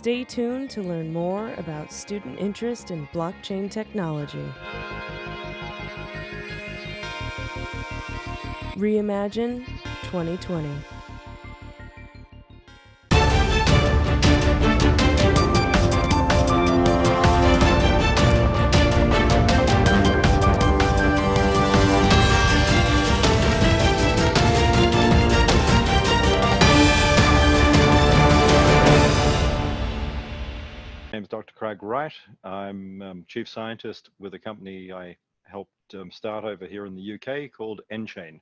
Stay tuned to learn more about student interest in blockchain technology. Reimagine 2020. My name is Dr. Craig Wright. I'm Chief Scientist with a company I helped start over here in the UK called nChain.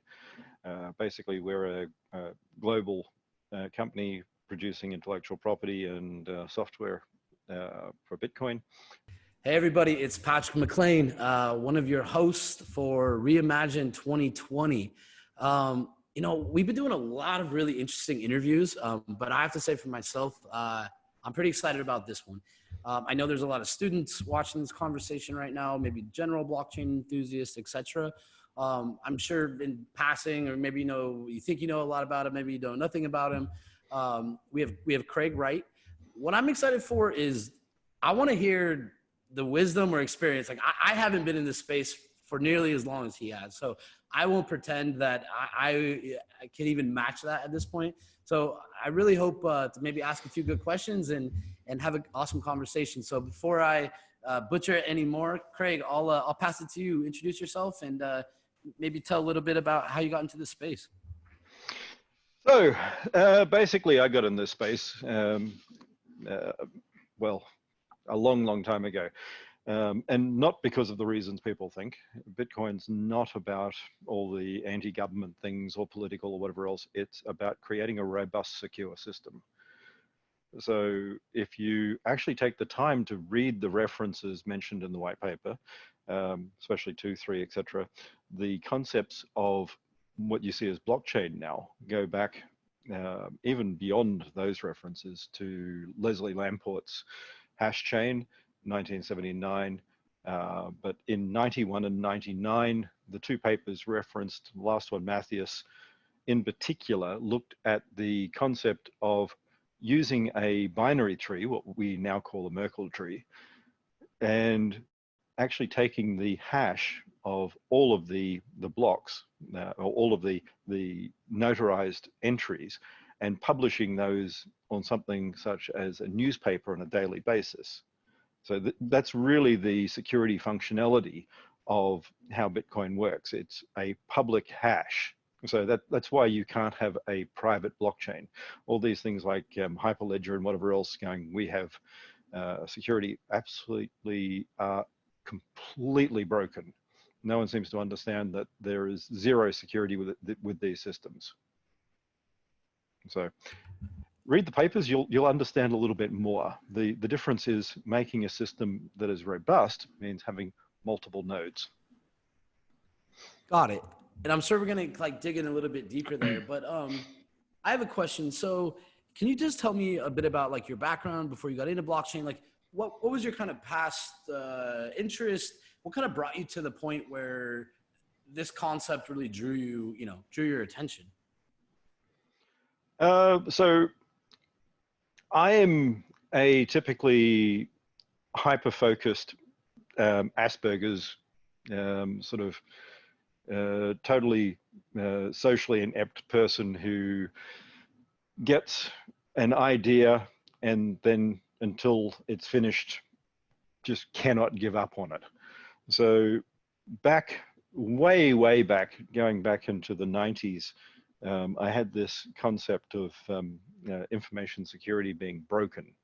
Basically, we're a global company producing intellectual property and software for Bitcoin. Hey everybody, it's Patrick McLain, one of your hosts for Reimagine 2020. You know, we've been doing a lot of really interesting interviews, but I have to say for myself, I'm pretty excited about this one. I know there's a lot of students watching this conversation right now, maybe general blockchain enthusiasts, etc. I'm sure in passing, or maybe you think you know a lot about it, maybe you know nothing about him. We have Craig Wright. What I'm excited for is I want to hear the wisdom or experience. Like I haven't been in this space for nearly as long as he has, so I won't pretend that I can even match that at this point. So I really hope to maybe ask a few good questions and have an awesome conversation. So before I butcher it anymore, Craig, I'll pass it to you. Introduce yourself and maybe tell a little bit about how you got into this space. So basically, I got in this space, well, a long time ago. And not because of the reasons people think. Bitcoin's not about all the anti-government things or political or whatever else. It's about creating a robust, secure system. So if you actually take the time to read the references mentioned in the white paper, especially 2, 3, etc., the concepts of what you see as blockchain now go back even beyond those references to Leslie Lamport's hash chain, 1979, but in 91 and 99, the two papers referenced, the last one, Matthias, in particular, looked at the concept of using a binary tree, what we now call a Merkle tree, and actually taking the hash of all of the blocks, or all of the notarized entries, and publishing those on something such as a newspaper on a daily basis. So that's really the security functionality of how Bitcoin works. It's a public hash. So that's why you can't have a private blockchain. All these things like Hyperledger and whatever else going, we have security absolutely completely broken. No one seems to understand that there is zero security with these systems. So read the papers, you'll understand a little bit more. The difference is making a system that is robust means having multiple nodes. Got it. And I'm sure we're gonna dig in a little bit deeper there, but I have a question. So can you just tell me a bit about your background before you got into blockchain? Like what was your kind of past interest? What kind of brought you to the point where this concept really drew your attention? So I am a typically hyper-focused Asperger's sort of totally socially inept person who gets an idea and then until it's finished just cannot give up on it. So back, way back, going back into the 90s, I had this concept of information security being broken.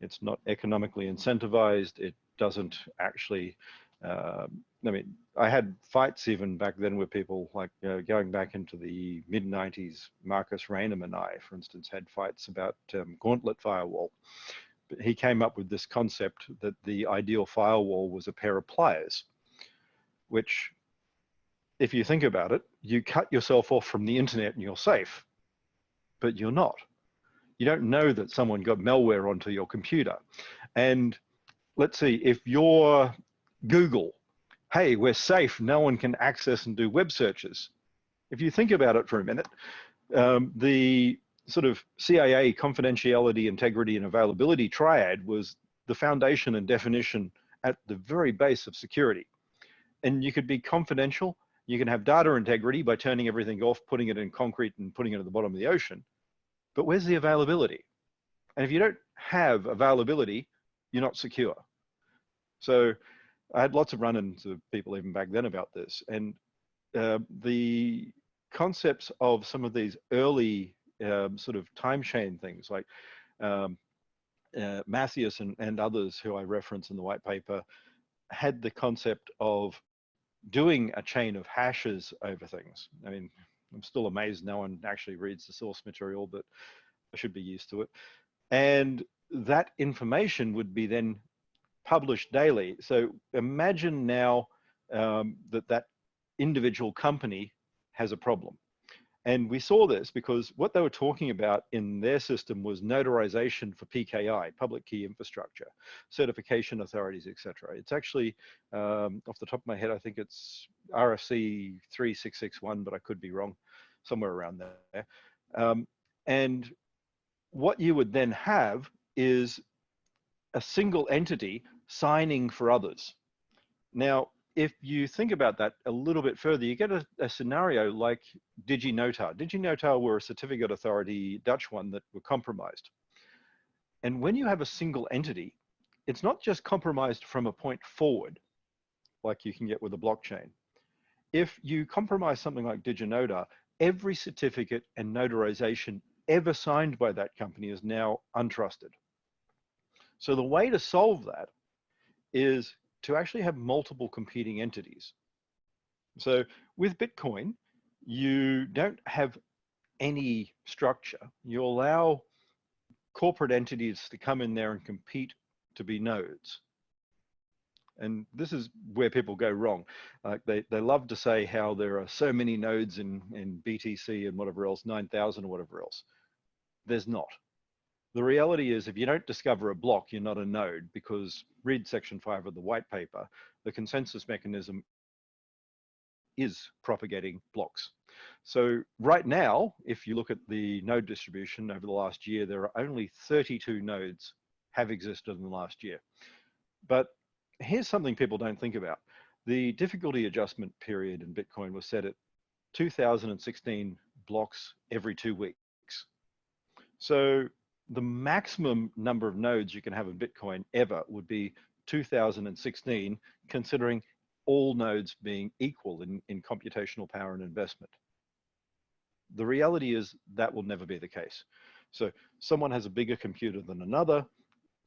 It's not economically incentivized. It doesn't actually, I mean, I had fights even back then with people like going back into the mid-90s, Marcus Raynham and I, for instance, had fights about gauntlet firewall. But he came up with this concept that the ideal firewall was a pair of pliers, which, if you think about it, you cut yourself off from the internet and you're safe, but you're not. You don't know that someone got malware onto your computer. And let's see, if you're Google, hey, we're safe, no one can access and do web searches. If you think about it for a minute, the sort of CIA confidentiality, integrity, and availability triad was the foundation and definition at the very base of security. And you could be confidential. You can have data integrity by turning everything off, putting it in concrete and putting it at the bottom of the ocean. But where's the availability? And if you don't have availability, you're not secure. So I had lots of run-ins with people even back then about this. And the concepts of some of these early sort of time chain things like Mathias and others who I reference in the white paper had the concept of doing a chain of hashes over things. I mean, I'm still amazed no one actually reads the source material, but I should be used to it. And that information would be then published daily. So imagine now that individual company has a problem. And we saw this because what they were talking about in their system was notarization for PKI, public key infrastructure, certification authorities, etc. It's actually, off the top of my head, I think it's RFC 3661, but I could be wrong, somewhere around there. And what you would then have is a single entity signing for others. Now, if you think about that a little bit further, you get a scenario like DigiNotar. DigiNotar were a certificate authority, Dutch one, that were compromised. And when you have a single entity, it's not just compromised from a point forward, like you can get with a blockchain. If you compromise something like DigiNotar, every certificate and notarization ever signed by that company is now untrusted. So the way to solve that is to actually have multiple competing entities. So with Bitcoin, you don't have any structure. You allow corporate entities to come in there and compete to be nodes. And this is where people go wrong. They love to say how there are so many nodes in BTC and whatever else, 9,000 or whatever else. There's not. The reality is if you don't discover a block, you're not a node, because read section 5 of the white paper, the consensus mechanism is propagating blocks. So right now, if you look at the node distribution over the last year, there are only 32 nodes have existed in the last year. But here's something people don't think about. The difficulty adjustment period in Bitcoin was set at 2016 blocks every 2 weeks. So the maximum number of nodes you can have in Bitcoin ever would be 2016, considering all nodes being equal in computational power and investment. The reality is that will never be the case. So someone has a bigger computer than another,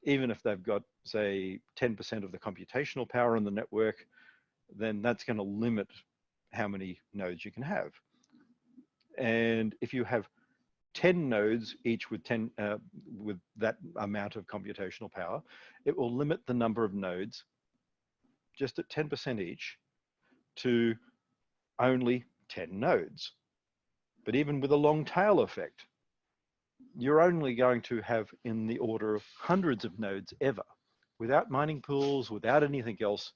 even if they've got, say, 10% of the computational power in the network, then that's going to limit how many nodes you can have. And if you have 10 nodes, each with with that amount of computational power, it will limit the number of nodes just at 10% each to only 10 nodes. But even with a long tail effect, you're only going to have in the order of hundreds of nodes ever. Without mining pools, without anything else,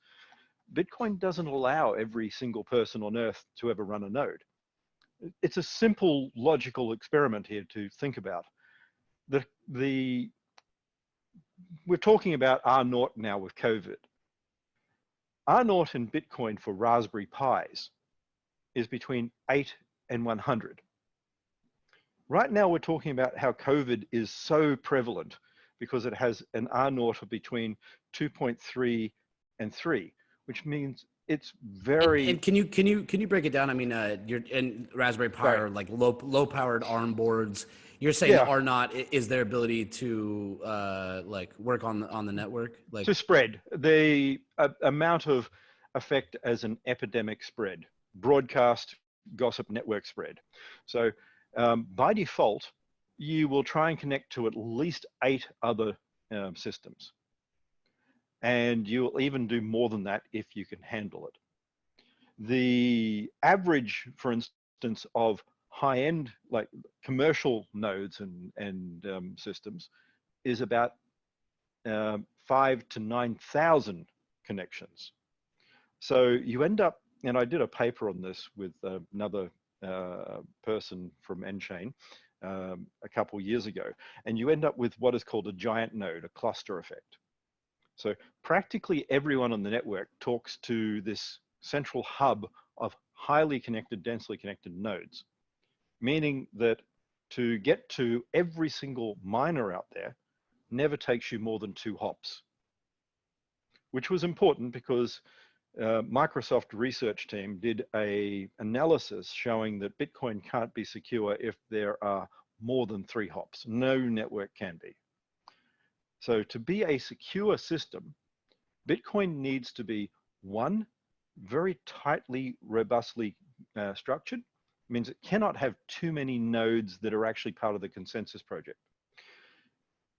Bitcoin doesn't allow every single person on Earth to ever run a node. It's a simple logical experiment here to think about. We're talking about R0 now with COVID. R0 in Bitcoin for Raspberry Pis is between 8 and 100. Right now we're talking about how COVID is so prevalent because it has an R0 of between 2.3 and 3, which means it's very. And can you break it down? I mean, you're in Raspberry Pi or like low powered ARM boards. You're saying the R0 is their ability to like work on the network, like to spread the amount of effect as an epidemic spread, broadcast gossip network spread. So by default, you will try and connect to at least 8 other systems. And you'll even do more than that if you can handle it. The average, for instance, of high-end, like commercial nodes and systems is about 5,000 to 9,000 connections. So you end up, and I did a paper on this with another person from nChain, a couple years ago, and you end up with what is called a giant node, a cluster effect. So practically everyone on the network talks to this central hub of highly connected, densely connected nodes, meaning that to get to every single miner out there never takes you more than 2 hops, which was important because Microsoft research team did a analysis showing that Bitcoin can't be secure if there are more than 3 hops. No network can be. So to be a secure system, Bitcoin needs to be, one, very tightly, robustly structured. It means it cannot have too many nodes that are actually part of the consensus project.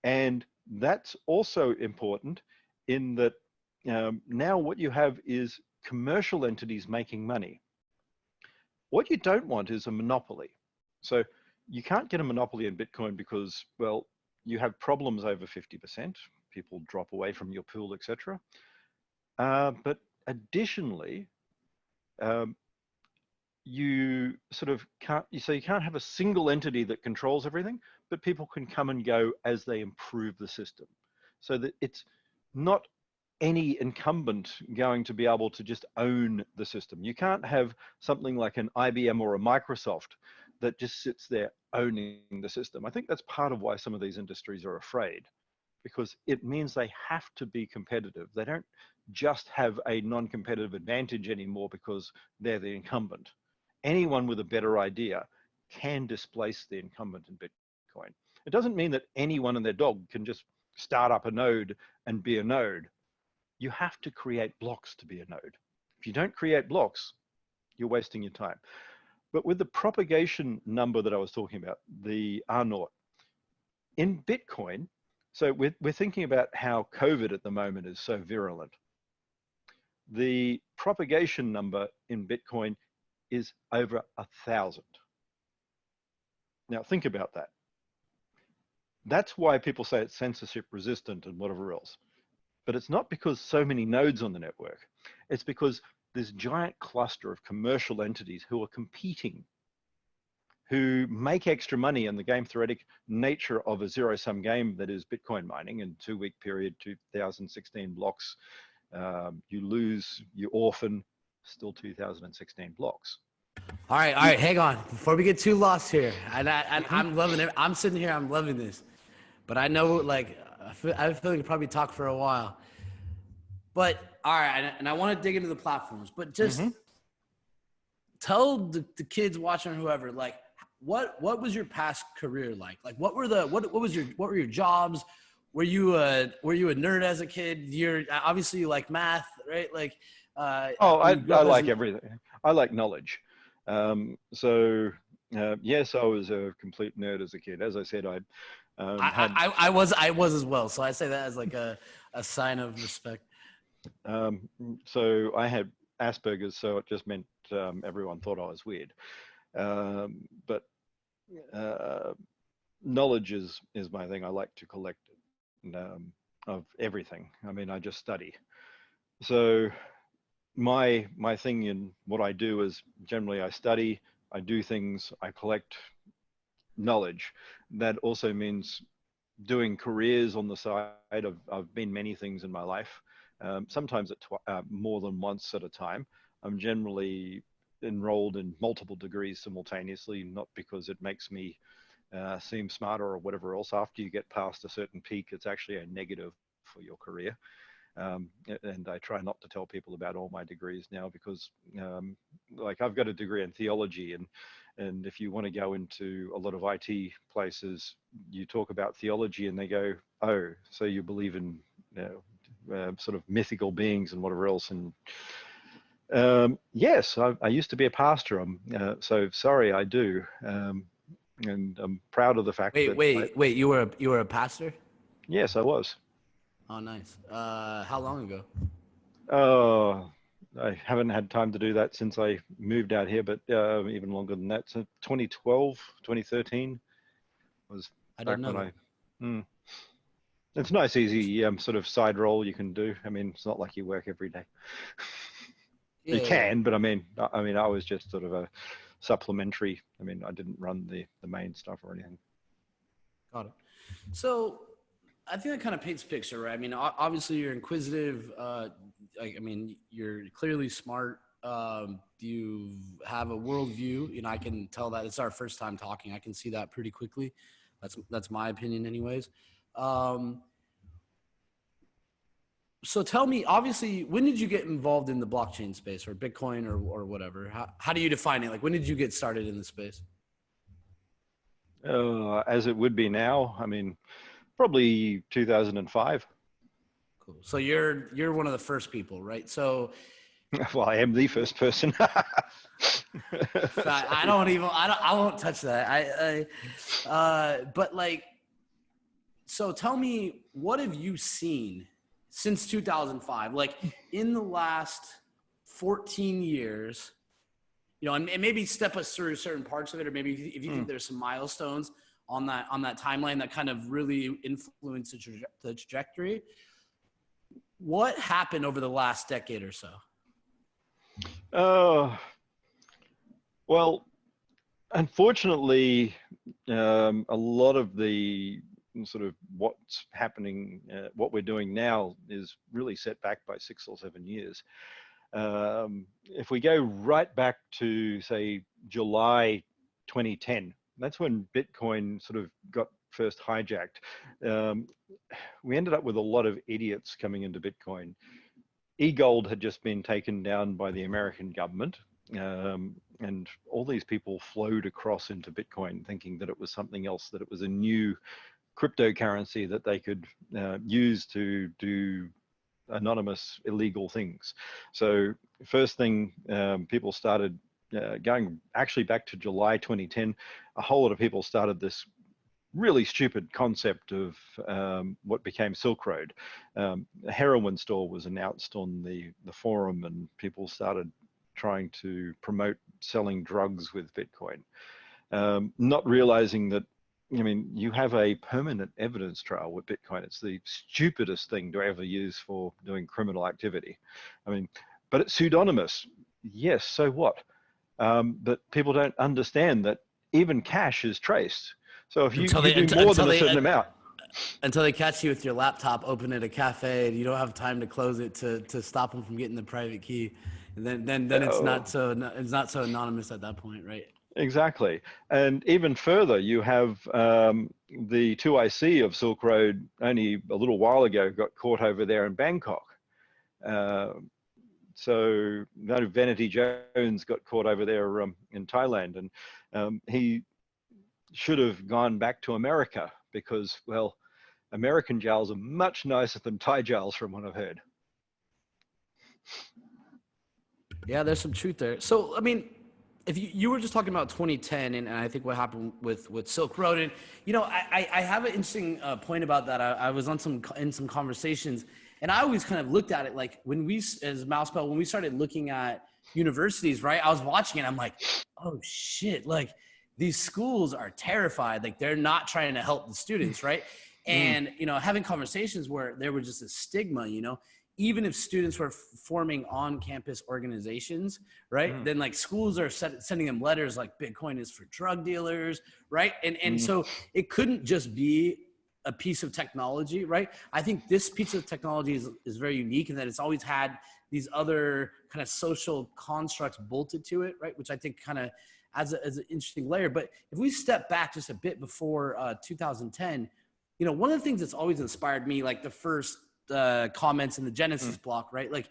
And that's also important in that now what you have is commercial entities making money. What you don't want is a monopoly. So you can't get a monopoly in Bitcoin because, well, you have problems over 50%. People drop away from your pool, etc. But additionally, you sort of can't, so you can't have a single entity that controls everything, but people can come and go as they improve the system. So that it's not any incumbent going to be able to just own the system. You can't have something like an IBM or a Microsoft that just sits there owning the system. I think that's part of why some of these industries are afraid, because it means they have to be competitive. They don't just have a non-competitive advantage anymore because they're the incumbent. Anyone with a better idea can displace the incumbent in Bitcoin. It doesn't mean that anyone and their dog can just start up a node and be a node. You have to create blocks to be a node. If you don't create blocks, you're wasting your time. But with the propagation number that I was talking about, the R0, in Bitcoin, so we're thinking about how COVID at the moment is so virulent. The propagation number in Bitcoin is over 1,000. Now think about that. That's why people say it's censorship resistant and whatever else. But it's not because so many nodes on the network. It's because this giant cluster of commercial entities who are competing, who make extra money, and the game theoretic nature of a zero-sum game that is Bitcoin mining in 2-week period, 2016 blocks. You lose, you orphan, still 2016 blocks. All right, hang on. Before we get too lost here, and I'm loving it. I'm sitting here, I'm loving this. But I know, like, I feel like we could probably talk for a while. But, all right, and I want to dig into the platforms. But just tell the kids watching or whoever, like, what was your past career like? Like, what were your jobs? Were you a nerd as a kid? You're obviously you like math, right? Like, I like everything. I like knowledge. Yes, I was a complete nerd as a kid. As I said, I was as well. So I say that as like a sign of respect. So I had Asperger's, so it just meant everyone thought I was weird. But knowledge is my thing. I like to collect it, of everything. I mean, I just study. So my thing in what I do is generally I study, I do things, I collect knowledge. That also means doing careers on the side. I've been many things in my life, sometimes at more than once at a time. I'm generally enrolled in multiple degrees simultaneously, not because it makes me seem smarter or whatever else. After you get past a certain peak, it's actually a negative for your career. And I try not to tell people about all my degrees now because like I've got a degree in theology, and if you want to go into a lot of IT places, you talk about theology and they go, oh, so you believe in sort of mythical beings and whatever else. And yes, I used to be a pastor. So sorry, I do. And I'm proud of the fact that. Wait, you were a pastor? Yes, I was. Oh, nice. How long ago? Oh, I haven't had time to do that since I moved out here, but even longer than that. So 2012, 2013 was back when It's a nice, easy sort of side role you can do. I mean, it's not like you work every day. You can, but I mean, I was just sort of a supplementary. I mean, I didn't run the main stuff or anything. Got it. So I think that kind of paints a picture, right? I mean, obviously you're inquisitive. I mean, you're clearly smart. You have a worldview. You know, I can tell that. It's our first time talking. I can see that pretty quickly. That's my opinion, anyways. So tell me, obviously, when did you get involved in the blockchain space or Bitcoin or whatever? How do you define it? Like, when did you get started in the space? As it would be now, I mean, probably 2005. Cool. So you're one of the first people, right? So Well, I am the first person. I won't touch that. But like, so tell me, what have you seen since 2005? Like in the last 14 years, you know, and maybe step us through certain parts of it, or maybe if you think there's some milestones on that timeline that kind of really influence the trajectory. What happened over the last decade or so? Well, unfortunately, a lot of the sort of what's happening, what we're doing now is really set back by 6 or 7 years. If we go right back to, say, July 2010, that's when Bitcoin sort of got first hijacked. We ended up with a lot of idiots coming into Bitcoin. E-gold had just been taken down by the American government, and all these people flowed across into Bitcoin thinking that it was something else, that it was a new cryptocurrency that they could use to do anonymous illegal things. So first thing, people started going actually back to July 2010, a whole lot of people started this really stupid concept of what became Silk Road. A heroin store was announced on the forum, and people started trying to promote selling drugs with Bitcoin, not realizing that, I mean, you have a permanent evidence trail with Bitcoin. It's the stupidest thing to ever use for doing criminal activity. I mean, but it's pseudonymous. Yes, so what? But people don't understand that even cash is traced. So if you do more than a certain amount. Until they catch you with your laptop open at a cafe and you don't have time to close it to stop them from getting the private key. And then it's not so anonymous at that point, right? Exactly. And even further, you have the 2IC of Silk Road only a little while ago got caught over there in Bangkok. So Vanity Jones got caught over there in Thailand, and he should have gone back to America because, well, American jails are much nicer than Thai jails from what I've heard. Yeah, there's some truth there. So, I mean, if you were just talking about 2010 and I think what happened with Silk Road, and you know, I have an interesting point about that. I was on some conversations, and I always kind of looked at it like when we, as MouseBelt, when we started looking at universities, right? I was watching it, I'm like, oh shit, like these schools are terrified, like they're not trying to help the students, right? And you know, having conversations where there was just a stigma, you know, even if students were forming on-campus organizations, right? Then like schools are sending them letters like Bitcoin is for drug dealers, right? And so it couldn't just be a piece of technology, right? I think this piece of technology is very unique in that it's always had these other kind of social constructs bolted to it, right? Which I think kind of adds an interesting layer. But if we step back just a bit before 2010, you know, one of the things that's always inspired me, like the first comments in the Genesis block, right? Like,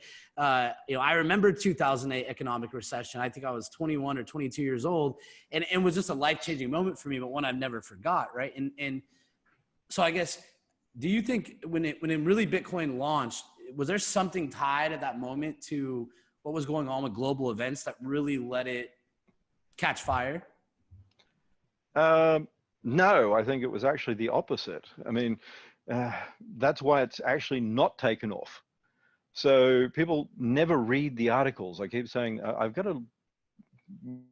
you know, I remember 2008 economic recession. I think I was 21 or 22 years old, and it was just a life-changing moment for me, but one I've never forgot, right? And so I guess, do you think when really Bitcoin launched, was there something tied at that moment to what was going on with global events that really let it catch fire? No, I think it was actually the opposite. I mean, that's why it's actually not taken off. So people never read the articles. I keep saying, I've got to,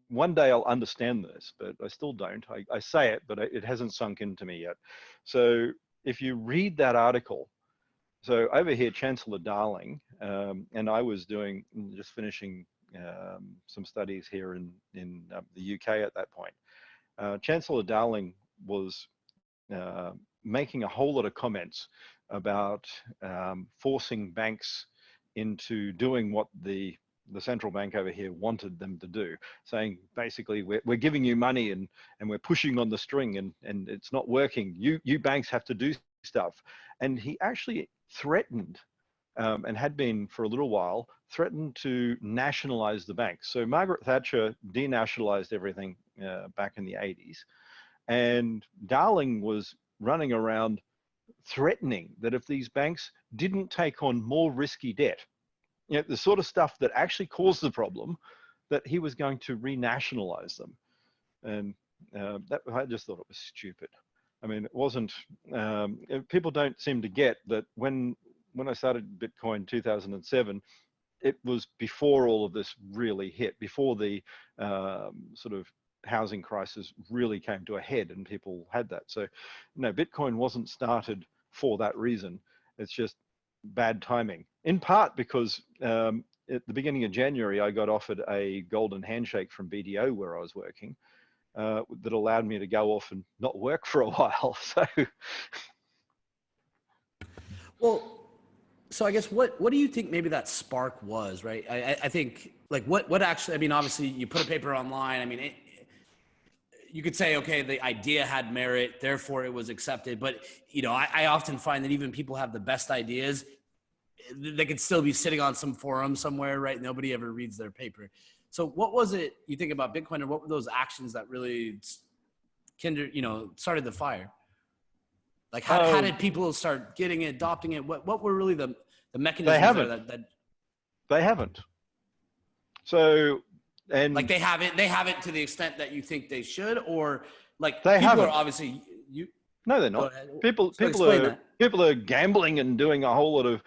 one day I'll understand this, but I still don't. I say it, but it hasn't sunk into me yet. So if you read that article, so over here, Chancellor Darling, and I was just finishing some studies here in the UK at that point. Chancellor Darling was making a whole lot of comments about forcing banks into doing what the central bank over here wanted them to do, saying basically we're giving you money and we're pushing on the string and it's not working. You banks have to do stuff. And he actually threatened and had been for a little while, threatened to nationalize the banks. So Margaret Thatcher denationalized everything back in the 80s. And Darling was running around threatening that if these banks didn't take on more risky debt, you know, the sort of stuff that actually caused the problem, that he was going to renationalize them. And I just thought it was stupid. I mean, it wasn't, people don't seem to get that when I started Bitcoin 2007, it was before all of this really hit, before the sort of housing crisis really came to a head and people had that. So no, Bitcoin wasn't started for that reason. It's just bad timing, in part because at the beginning of January, I got offered a golden handshake from BDO where I was working that allowed me to go off and not work for a while. So, well, so I guess what do you think maybe that spark was, right? I think like what actually, I mean, obviously you put a paper online. I mean, you could say, okay, the idea had merit, therefore it was accepted. But, you know, I often find that even people have the best ideas, they could still be sitting on some forum somewhere, right? Nobody ever reads their paper. So what was it you think about Bitcoin, and what were those actions that really started the fire? Like how did people start getting it, adopting it? What were really the mechanisms? They haven't. So, and like they haven't to the extent that you think they should, or like they people haven't. are obviously No, they're not. People are gambling and doing a whole lot of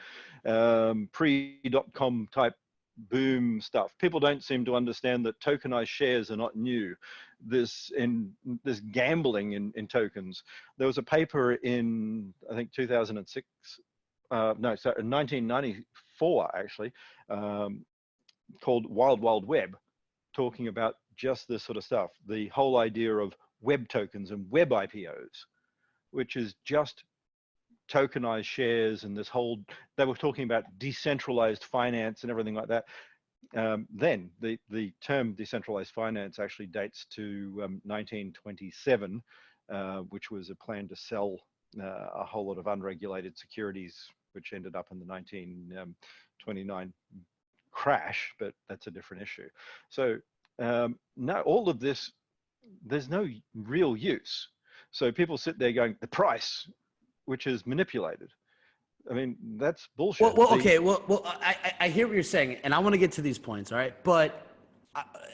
pre.com type boom stuff. People don't seem to understand that tokenized shares are not new. This gambling in tokens. There was a paper in, I think, 2006, in 1994 actually, called Wild Wild Web, talking about just this sort of stuff. The whole idea of web tokens and web IPOs, which is just tokenized shares, and this whole, they were talking about decentralized finance and everything like that. Then the term decentralized finance actually dates to 1927, which was a plan to sell a whole lot of unregulated securities, which ended up in the 1929 crash, but that's a different issue. So no, all of this, there's no real use. So people sit there going, the price, which is manipulated. I mean, that's bullshit. Okay. I hear what you're saying, and I want to get to these points. All right. But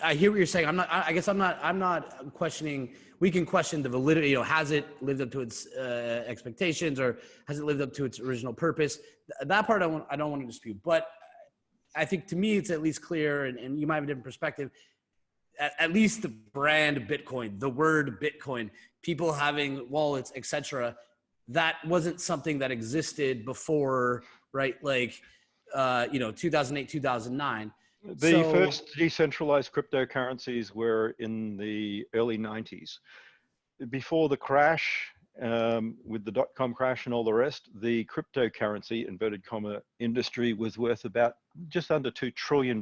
I hear what you're saying. I'm not questioning. We can question the validity. You know, has it lived up to its expectations, or has it lived up to its original purpose? That part I don't want to dispute. But I think to me, it's at least clear, and you might have a different perspective. At least the brand Bitcoin, the word Bitcoin, people having wallets, etc., that wasn't something that existed before, right? Like, 2008, 2009. The first decentralized cryptocurrencies were in the early 90s. Before the crash, with the .com crash and all the rest, the cryptocurrency, inverted comma, industry was worth about just under $2 trillion,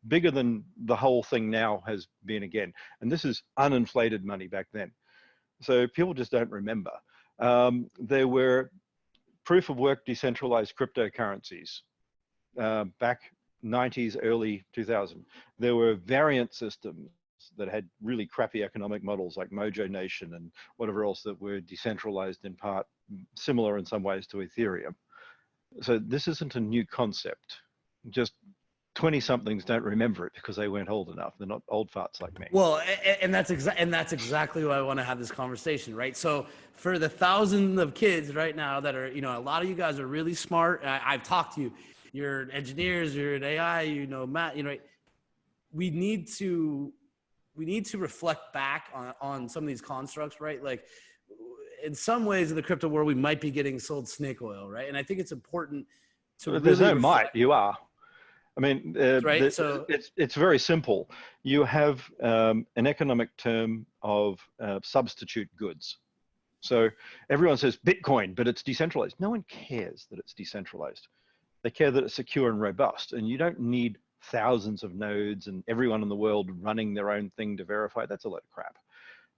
bigger than the whole thing now has been again. And this is uninflated money back then. So people just don't remember. There were proof of work decentralized cryptocurrencies back 90s, early 2000. There were variant systems that had really crappy economic models like Mojo Nation and whatever else that were decentralized in part, similar in some ways to Ethereum. So this isn't a new concept. Just 20-somethings don't remember it because they weren't old enough. They're not old farts like me. Well, and that's exactly why I want to have this conversation, right? So for the thousands of kids right now that are, a lot of you guys are really smart. I've talked to you. You're engineers. You're in AI. Matt. We need to reflect back on some of these constructs, right? Like, in some ways in the crypto world, we might be getting sold snake oil, right? And I think it's important to There's really no might. You are. I mean, right? So it's very simple. You have an economic term of substitute goods. So everyone says Bitcoin, but it's decentralized. No one cares that it's decentralized. They care that it's secure and robust, and you don't need thousands of nodes and everyone in the world running their own thing to verify. That's a load of crap.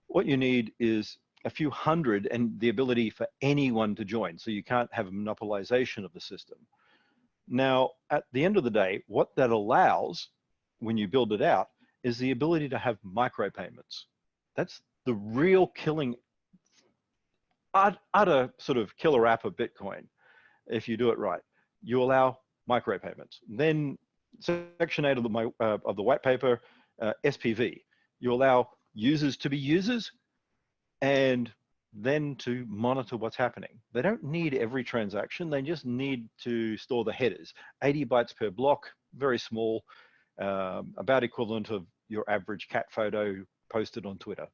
What you need is a few hundred and the ability for anyone to join. So you can't have a monopolization of the system. Now, at the end of the day, what that allows when you build it out is the ability to have micropayments. That's the real killing, utter sort of killer app of Bitcoin. If you do it right, you allow micropayments. Then section 8 of the white paper, SPV, you allow users to be users and then to monitor what's happening. They don't need every transaction. They just need to store the headers. 80 bytes per block, very small, about equivalent of your average cat photo posted on Twitter.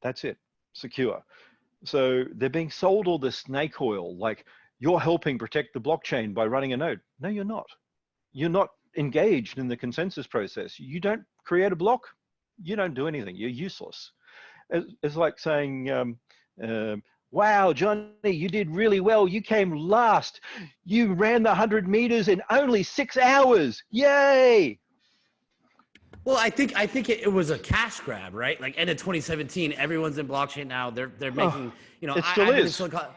That's it, secure. So they're being sold all this snake oil, like you're helping protect the blockchain by running a node. No, you're not. You're not engaged in the consensus process. You don't create a block, you don't do anything, you're useless. It's like saying, wow, Johnny, you did really well. You came last. You ran the 100 meters in only 6 hours. Yay! well, I think it was a cash grab, right? Like end of 2017, everyone's in blockchain now. They're making, you know, it still I've been in is. Silicon.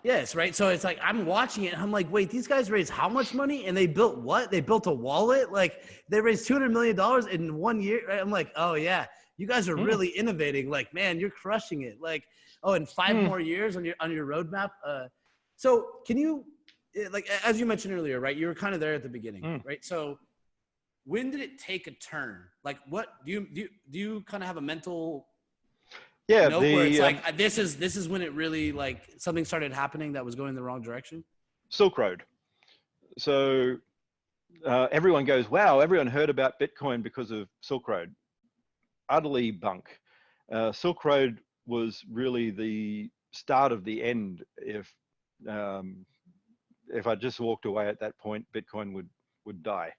Yes, right. So it's like I'm watching it and I'm like, wait, these guys raised how much money? And they built what? They built a wallet? Like they raised $200 million in 1 year. Right? I'm like, oh yeah, you guys are really innovating. Like, man, you're crushing it. Like, oh, in 5 more years on your roadmap. So can you, like, as you mentioned earlier, right? You were kind of there at the beginning, right? So when did it take a turn? Like, what do you kind of have a mental note where it's like this is when it really like something started happening that was going in the wrong direction? Silk Road. So everyone goes, wow, everyone heard about Bitcoin because of Silk Road. Utterly bunk. Silk Road was really the start of the end. If I just walked away at that point, Bitcoin would die.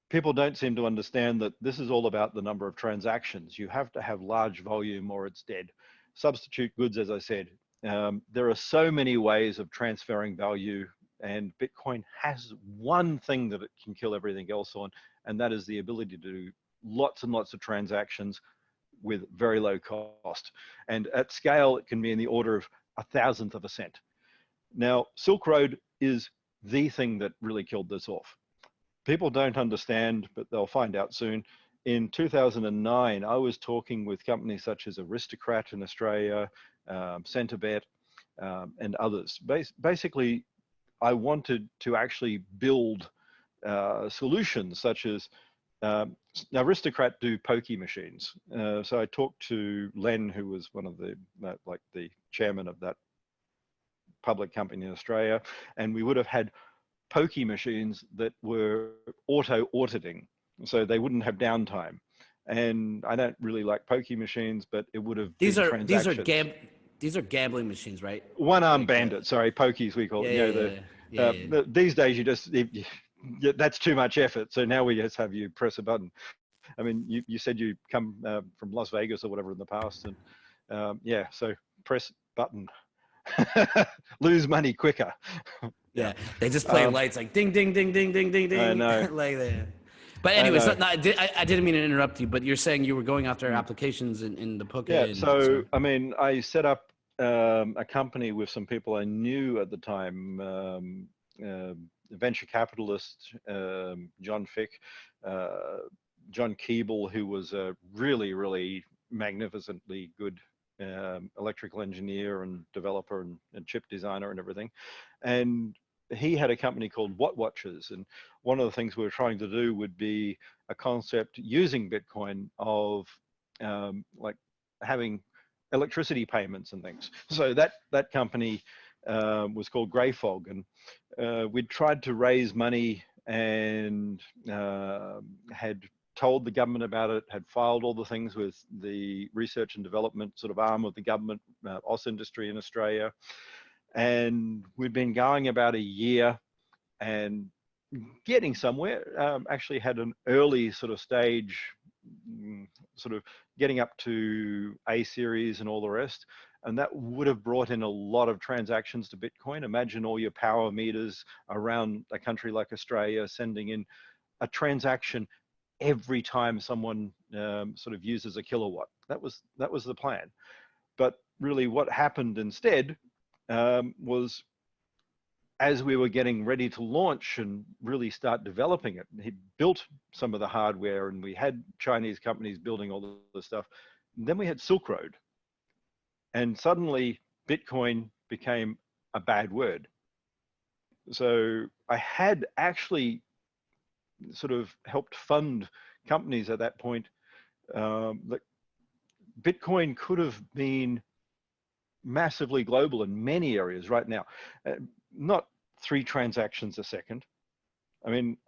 People don't seem to understand that this is all about the number of transactions. You have to have large volume or it's dead. Substitute goods, as I said, there are so many ways of transferring value, and Bitcoin has one thing that it can kill everything else on, and that is the ability to do lots and lots of transactions with very low cost. And at scale, it can be in the order of 1/1000 of a cent. Now, Silk Road is the thing that really killed this off. People don't understand, but they'll find out soon. In 2009, I was talking with companies such as Aristocrat in Australia, Centerbet, and others. Basically, I wanted to actually build solutions such as, Aristocrat do pokey machines. So I talked to Len, who was one of the, like the chairman of that public company in Australia, and we would have had pokey machines that were auto-auditing, so they wouldn't have downtime. And I don't really like pokey machines, but it would have These been are transactions. these are gambling machines, right? One-armed Like, bandit, sorry, pokies we call it. These days you just, that's too much effort. So now we just have you press a button. I mean, you said you come from Las Vegas or whatever in the past, and yeah, so press button. Lose money quicker. Yeah, they just play lights like ding, ding, ding, ding, ding, ding, ding. I know. Like that. But anyways, I didn't mean to interrupt you, but you're saying you were going after applications in the poker. Yeah, so I mean, I set up a company with some people I knew at the time, venture capitalist, John Fick, John Keeble, who was a really, really magnificently good electrical engineer and developer and chip designer and everything. And he had a company called What Watches. And one of the things we were trying to do would be a concept using Bitcoin of like having electricity payments and things. So that company was called Grey Fog. And we'd tried to raise money and had told the government about it, had filed all the things with the research and development sort of arm of the government, OS industry in Australia. And we'd been going about a year, and getting somewhere. Actually had an early sort of stage, sort of getting up to A series and all the rest. And that would have brought in a lot of transactions to Bitcoin. Imagine all your power meters around a country like Australia sending in a transaction every time someone sort of uses a kilowatt. That was the plan. But really what happened instead was, as we were getting ready to launch and really start developing it, he built some of the hardware and we had Chinese companies building all the stuff. And then we had Silk Road. And suddenly Bitcoin became a bad word. So I had actually sort of helped fund companies at that point. That Bitcoin could have been massively global in many areas right now. Not 3 transactions a second. I mean,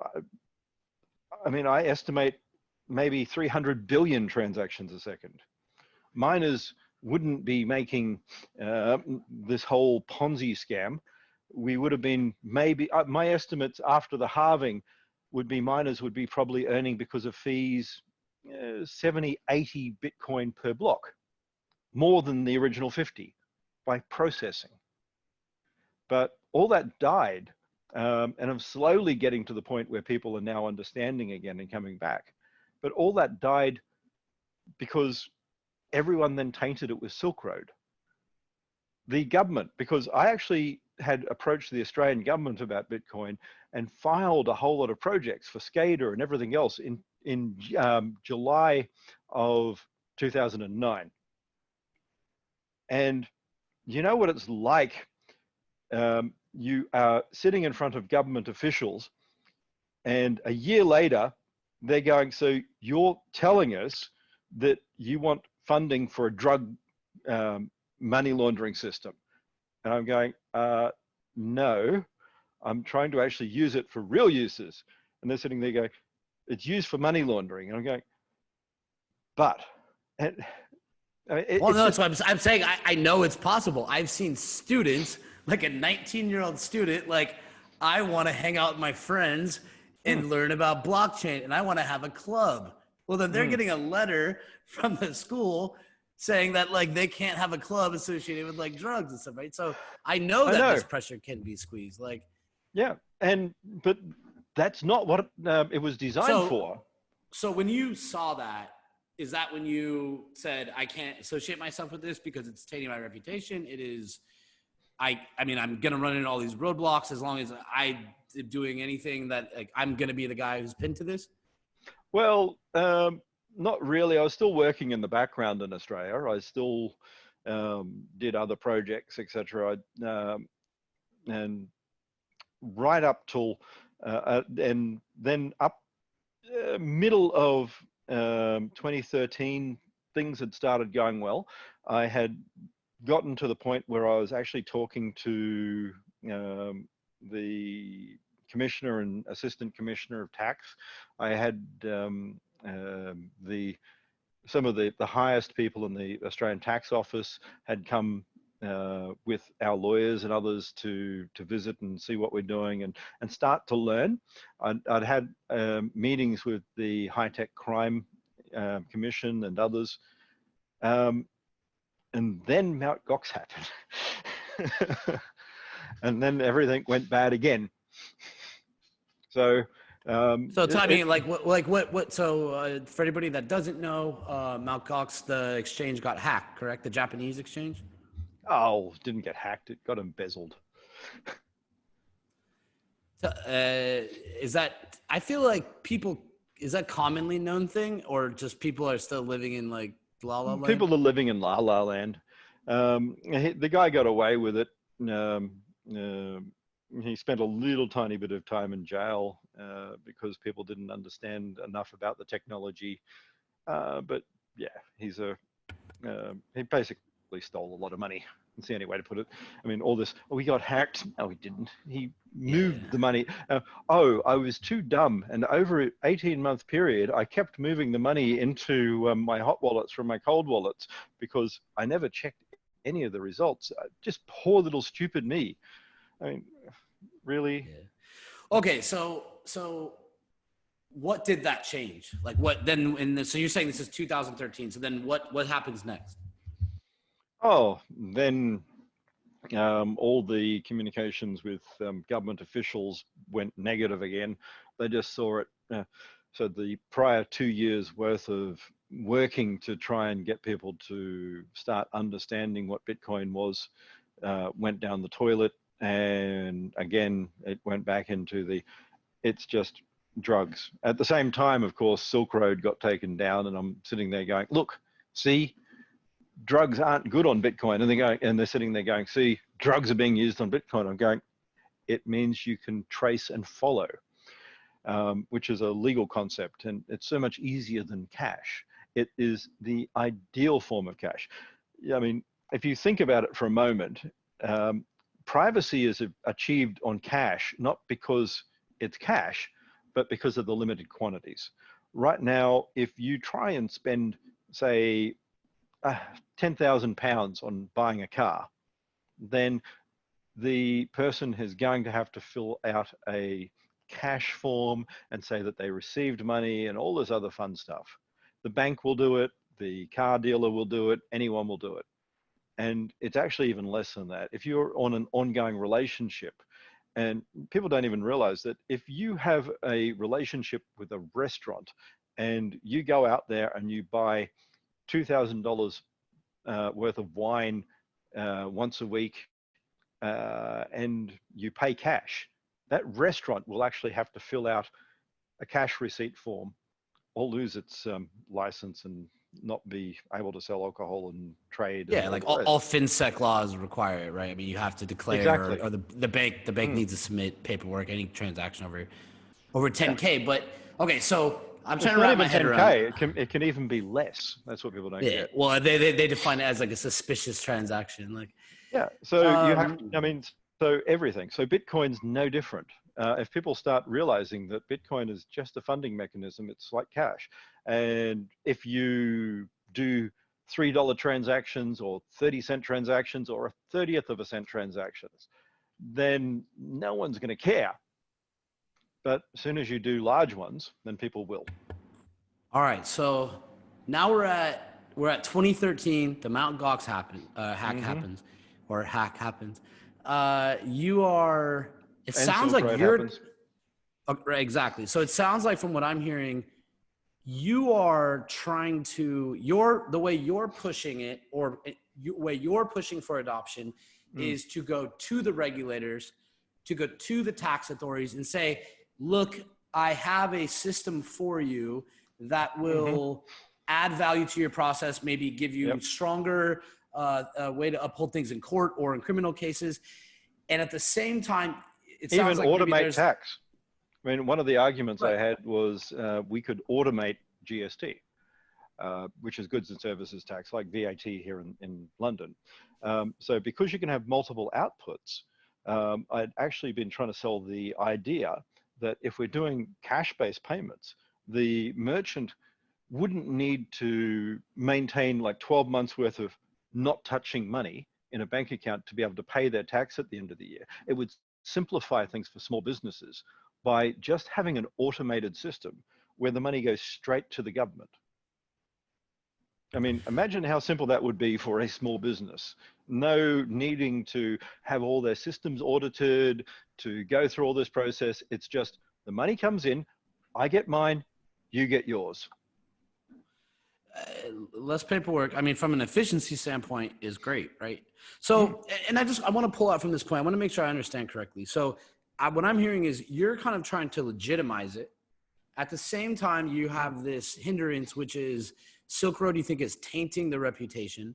I estimate maybe 300 billion transactions a second. Miners wouldn't be making this whole Ponzi scam. We would have been maybe, my estimates after the halving would be miners would be probably earning, because of fees, 70, 80 Bitcoin per block, more than the original 50 by processing. But all that died, and I'm slowly getting to the point where people are now understanding again and coming back. But all that died because everyone then tainted it with Silk Road. The government, because I actually had approached the Australian government about Bitcoin and filed a whole lot of projects for SCADA and everything else in July of 2009. And you know what it's like? You are sitting in front of government officials, and a year later, they're going, so you're telling us that you want funding for a drug money laundering system. And I'm going, no, I'm trying to actually use it for real uses. And they're sitting there going, it's used for money laundering. And I'm going, but. And, well, no, that's what I'm saying. I know it's possible. I've seen students, like a 19-year-old student, like, I want to hang out with my friends and learn about blockchain, and I want to have a club. Well, then they're getting a letter from the school saying that, like, they can't have a club associated with, like, drugs and stuff, right? So I know that this pressure can be squeezed. Like, yeah, but that's not what it was designed for. So when you saw that, is that when you said, I can't associate myself with this because it's tainting my reputation? It is, I mean, I'm going to run into all these roadblocks as long as I am doing anything that, like, I'm going to be the guy who's pinned to this? Well, not really. I was still working in the background in Australia. I still did other projects, etc. And right up till, and then up middle of 2013, things had started going well. I had gotten to the point where I was actually talking to the commissioner and assistant commissioner of tax. I had some of the highest people in the Australian tax office had come with our lawyers and others to visit and see what we're doing and start to learn. I'd had meetings with the High Tech Crime Commission and others. And then Mt. Gox happened. And then everything went bad again. So tell me, so for anybody that doesn't know, Mt. Gox, the exchange got hacked, correct? The Japanese exchange? Oh, didn't get hacked. It got embezzled. So, is that, I feel like is that commonly known thing, or just people are still living in, like, La La Land? People are living in La La Land. The guy got away with it. He spent a little tiny bit of time in jail because people didn't understand enough about the technology. But yeah, he basically stole a lot of money. That's the only way to put it. I mean, all this, we got hacked. No, he didn't. He moved the money. I was too dumb. And over an 18-month period, I kept moving the money into my hot wallets from my cold wallets because I never checked any of the results. Just poor little stupid me. I mean, really? Yeah. Okay, so so what did that change? Like what then? So you're saying this is 2013. So then what happens next? Oh, then all the communications with government officials went negative again. They just saw it. So the prior 2 years worth of working to try and get people to start understanding what Bitcoin was went down the toilet. And again, it went back into it's just drugs. At the same time, of course, Silk Road got taken down, and I'm sitting there going, look, see, drugs aren't good on Bitcoin. And they're sitting there going, see, drugs are being used on Bitcoin. I'm going, it means you can trace and follow, which is a legal concept. And it's so much easier than cash. It is the ideal form of cash. I mean, if you think about it for a moment, privacy is achieved on cash, not because it's cash, but because of the limited quantities. Right now, if you try and spend, say, 10,000 pounds on buying a car, then the person is going to have to fill out a cash form and say that they received money and all this other fun stuff. The bank will do it, the car dealer will do it, anyone will do it. And it's actually even less than that. If you're on an ongoing relationship, and people don't even realize that if you have a relationship with a restaurant and you go out there and you buy $2,000 worth of wine once a week and you pay cash, that restaurant will actually have to fill out a cash receipt form or lose its license and not be able to sell alcohol and trade. Yeah, like all FinSec laws require it, right? I mean, you have to declare, exactly. or the bank needs to submit paperwork, any transaction over 10K. Yeah. But okay, so I'm trying to wrap my head around. It can even be less. That's what people don't get. Well, they define it as like a suspicious transaction, like. Yeah. So you have. I mean, so everything. So Bitcoin's no different. If people start realizing that Bitcoin is just a funding mechanism, it's like cash. And if you do $3 transactions or 30-cent transactions or a 30th of a cent transactions, then no one's going to care. But as soon as you do large ones, then people will. All right. So now we're at 2013. The Mt. Gox happens. Hack happens. You are. It sounds like you're. Right, exactly. So it sounds like, from what I'm hearing, you are trying to, the way you're pushing it, or way you're pushing for adoption is to go to the regulators, to go to the tax authorities and say, look, I have a system for you that will add value to your process, maybe give you stronger way to uphold things in court or in criminal cases. And at the same time, it sounds even like automate tax. I mean, one of the arguments I had was we could automate GST, which is goods and services tax, like VAT here in London. So because you can have multiple outputs, I'd actually been trying to sell the idea that if we're doing cash-based payments, the merchant wouldn't need to maintain like 12 months worth of not touching money in a bank account to be able to pay their tax at the end of the year. It would simplify things for small businesses by just having an automated system where the money goes straight to the government. I mean, imagine how simple that would be for a small business. No needing to have all their systems audited, to go through all this process. It's just the money comes in, I get mine, you get yours. Less paperwork, I mean, from an efficiency standpoint, is great, right? So, and I want to pull out from this point. I want to make sure I understand correctly. So what I'm hearing is you're kind of trying to legitimize it. At the same time, you have this hindrance, which is Silk Road, you think, is tainting the reputation.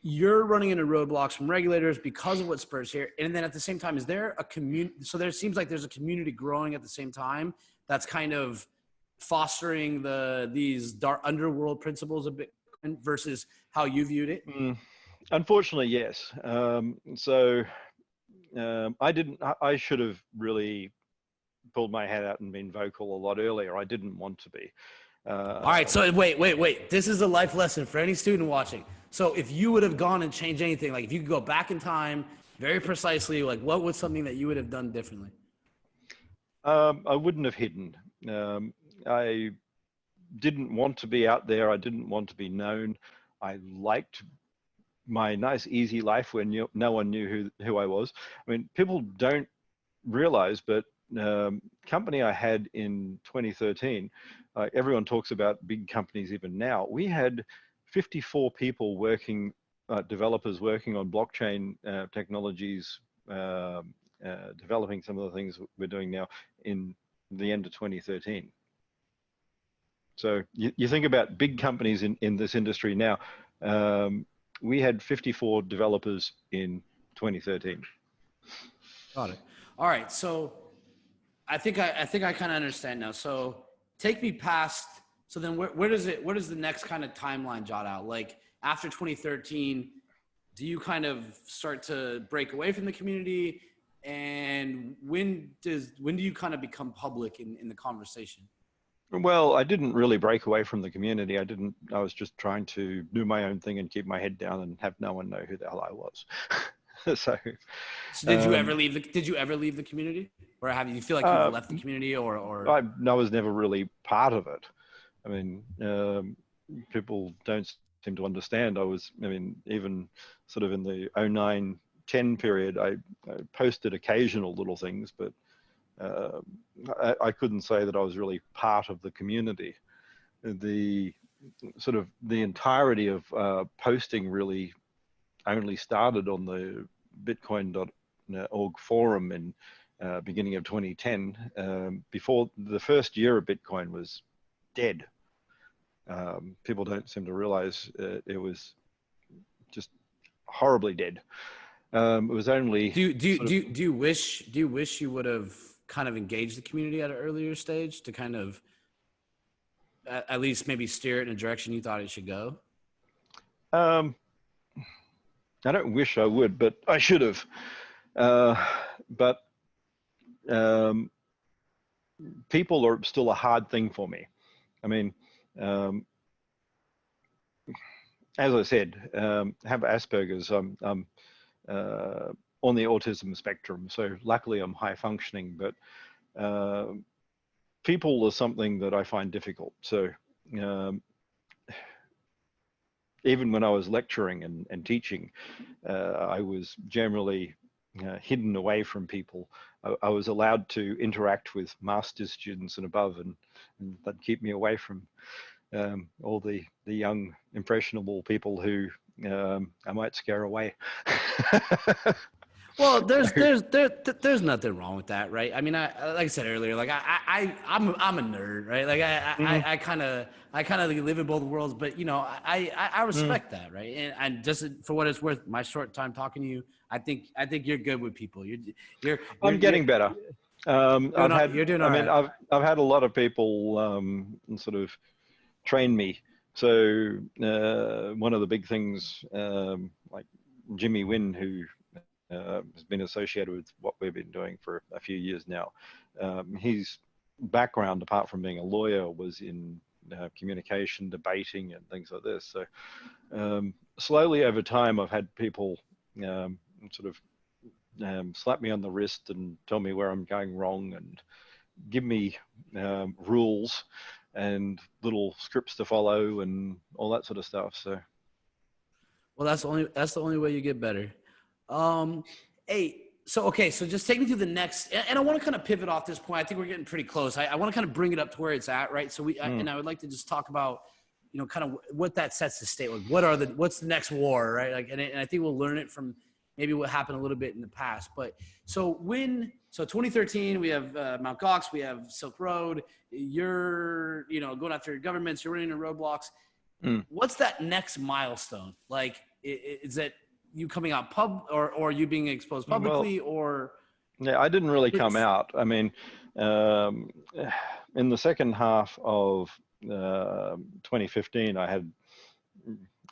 You're running into roadblocks from regulators because of what spurs here. And then at the same time, is there a community? So there seems like there's a community growing at the same time that's kind of fostering these dark underworld principles a bit versus how you viewed it? Unfortunately, yes. I should have really pulled my head out and been vocal a lot earlier. I didn't want to be. All right. So wait. This is a life lesson for any student watching. So if you would have gone and changed anything, like if you could go back in time very precisely, like what was something that you would have done differently? I wouldn't have hidden. I didn't want to be out there. I didn't want to be known. I liked my nice, easy life when no one knew who I was. I mean, people don't realize, but company I had in 2013, everyone talks about big companies even now. We had 54 people working, developers working on blockchain technologies, developing some of the things we're doing now in the end of 2013. So you think about big companies in this industry now. We had 54 developers in 2013. Got it. All right. So I think I kind of understand now. So take me past. So then where does the next kind of timeline jot out? Like after 2013, do you kind of start to break away from the community? And when do you kind of become public in the conversation? Well, I didn't really break away from the community. I was just trying to do my own thing and keep my head down and have no one know who the hell I was. So did you ever leave the community, or you feel like you've left the community, or? I was never really part of it. I mean, people don't seem to understand. Even sort of in the 09-10 period, I posted occasional little things, but I couldn't say that I was really part of the community. The entirety of posting really only started on the bitcoin.org forum in beginning of 2010. Before the first year of Bitcoin was dead. People don't seem to realize it was just horribly dead. It was only. Do you wish you would have kind of engaged the community at an earlier stage to kind of at least maybe steer it in a direction you thought it should go? I don't wish I would, but I should have. But people are still a hard thing for me. I mean, as I said, have Asperger's. I'm on the autism spectrum, so luckily I'm high functioning, but people are something that I find difficult. So even when I was lecturing and teaching, I was generally hidden away from people. I was allowed to interact with master's students and above, and that'd keep me away from all the young, impressionable people who I might scare away. Well, there's nothing wrong with that, right? I mean, like I said earlier, like I'm a nerd, right? Like I kind of live in both worlds, but I respect that, right? And just for what it's worth, my short time talking to you, I think you're good with people. I'm getting better. You're doing all right. I've had a lot of people sort of train me. So one of the big things, like Jimmy Wynn, who has been associated with what we've been doing for a few years now. His background, apart from being a lawyer, was in communication, debating, and things like this. So slowly over time, I've had people sort of slap me on the wrist and tell me where I'm going wrong and give me rules and little scripts to follow and all that sort of stuff. So, well, that's the only way you get better. Hey, so just take me to the next, and I want to kind of pivot off this point. I think we're getting pretty close. I want to kind of bring it up to where it's at, right? So and I would like to just talk about, kind of what that sets the state. Like, what's the next war, right? Like, and I think we'll learn it from maybe what happened a little bit in the past. But so 2013, we have Mt. Gox, we have Silk Road. You're, going after governments. You're running into roadblocks. What's that next milestone? Like, is it you coming out or you being exposed publicly, or? Yeah, I didn't really come out. I mean, in the second half of 2015, I had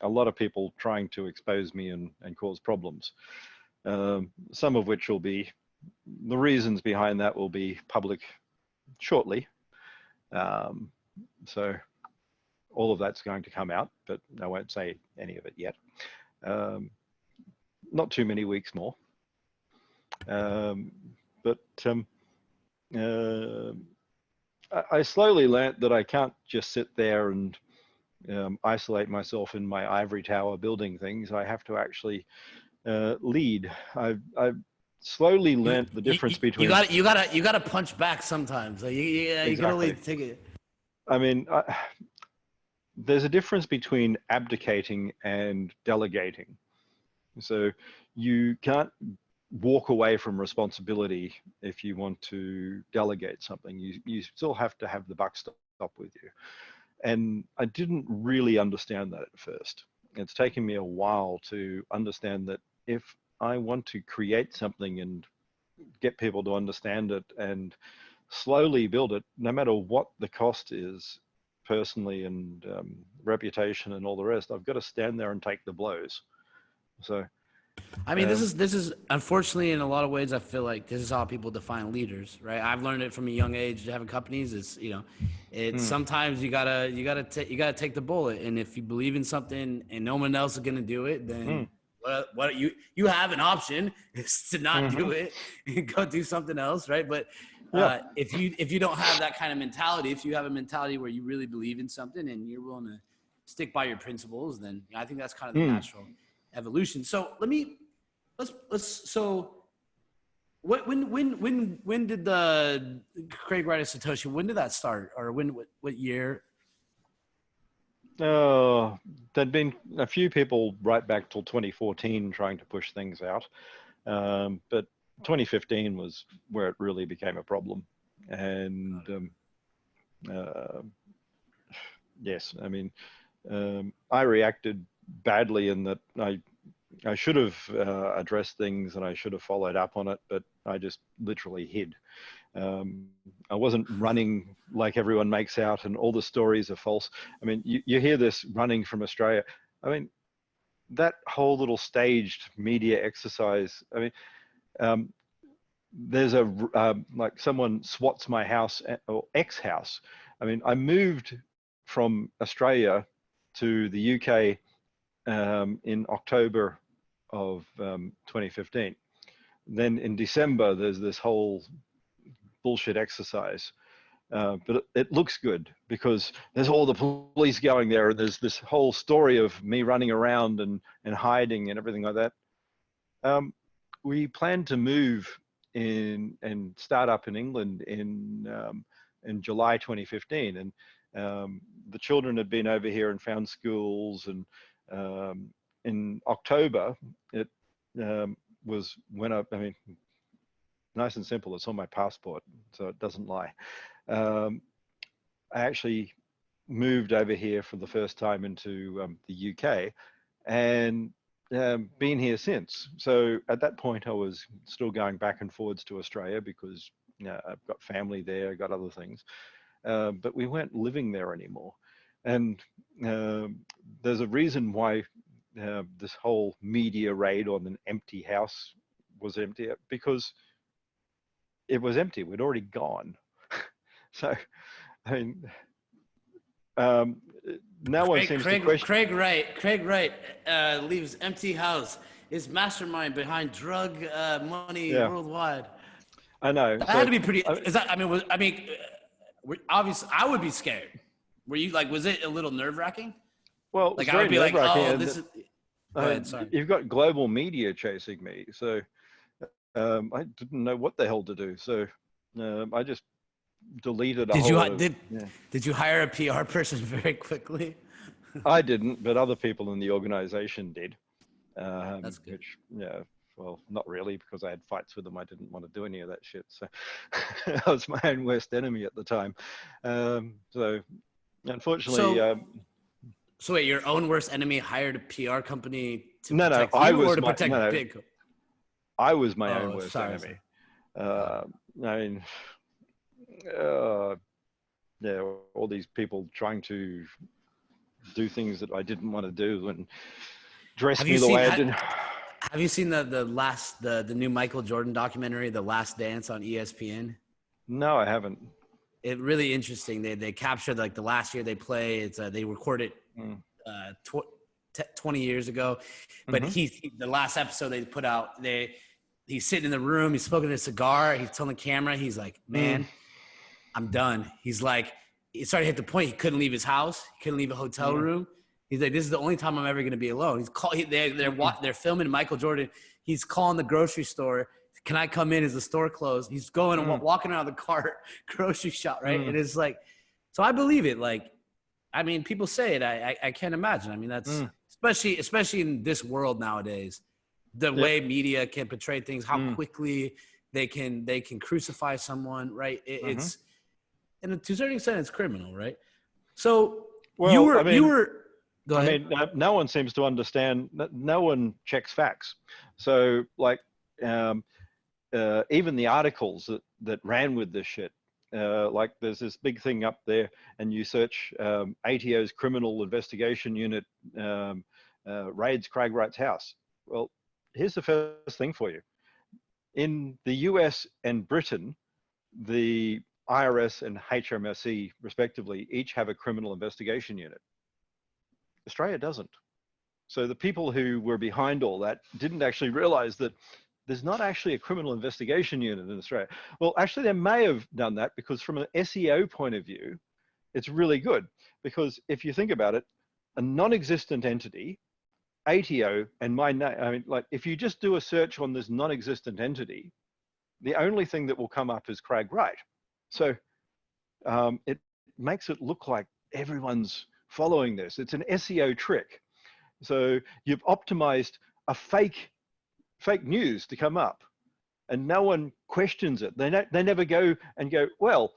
a lot of people trying to expose me and cause problems. Some of which the reasons behind that will be public shortly. So all of that's going to come out, but I won't say any of it yet. Not too many weeks more. But I slowly learnt that I can't just sit there and isolate myself in my ivory tower building things. I have to actually lead. I've slowly learnt the difference between. You gotta punch back sometimes. Like you can only take it. I mean, there's a difference between abdicating and delegating. So you can't walk away from responsibility if you want to delegate something. You still have to have the buck stop with you. And I didn't really understand that at first. It's taken me a while to understand that if I want to create something and get people to understand it and slowly build it, no matter what the cost is, personally and reputation and all the rest, I've got to stand there and take the blows. So, I mean, this is unfortunately in a lot of ways. I feel like this is how people define leaders, right? I've learned it from a young age. Having companies is, it's sometimes you gotta take the bullet, and if you believe in something and no one else is gonna do it, then what you have an option is to not do it and go do something else, right? But if you don't have that kind of mentality, if you have a mentality where you really believe in something and you're willing to stick by your principles, then I think that's kind of the natural evolution. So so when did the Craig Wright of Satoshi, when did that start, or what year? There'd been a few people right back till 2014 trying to push things out, but 2015 was where it really became a problem. And yes, I mean, I reacted badly in that I should have addressed things and I should have followed up on it, but I just literally hid. I wasn't running like everyone makes out, and all the stories are false. I mean, you hear this running from Australia. I mean, that whole little staged media exercise. I mean, there's like someone swats my house or ex-house. I mean, I moved from Australia to the UK in October of 2015. Then in December, there's this whole bullshit exercise. But it looks good because there's all the police going there, and there's this whole story of me running around and hiding and everything like that. We planned to move in and start up in England in July 2015, and the children had been over here and found schools, and in October it was when I mean, nice and simple, it's on my passport, so it doesn't lie. I actually moved over here for the first time into the UK, and been here since. So at that point I was still going back and forwards to Australia because I've got family there, got other things, but we weren't living there anymore. And there's a reason why this whole media raid on an empty house was empty, because it was empty. We'd already gone. So, I mean, no one seems to question. Craig Wright leaves empty house. Is mastermind behind drug money worldwide. I know. That had to be pretty. Is that? I mean, obviously, I would be scared. Were you like? Was it a little nerve wracking? Well, like I would be like, oh, this is. Go ahead, sorry. You've got global media chasing me, so I didn't know what the hell to do. So I just deleted. Did you hire a PR person very quickly? I didn't, but other people in the organization did. That's good. Which, yeah, well, not really, because I had fights with them. I didn't want to do any of that shit. So I was my own worst enemy at the time. So unfortunately. So wait, your own worst enemy hired a PR company to protect big? I was my own worst enemy. I mean, yeah, all these people trying to do things that I didn't want to do and dress me the way I didn't. Have you seen the new Michael Jordan documentary, The Last Dance, on ESPN? No, I haven't. It's really interesting. They captured like the last year they play. It's they recorded 20 years ago, but the last episode they put out, he's sitting in the room, he's smoking a cigar, he's telling the camera, he's like, man, I'm done. He's like, it started to hit the point he couldn't leave his house, he couldn't leave a hotel room. He's like, this is the only time I'm ever going to be alone. They're filming Michael Jordan. He's calling the grocery store. Can I come in? Is the store closed? He's going and walking around the cart, grocery shop, right? And it's like, so I believe it. Like, I mean, people say it. I can't imagine. I mean, that's especially in this world nowadays, the way media can portray things, how quickly they can crucify someone, right? It's, and to a certain extent, it's criminal, right? So you were. Go ahead. I mean, no one seems to understand. No one checks facts. So, like, even the articles that ran with this shit, like there's this big thing up there, and you search ATO's Criminal Investigation Unit raids Craig Wright's house. Well, here's the first thing for you. In the US and Britain, the IRS and HMRC, respectively, each have a criminal investigation unit. Australia doesn't. So the people who were behind all that didn't actually realize that there's not actually a criminal investigation unit in Australia. Well, actually, they may have done that because from an SEO point of view, it's really good. Because if you think about it, a non-existent entity, ATO, and my name, I mean, like if you just do a search on this non-existent entity, the only thing that will come up is Craig Wright. So it makes it look like everyone's following this. It's an SEO trick. So you've optimized a fake news to come up, and no one questions it. They never go and go, well,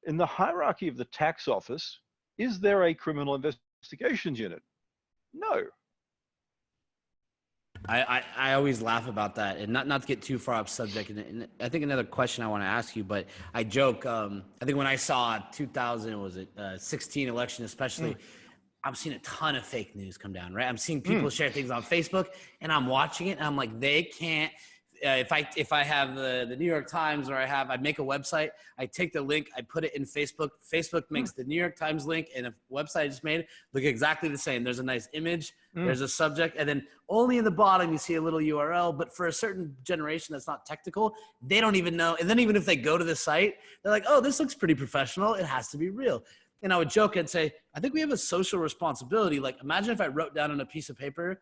in the hierarchy of the tax office, is there a criminal investigations unit? No. I always laugh about that, and not to get too far off subject. And I think another question I want to ask you, but I joke. I think when I saw 2016 election, especially, I'm seeing a ton of fake news come down. Right, I'm seeing people share things on Facebook, and I'm watching it, and I'm like, they can't. If I have the New York Times, or I make a website, I take the link, I put it in Facebook. Facebook makes the New York Times link and a website I just made look exactly the same. There's a nice image, there's a subject, and then only in the bottom you see a little URL. But for a certain generation that's not technical, they don't even know. And then even if they go to the site, they're like, oh, this looks pretty professional. It has to be real. And I would joke and say, I think we have a social responsibility. Like, imagine if I wrote down on a piece of paper,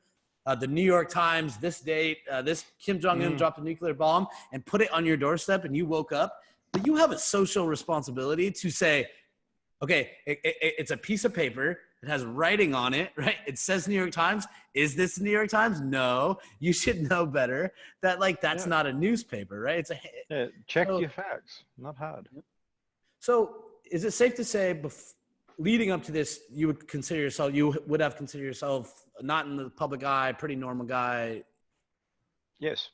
the New York Times, this date, this Kim Jong-un dropped a nuclear bomb, and put it on your doorstep, and you woke up. But you have a social responsibility to say, okay, it's a piece of paper. It has writing on it, right? It says New York Times. Is this the New York Times? No. You should know better. That's not a newspaper, right? Check your facts. Not hard. So is it safe to say, leading up to this, you would have considered yourself not in the public eye, pretty normal guy? Yes.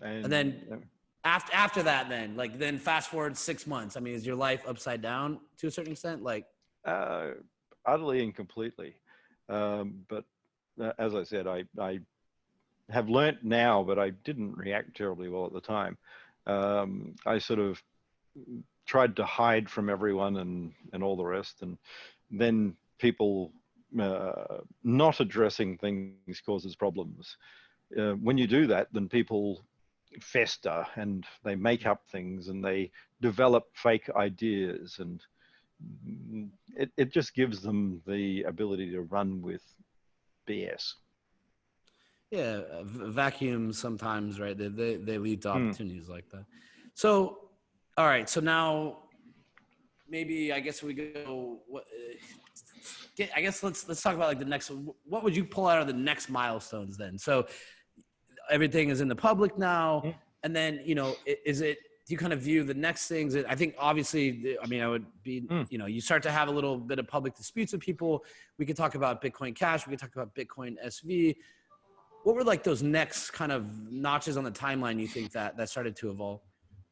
And then after that, then fast forward 6 months. I mean, is your life upside down to a certain extent? Like, utterly and completely. But as I said, I have learnt now, but I didn't react terribly well at the time. I sort of tried to hide from everyone and all the rest, and then people not addressing things causes problems. When you do that, then people fester and they make up things and they develop fake ideas, and it just gives them the ability to run with BS. Yeah, vacuum sometimes, right? They lead to opportunities like that. So, all right. So now, maybe I guess we go. I guess let's talk about like the next. What would you pull out of the next milestones then? So everything is in the public now, and then is it? Do you kind of view the next things? I think obviously, I mean, I would be. You start to have a little bit of public disputes with people. We could talk about Bitcoin Cash. We could talk about Bitcoin SV. What were like those next kind of notches on the timeline you think that started to evolve?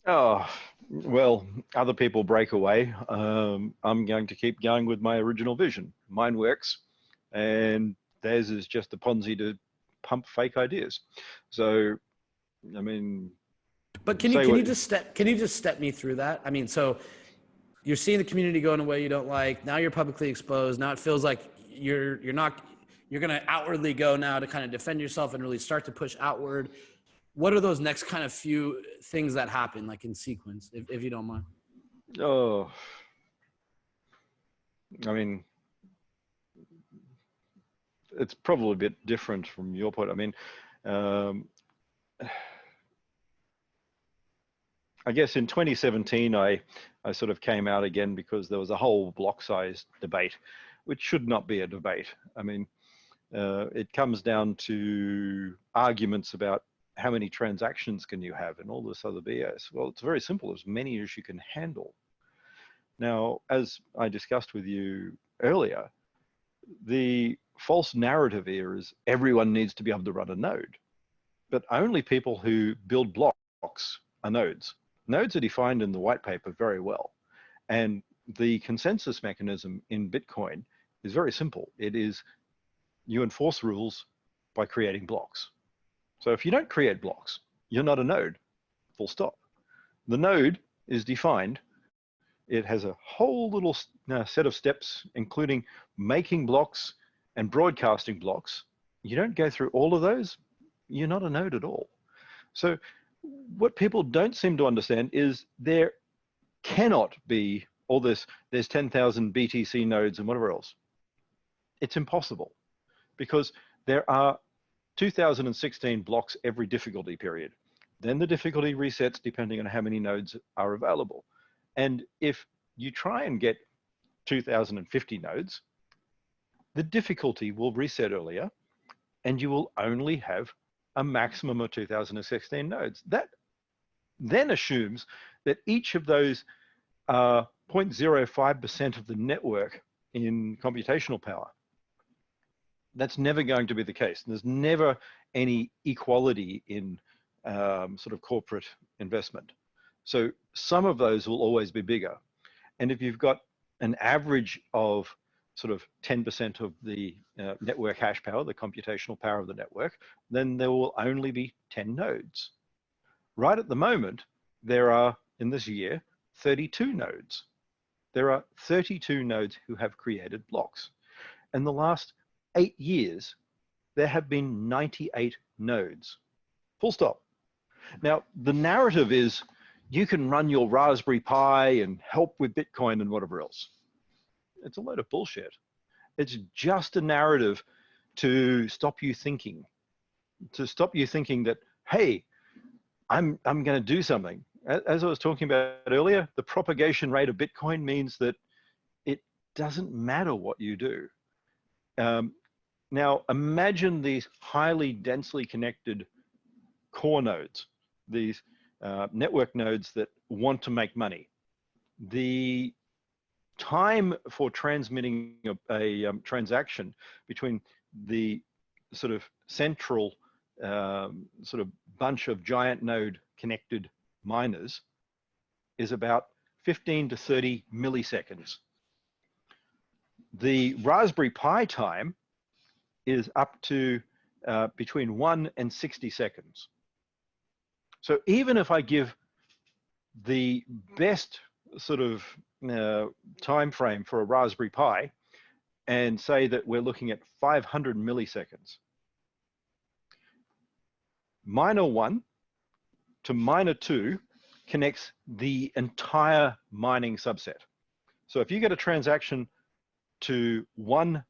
Oh, well, other people break away. I'm going to keep going with my original vision. Mine works, and theirs is just a Ponzi to pump fake ideas. So, I mean, but can you just step me through that? I mean, so you're seeing the community go in a way you don't like. Now you're publicly exposed. Now it feels like you're going to outwardly go now to kind of defend yourself and really start to push outward. what are those next kind of few things that happen, like in sequence, if you don't mind? Oh, I mean, it's probably a bit different from your point. I mean, I guess in 2017, I sort of came out again because there was a whole block size debate, which should not be a debate. I mean, it comes down to arguments about how many transactions can you have and all this other BS. Well, it's very simple, as many as you can handle. Now, as I discussed with you earlier, the false narrative here is everyone needs to be able to run a node, but only people who build blocks are nodes. Nodes are defined in the white paper very well. And the consensus mechanism in Bitcoin is very simple. It is you enforce rules by creating blocks. So if you don't create blocks, you're not a node, full stop. The node is defined. It has a whole little set of steps, including making blocks and broadcasting blocks. You don't go through all of those, you're not a node at all. So what people don't seem to understand is there cannot be all this, there's 10,000 BTC nodes and whatever else. It's impossible because there are 2016 blocks every difficulty period. Then the difficulty resets depending on how many nodes are available. And if you try and get 2050 nodes, the difficulty will reset earlier and you will only have a maximum of 2016 nodes. That then assumes that each of those 0.05% of the network in computational power. That's never going to be the case. There's never any equality in sort of corporate investment. So some of those will always be bigger. And if you've got an average of sort of 10% of the network hash power, the computational power of the network, then there will only be 10 nodes. Right at the moment, there are, in this year, 32 nodes. There are 32 nodes who have created blocks. In the last 8 years, there have been 98 nodes. Full stop. Now, the narrative is you can run your Raspberry Pi and help with Bitcoin and whatever else. It's a load of bullshit. It's just a narrative to stop you thinking, that, hey, I'm going to do something. As I was talking about earlier, the propagation rate of Bitcoin means that it doesn't matter what you do. Now, imagine these highly densely connected core nodes, these network nodes that want to make money. The time for transmitting a transaction between the sort of central sort of bunch of giant node connected miners is about 15 to 30 milliseconds. The Raspberry Pi time is up to between 1 and 60 seconds. So even if I give the best sort of time frame for a Raspberry Pi and say that we're looking at 500 milliseconds, miner 1 to miner 2 connects the entire mining subset. So if you get a transaction to one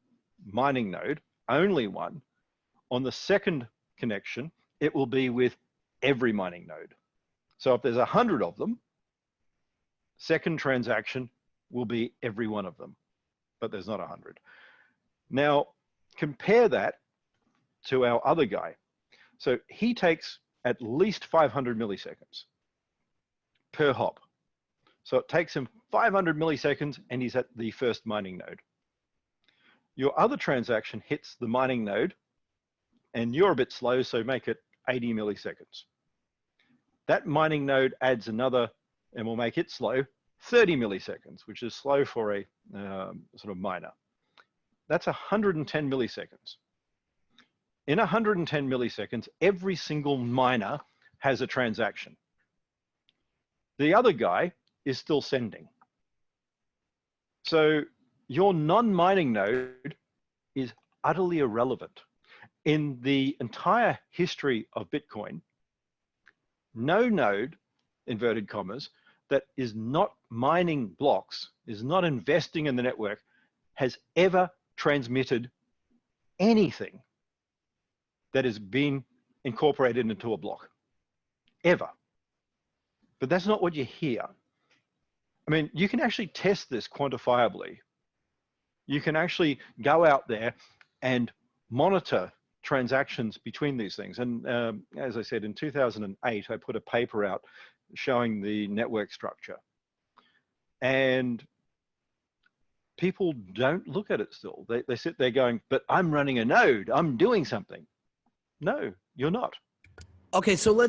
mining node, only one, on the second connection, it will be with every mining node. So if there's 100 of them, second transaction will be every one of them, but there's not 100. Now, compare that to our other guy. So he takes at least 500 milliseconds per hop. So it takes him 500 milliseconds and he's at the first mining node. Your other transaction hits the mining node and you're a bit slow, so make it 80 milliseconds. That mining node adds another, and we'll make it slow, 30 milliseconds, which is slow for a sort of miner. That's 110 milliseconds. In 110 milliseconds, every single miner has a transaction. The other guy is still sending. So your non-mining node is utterly irrelevant. In the entire history of Bitcoin, no node, inverted commas, that is not mining blocks, is not investing in the network, has ever transmitted anything that has been incorporated into a block, ever. But that's not what you hear. I mean, you can actually test this quantifiably. You can actually go out there and monitor transactions between these things. And as I said, in 2008, I put a paper out showing the network structure. And people don't look at it still. They sit there going, but I'm running a node, I'm doing something. No, you're not. Okay, so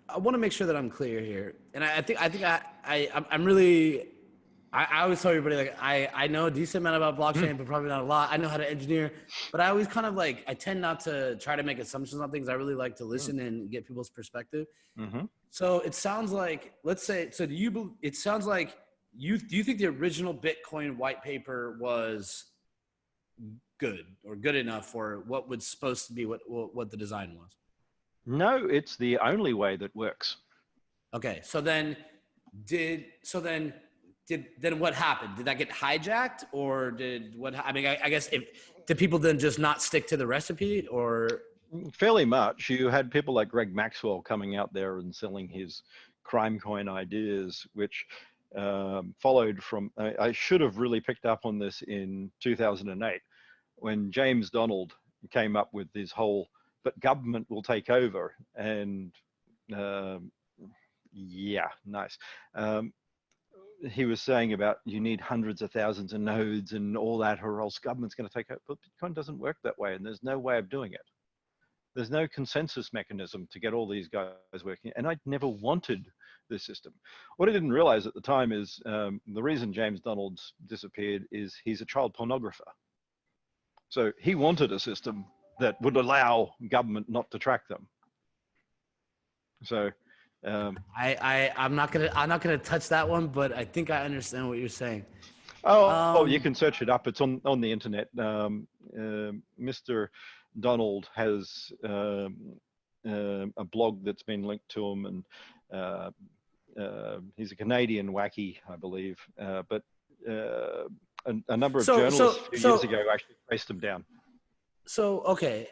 I want to make sure that I'm clear here. And I'm really, I always tell everybody, like, I know a decent amount about blockchain, but probably not a lot. I know how to engineer, but I always kind of like, I tend not to try to make assumptions on things. I really like to listen and get people's perspective. So it sounds like, let's say, so it sounds like do you think the original Bitcoin white paper was good or good enough for what was supposed to be what the design was? No, it's the only way that works. Okay, so then what happened? Did that get hijacked, or I guess did people then just not stick to the recipe, or? Fairly much. You had people like Greg Maxwell coming out there and selling his crime coin ideas, which followed from, I should have really picked up on this in 2008 when James Donald came up with this whole, but government will take over. And yeah, nice. He was saying about you need hundreds of thousands of nodes and all that, or else government's going to take over. But Bitcoin doesn't work that way, and there's no way of doing it. There's no consensus mechanism to get all these guys working. And I never wanted this system. What I didn't realize at the time is the reason James Donald's disappeared is he's a child pornographer. So he wanted a system that would allow government not to track them. So I'm not gonna touch that one, but I think I understand what you're saying. Oh, you can search it up. It's on the internet. Mr. Donald has a blog that's been linked to him, and he's a Canadian wacky, I believe. But a number of journalists a few years ago actually traced him down. So okay,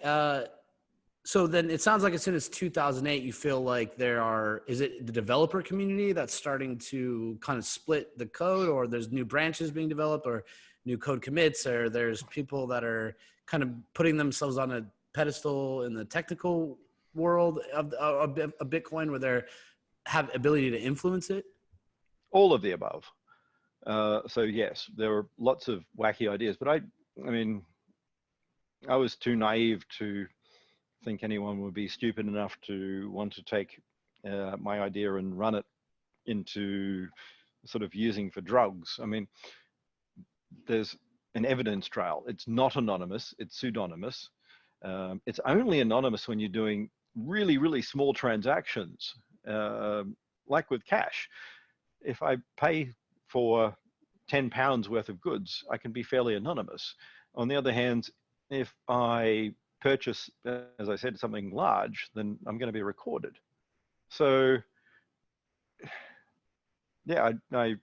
so then it sounds like as soon as 2008, you feel like is it the developer community that's starting to kind of split the code, or there's new branches being developed, or new code commits, or there's people that are kind of putting themselves on a pedestal in the technical world of Bitcoin where they have ability to influence it? All of the above. So yes, there were lots of wacky ideas, but I mean, I was too naive to think anyone would be stupid enough to want to take my idea and run it into sort of using for drugs. I mean, there's an evidence trail. It's not anonymous, it's pseudonymous. It's only anonymous when you're doing really, really small transactions, like with cash. If I pay for £10 worth of goods, I can be fairly anonymous. On the other hand, if I purchase, as I said, something large, then I'm going to be recorded. So yeah, I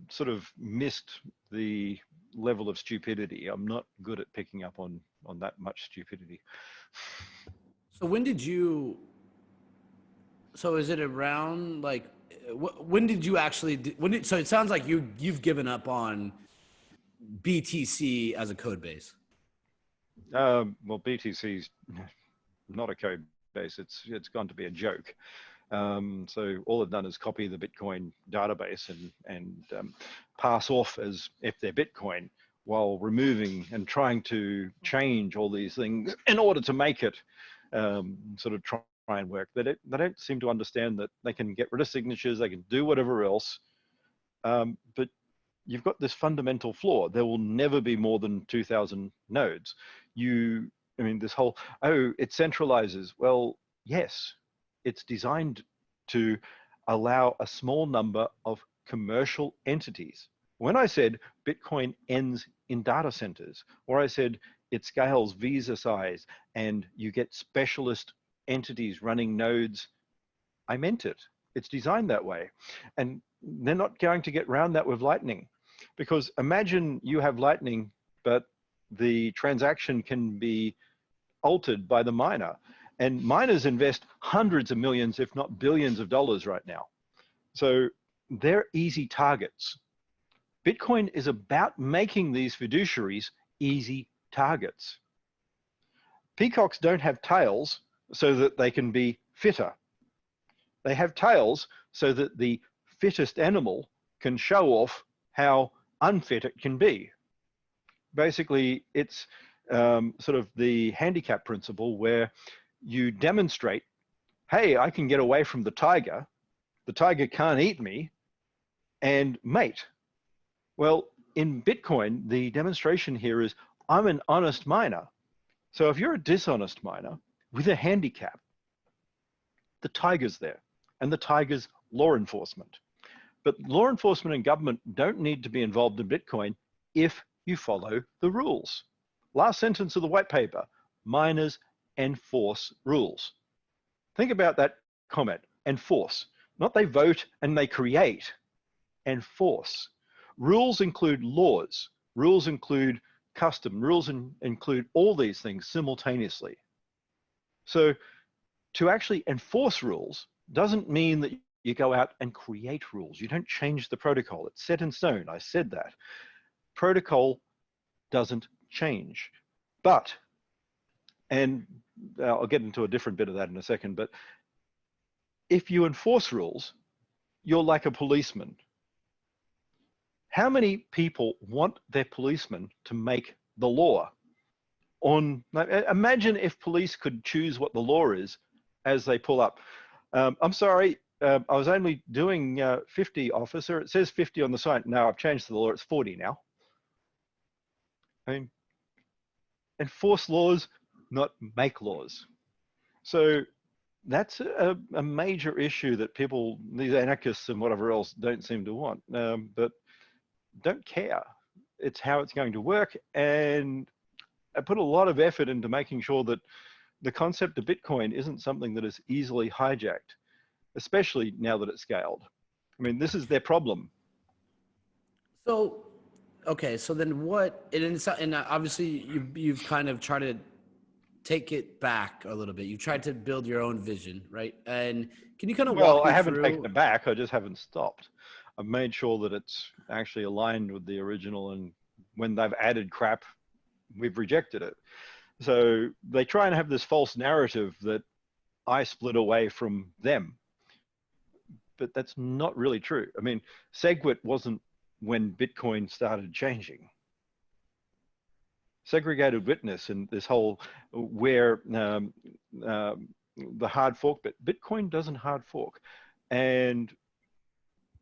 sort of missed the level of stupidity. I'm not good at picking up on that much stupidity. So when did you, so is it around like, when did you actually, so it sounds like you've given up on BTC as a code base. Well, BTC's not a code base. It's gone to be a joke. So all they've done is copy the Bitcoin database and pass off as if they're Bitcoin, while removing and trying to change all these things in order to make it sort of try and work. They don't seem to understand that they can get rid of signatures, they can do whatever else, but you've got this fundamental flaw. There will never be more than 2,000 nodes. I mean, this whole, oh, it centralizes. Well, yes, it's designed to allow a small number of commercial entities. When I said Bitcoin ends in data centers, or I said it scales Visa size and you get specialist entities running nodes I meant it. It's designed that way. And they're not going to get around that with Lightning. Because imagine you have Lightning, but the transaction can be altered by the miner. And miners invest hundreds of millions, if not billions of dollars right now. So they're easy targets. Bitcoin is about making these fiduciaries easy targets. Peacocks don't have tails so that they can be fitter. They have tails so that the fittest animal can show off how unfit it can be. Basically, it's sort of the handicap principle where you demonstrate, hey, I can get away from the tiger can't eat me, and mate. Well, in Bitcoin, the demonstration here is I'm an honest miner. So if you're a dishonest miner with a handicap, the tiger's there, and the tiger's law enforcement. But law enforcement and government don't need to be involved in Bitcoin if you follow the rules. Last sentence of the white paper, miners enforce rules. Think about that comment, enforce. Not they vote and they create, enforce. Rules include laws, rules include custom, rules include all these things simultaneously. So to actually enforce rules doesn't mean that you go out and create rules. You don't change the protocol. It's set in stone. I said that. Protocol doesn't change. But, and I'll get into a different bit of that in a second, but if you enforce rules, you're like a policeman. How many people want their policeman to make the law? Imagine if police could choose what the law is as they pull up. I'm sorry, I was only doing 50, officer. It says 50 on the sign. No, I've changed the law. It's 40 now. I mean, enforce laws, not make laws. So that's a major issue that people, these anarchists and whatever else, don't seem to want, but don't care. It's how it's going to work. And I put a lot of effort into making sure that the concept of Bitcoin isn't something that is easily hijacked, especially now that it's scaled. I mean, this is their problem. So, okay, so then what, and obviously you've kind of tried to take it back a little bit. You tried to build your own vision, right? And can you kind of walk me through? Well, I haven't taken it back. I just haven't stopped. I've made sure that it's actually aligned with the original, and when they've added crap, we've rejected it. So they try and have this false narrative that I split away from them, but that's not really true. I mean, SegWit wasn't when Bitcoin started changing. Segregated witness and this whole where the hard fork bit, Bitcoin doesn't hard fork. And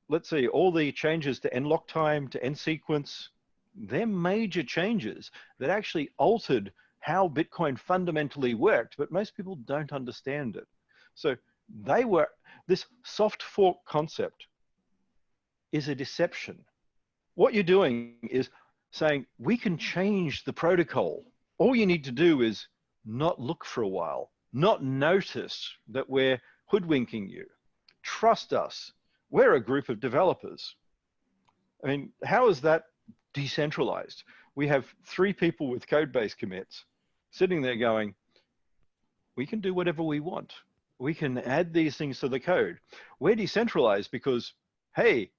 let's see, all the changes to end lock time, to end sequence, they're major changes that actually altered how Bitcoin fundamentally worked, but most people don't understand it. So this soft fork concept is a deception. What you're doing is saying, we can change the protocol. All you need to do is not look for a while, not notice that we're hoodwinking you. Trust us. We're a group of developers. I mean, how is that decentralized? We have 3 people with code base commits sitting there going, we can do whatever we want. We can add these things to the code. We're decentralized because, hey,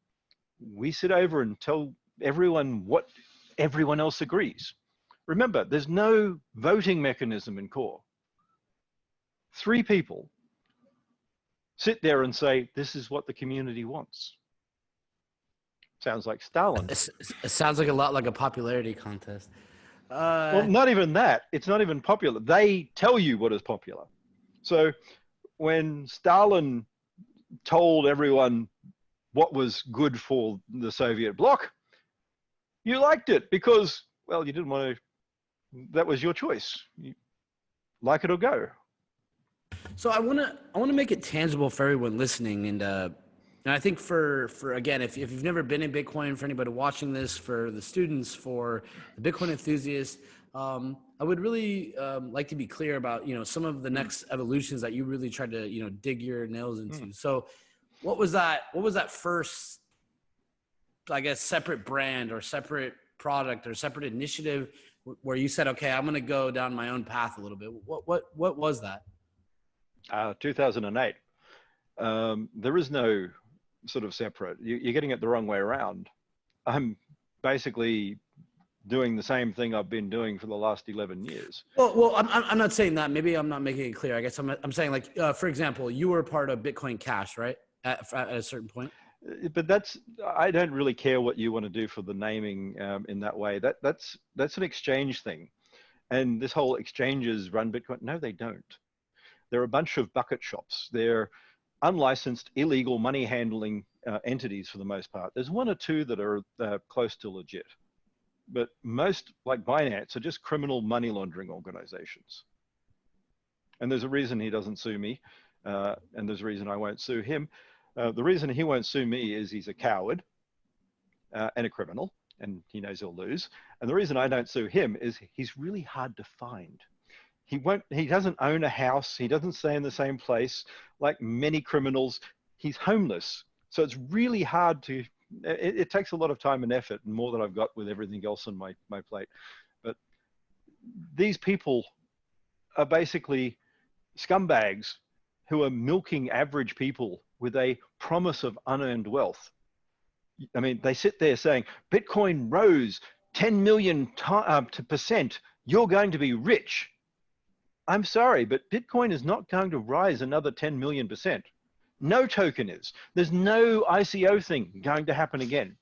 we sit over and tell everyone what everyone else agrees. Remember, there's no voting mechanism in core. 3 people sit there and say, this is what the community wants. Sounds like Stalin. It sounds like a lot like a popularity contest. Well, not even that. It's not even popular. They tell you what is popular. So when Stalin told everyone what was good for the Soviet bloc, you liked it because, well, you didn't want to, that was your choice. You like it or go. So I want to make it tangible for everyone listening, and I think for again, if you've never been in Bitcoin, for anybody watching this, for the students, for the Bitcoin enthusiasts, would really like to be clear about, some of the next evolutions that you really tried to, dig your nails into. So what was that first, I guess, separate brand or separate product or separate initiative where you said, okay, I'm going to go down my own path a little bit? What was that? 2008. There is no sort of separate. You're getting it the wrong way around. I'm basically doing the same thing I've been doing for the last 11 years. Well, I'm not saying that. Maybe I'm not making it clear. I guess I'm saying, like, for example, you were part of Bitcoin Cash, right? At a certain point. But I don't really care what you want to do for the naming in that way. That's an exchange thing. And this whole exchanges run Bitcoin. No, they don't. They're a bunch of bucket shops. They're unlicensed, illegal money handling entities for the most part. There's one or two that are close to legit. But most, like Binance, are just criminal money laundering organizations. And there's a reason he doesn't sue me, and there's a reason I won't sue him. The reason he won't sue me is he's a coward and a criminal, and he knows he'll lose. And the reason I don't sue him is he's really hard to find. He doesn't own a house. He doesn't stay in the same place. Like many criminals, he's homeless. So it's really hard to, it takes a lot of time and effort, and more than I've got with everything else on my plate. But these people are basically scumbags who are milking average people with a promise of unearned wealth. I mean, they sit there saying, Bitcoin rose 10 million percent. You're going to be rich. I'm sorry, but Bitcoin is not going to rise another 10 million percent. No token is. There's no ICO thing going to happen again.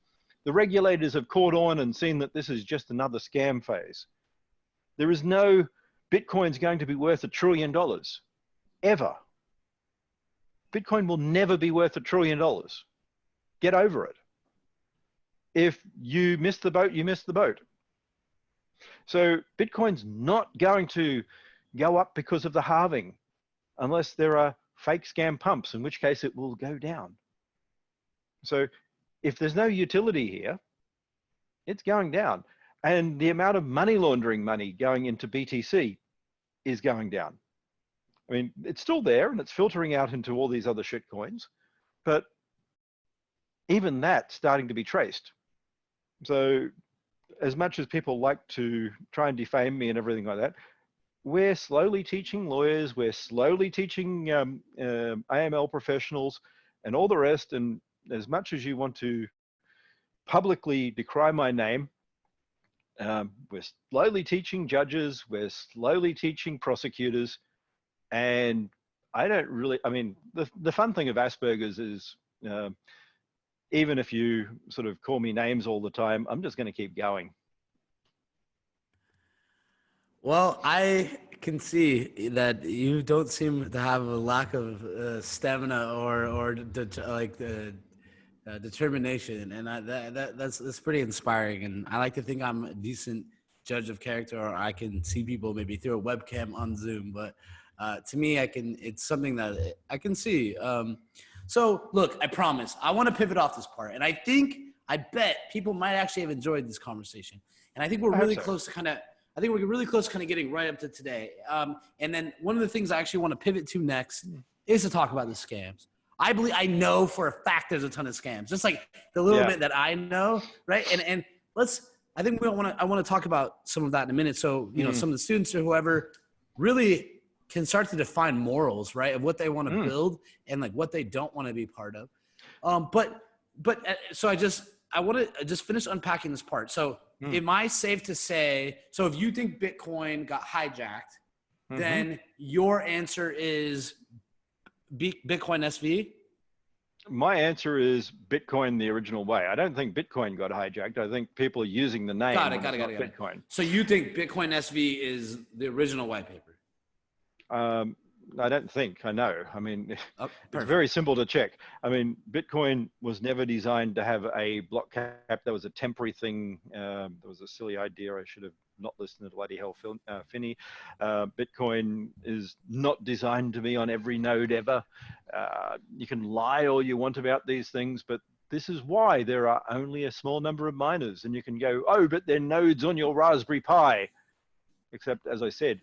The regulators have caught on and seen that this is just another scam phase. There is no Bitcoin's going to be worth $1 trillion, ever. Bitcoin will never be worth $1 trillion. Get over it. If you miss the boat, you miss the boat. So Bitcoin's not going to go up because of the halving, unless there are fake scam pumps, in which case it will go down. So if there's no utility here, it's going down. And the amount of money laundering money going into BTC is going down. I mean, it's still there and it's filtering out into all these other shit coins, but even that's starting to be traced. So as much as people like to try and defame me and everything like that, we're slowly teaching lawyers, we're slowly teaching AML professionals and all the rest. And as much as you want to publicly decry my name, we're slowly teaching judges, we're slowly teaching prosecutors. And I don't really, I mean, the fun thing of Asperger's is even if you sort of call me names all the time, I'm just going to keep going. Well, I can see that you don't seem to have a lack of stamina or determination, and that's pretty inspiring. And I like to think I'm a decent judge of character, or I can see people maybe through a webcam on Zoom. But to me, it's something that I can see. So look, I promise I want to pivot off this part, and I bet people might actually have enjoyed this conversation, and I think we're really close to kind of. I think we're really close to kind of getting right up to today. And then one of the things I actually want to pivot to next is to talk about the scams. I know for a fact there's a ton of scams, just like the little bit that I know, right? And I want to talk about some of that in a minute. So, some of the students or whoever really can start to define morals, right? Of what they want to build and like what they don't want to be part of. So I want to just finish unpacking this part. So am I safe to say, so if you think Bitcoin got hijacked, then your answer is Bitcoin SV? My answer is Bitcoin the original way. I don't think Bitcoin got hijacked. I think people are using the name. Got it. Bitcoin. So you think Bitcoin SV is the original white paper? I don't think. I know. I mean, it's very simple to check. I mean, Bitcoin was never designed to have a block cap. That was a temporary thing. That was a silly idea. I should have not listened to bloody hell, Finney. Bitcoin is not designed to be on every node ever. You can lie all you want about these things, but this is why there are only a small number of miners. And you can go, oh, but they're nodes on your Raspberry Pi. except, as I said,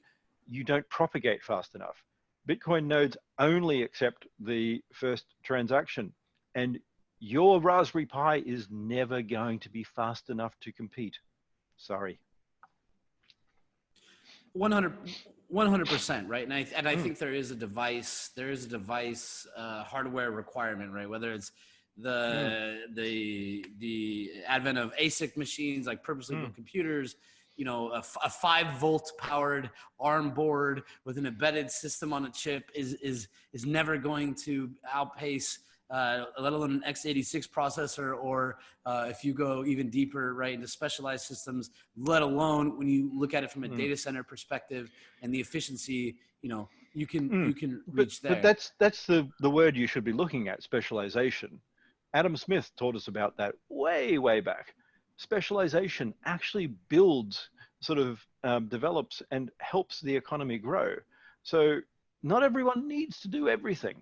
you don't propagate fast enough. Bitcoin nodes only accept the first transaction, and your Raspberry Pi is never going to be fast enough to compete. Sorry. 100%, right? And I think there is a device hardware requirement, right? Whether it's the advent of ASIC machines, like purposely built computers, you know, a 5-volt powered ARM board with an embedded system on a chip is never going to outpace, let alone an x86 processor, or if you go even deeper, right, into specialized systems, let alone when you look at it from a data center perspective and the efficiency, you know, you can reach there. But that's the word you should be looking at, specialization. Adam Smith taught us about that way back. Specialization actually builds, sort of develops and helps the economy grow. So not everyone needs to do everything.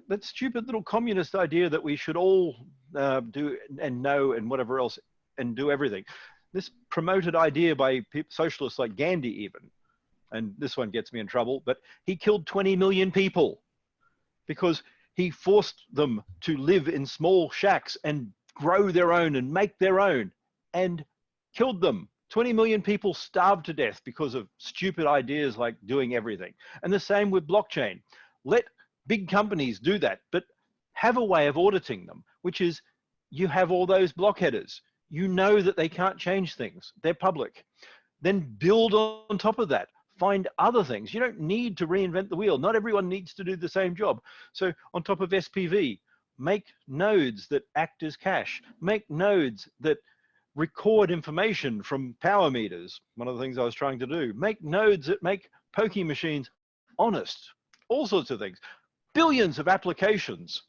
That stupid little communist idea that we should all do and know and whatever else and do everything. This promoted idea by socialists like Gandhi even, and this one gets me in trouble, but he killed 20 million people because he forced them to live in small shacks and grow their own and make their own, and killed them. 20 million people starved to death because of stupid ideas like doing everything. And the same with blockchain. Let big companies do that, but have a way of auditing them, which is you have all those block headers. You know that they can't change things. They're public. Then build on top of that. Find other things. You don't need to reinvent the wheel. Not everyone needs to do the same job. So on top of SPV, make nodes that act as cash. Make nodes that record information from power meters. One of the things I was trying to do. Make nodes that make pokie machines honest. All sorts of things. Billions of applications.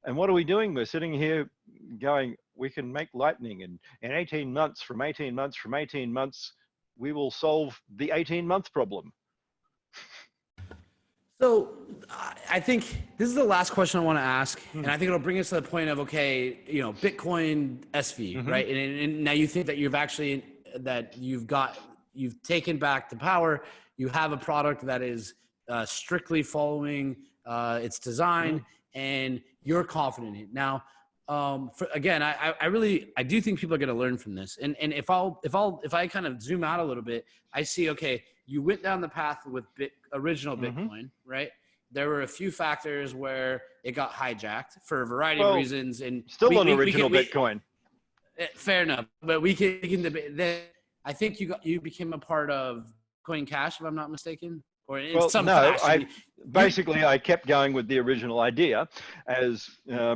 And what are we doing? We're sitting here going, we can make lightning in 18 months, from 18 months, we will solve the 18-month problem. So I think this is the last question I want to ask, and I think it'll bring us to the point of, okay, you know, Bitcoin SV, right? And now you think that you've taken back the power. You have a product that is strictly following its design, and you're confident in it. Now, again, I do think people are going to learn from this. And if I kind of zoom out a little bit, I see, okay, you went down the path with original Bitcoin, right? There were a few factors where it got hijacked for a variety of reasons, and still on original Bitcoin. Fair enough, but we can debate. Then I think you became a part of Coin Cash, if I'm not mistaken. Or in some fashion. I kept going with the original idea as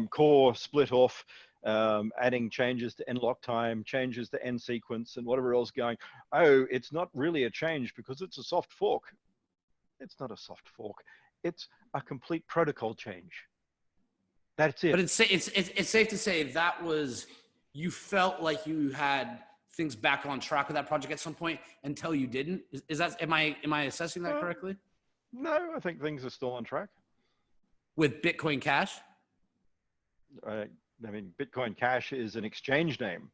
Core split off, adding changes to nlock time, changes to n sequence, and whatever else going, oh, it's not really a change because it's a soft fork. It's not a soft fork. It's a complete protocol change. That's it. But it's safe to say that was, you felt like you had things back on track with that project at some point until you didn't. Is that, am I assessing that correctly? No, I think things are still on track. With Bitcoin Cash? I mean, Bitcoin Cash is an exchange name.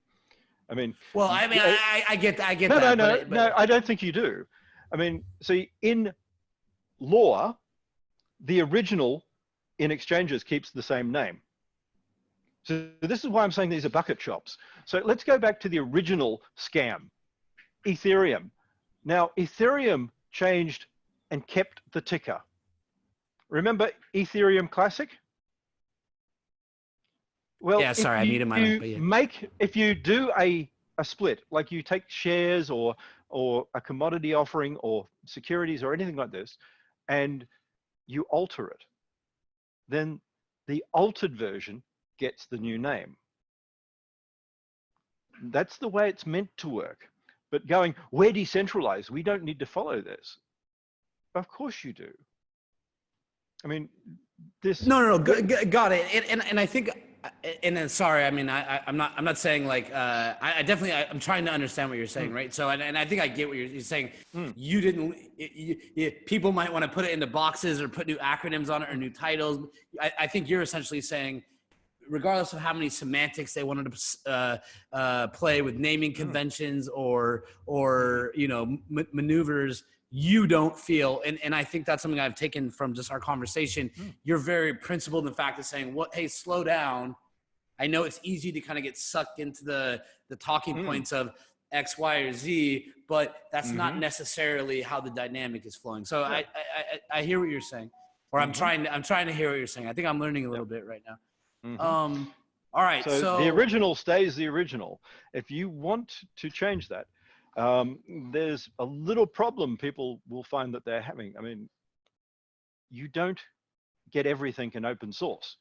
I mean, well, I mean, I get that. No, I don't think you do. I mean, see, in law, the original in exchanges keeps the same name. So this is why I'm saying these are bucket shops. So let's go back to the original scam, Ethereum. Now, Ethereum changed and kept the ticker. Remember Ethereum Classic? Well, yeah, sorry, I muted my mic. If you do a split, like you take shares or a commodity offering or securities or anything like this, and you alter it, then the altered version gets the new name. That's the way it's meant to work. But going, we're decentralized, we don't need to follow this. Of course you do. I mean, this. No, got it. And I think, and then sorry, I mean, I'm not saying like, I'm trying to understand what you're saying, right? So, and I think I get what you're saying. You didn't, people might want to put it into boxes or put new acronyms on it or new titles. I think you're essentially saying, regardless of how many semantics they wanted to play with naming conventions or you know, maneuvers, you don't feel, and I think that's something I've taken from just our conversation. You're very principled in the fact of saying, "What? Hey, slow down." I know it's easy to kind of get sucked into the talking points of X, Y, or Z, but that's not necessarily how the dynamic is flowing. So I hear what you're saying, or I'm trying to hear what you're saying. I think I'm learning a little bit right now. All right. So the original stays the original. If you want to change that, there's a little problem people will find that they're having. I mean, you don't get everything in open source.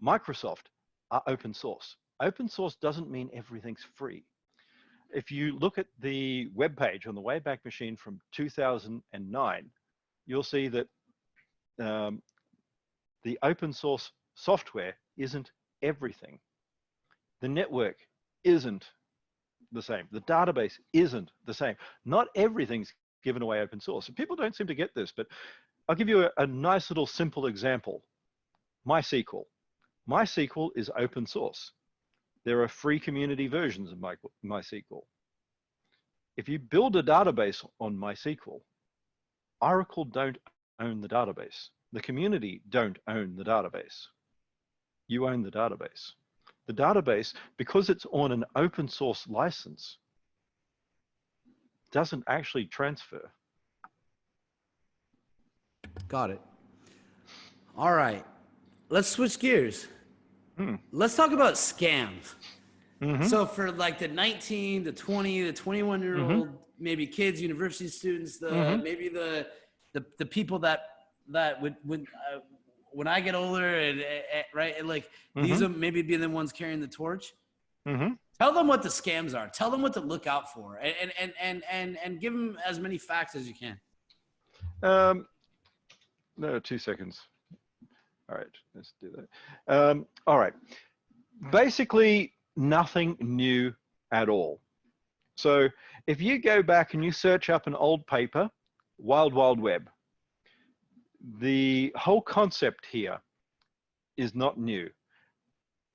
Microsoft are open source. Open source doesn't mean everything's free. If you look at the web page on the Wayback Machine from 2009, you'll see that the open source software isn't everything. The network isn't the same. The database isn't the same. Not everything's given away open source. And people don't seem to get this, but I'll give you a nice little simple example. MySQL. MySQL is open source. There are free community versions of MySQL. If you build a database on MySQL, Oracle don't own the database. The community don't own the database. You own the database. The database, because it's on an open source license, doesn't actually transfer. Got it. All right. Let's switch gears. Let's talk about scams. So for like the 19, the 20, the 21-year-old, maybe kids, university students, maybe the people that would when I get older and right, and like these are maybe be the ones carrying the torch. Tell them what the scams are. Tell them what to look out for, and give them as many facts as you can. No, 2 seconds. All right, let's do that. All right, basically nothing new at all. So if you go back and you search up an old paper, Wild Wild Web, the whole concept here is not new.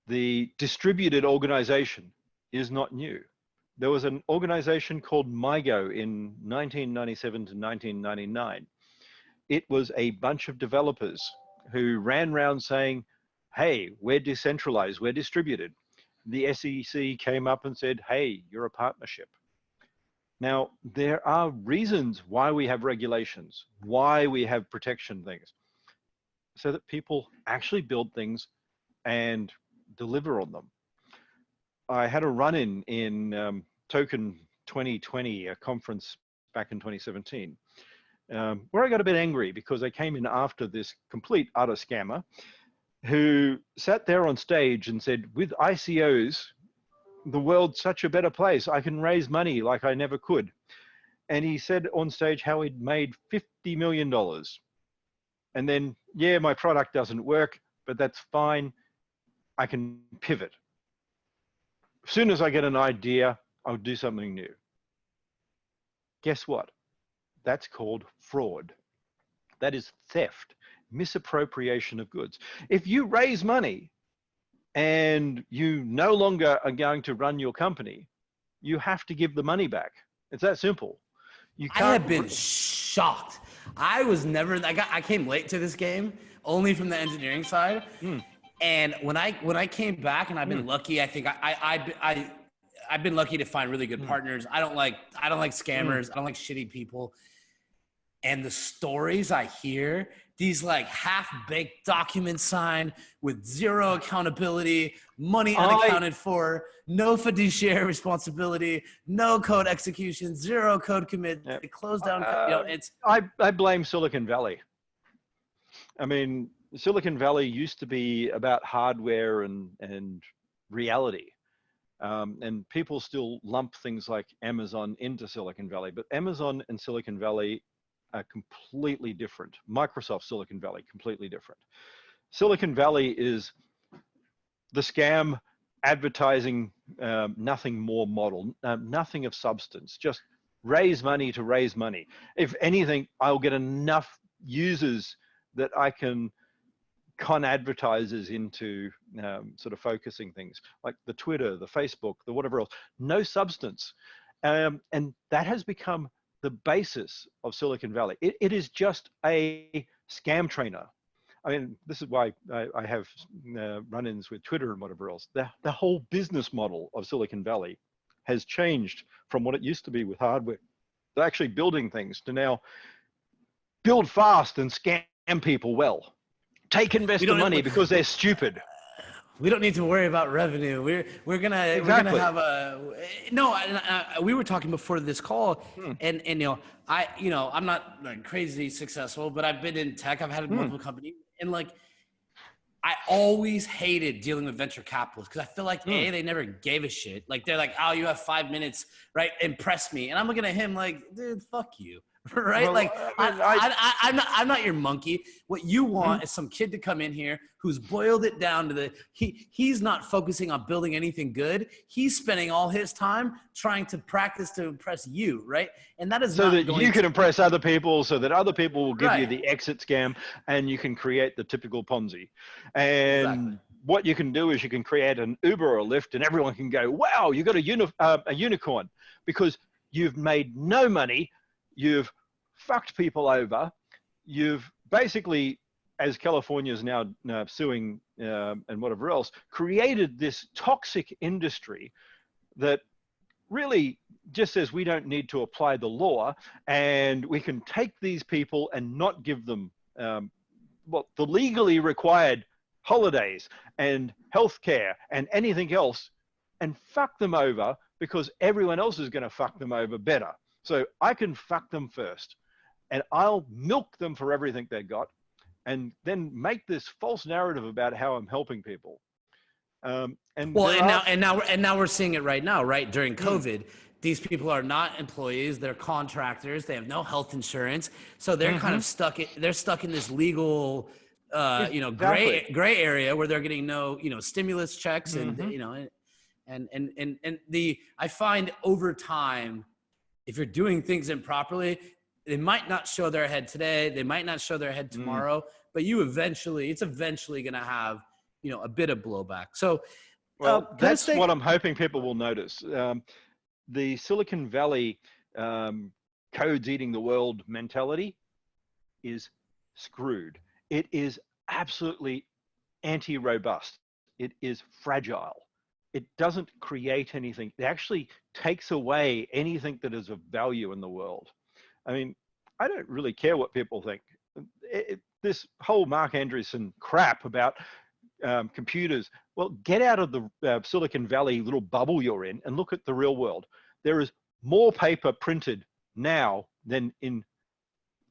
The distributed organization is not new. There was an organization called MIGO in 1997 to 1999. It was a bunch of developers who ran around saying, hey, we're decentralized, we're distributed. The SEC came up and said, hey, you're a partnership. Now, there are reasons why we have regulations, why we have protection things, so that people actually build things and deliver on them. I had a run-in in Token 2020, a conference back in 2017, where I got a bit angry because they came in after this complete utter scammer who sat there on stage and said, with ICOs, the world's such a better place. I can raise money like I never could. And he said on stage how he'd made $50 million. And then, yeah, my product doesn't work, but that's fine. I can pivot. As soon as I get an idea, I'll do something new. Guess what? That's called fraud. That is theft, misappropriation of goods. If you raise money and you no longer are going to run your company, you have to give the money back. It's that simple. You can't. I have been shocked. I was never, I came late to this game only from the engineering side. And when I came back, and I've been lucky, I think I've been lucky to find really good partners. I don't like scammers. I don't like shitty people. And the stories I hear, these like half-baked documents signed with zero accountability, money unaccounted for, no fiduciary responsibility, no code execution, zero code commit, they close down. It's. I blame Silicon Valley. I mean, Silicon Valley used to be about hardware and reality. And people still lump things like Amazon into Silicon Valley, but Amazon and Silicon Valley are completely different. Microsoft, Silicon Valley, completely different. Silicon Valley is the scam advertising, nothing more model, nothing of substance, just raise money to raise money. If anything, I'll get enough users that I can con advertisers into sort of focusing things like the Twitter, the Facebook, the whatever else, no substance. And that has become the basis of Silicon Valley. It is just a scam trainer. I mean, this is why I have run-ins with Twitter and whatever else. The whole business model of Silicon Valley has changed from what it used to be with hardware. They're actually building things to now build fast and scam people well. Take investor money because they're stupid. We don't need to worry about revenue. We're gonna have a no. We were talking before this call, and I'm not like crazy successful, but I've been in tech. I've had multiple companies, and like I always hated dealing with venture capitalists because I feel like they never gave a shit. Like they're like, oh, you have 5 minutes, right? Impress me, and I'm looking at him like, dude, fuck you. Right? Well, like, I'm not your monkey. What you want is some kid to come in here who's boiled it down to he's not focusing on building anything good. He's spending all his time trying to practice to impress you, right? And that is so that you can impress other people, so that other people will give you the exit scam, and you can create the typical Ponzi. And what you can do is you can create an Uber or a Lyft, and everyone can go, wow, you got a unicorn, because you've made no money. You've fucked people over. You've basically, as California is now suing and whatever else, created this toxic industry that really just says we don't need to apply the law, and we can take these people and not give them the legally required holidays and healthcare and anything else, and fuck them over because everyone else is going to fuck them over better. So I can fuck them first, and I'll milk them for everything they got, and then make this false narrative about how I'm helping people. And now we're seeing it right now, right? During COVID, these people are not employees; they're contractors. They have no health insurance, so they're kind of stuck. They're stuck in this legal, gray area where they're getting no, stimulus checks, and I find over time, if you're doing things improperly, they might not show their head today. They might not show their head tomorrow, but it's eventually going to have, a bit of blowback. So, that's what I'm hoping people will notice. The Silicon Valley codes eating the world mentality is screwed. It is absolutely anti-robust. It is fragile. It doesn't create anything. It actually takes away anything that is of value in the world. I mean, I don't really care what people think. This whole Mark Andreessen crap about computers, well, get out of the Silicon Valley little bubble you're in and look at the real world. There is more paper printed now than in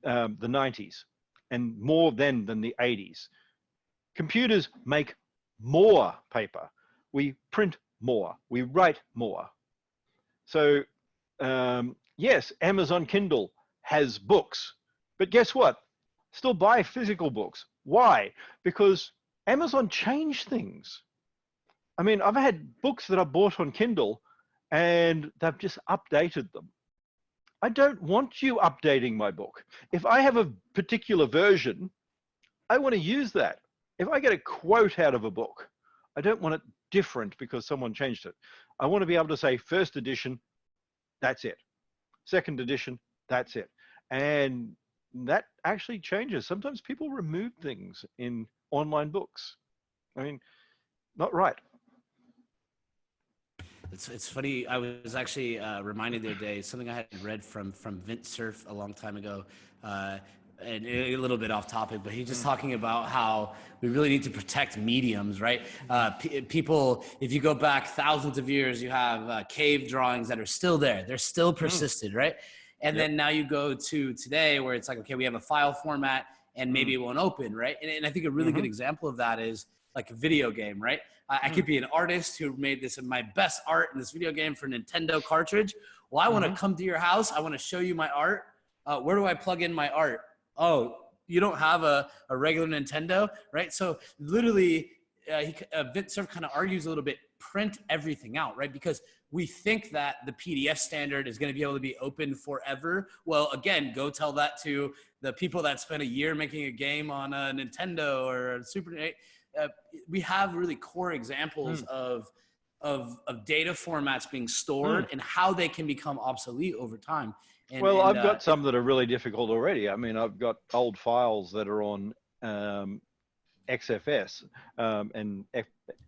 the 90s, and more than the 80s. Computers make more paper. We print more, we write more. So yes, Amazon Kindle has books, but guess what? Still buy physical books. Why? Because Amazon changed things. I mean, I've had books that I bought on Kindle and they've just updated them. I don't want you updating my book. If I have a particular version, I want to use that. If I get a quote out of a book, I don't want it different because someone changed it. I want to be able to say first edition, that's it. Second edition, that's it. And that actually changes. Sometimes people remove things in online books. I mean, not right. It's funny. I was actually reminded the other day, something I had read from Vint Cerf a long time ago. And a little bit off topic, but he's just talking about how we really need to protect mediums, right? People, if you go back thousands of years, you have cave drawings that are still there. They're still persisted, right? And then now you go to today where it's like, okay, we have a file format and maybe it won't open, right? And I think a really good example of that is like a video game, right? I could be an artist who made my best art in this video game for Nintendo cartridge. Well, I want to come to your house. I want to show you my art. Where do I plug in my art? Oh, you don't have a regular Nintendo, right? So literally, Vint Cerf kind of argues a little bit, print everything out, right? Because we think that the PDF standard is going to be able to be open forever. Well, again, go tell that to the people that spent a year making a game on a Nintendo or a Super Nintendo. We have really core examples of data formats being stored and how they can become obsolete over time. Well, I've got And some that are really difficult already. I mean, I've got old files that are on XFS and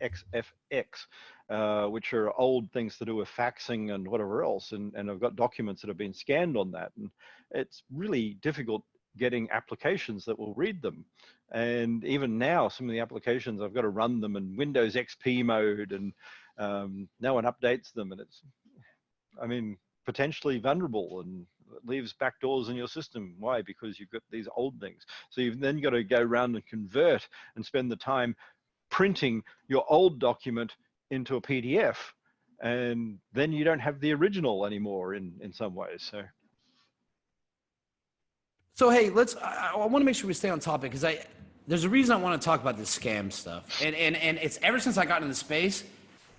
XFX, which are old things to do with faxing and whatever else. And I've got documents that have been scanned on that. And it's really difficult getting applications that will read them. And even now, some of the applications, I've got to run them in Windows XP mode, and no one updates them. And it's, I mean, potentially vulnerable and leaves backdoors in your system. Why? Because you've got these old things. So you've then got to go around and convert and spend the time printing your old document into a PDF. And then you don't have the original anymore in some ways. So hey, I want to make sure we stay on topic, because there's a reason I want to talk about this scam stuff. And it's ever since I got into the space,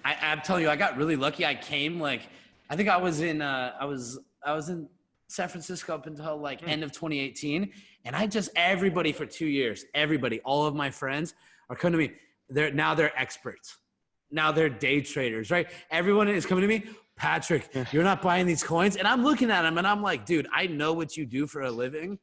I'm telling you, I got really lucky. I came I think I was in San Francisco up until end of 2018. And everybody for 2 years, all of my friends are coming to me. They're experts. Now they're day traders, right? Everyone is coming to me. Patrick, you're not buying these coins. And I'm looking at them and I'm like, dude, I know what you do for a living.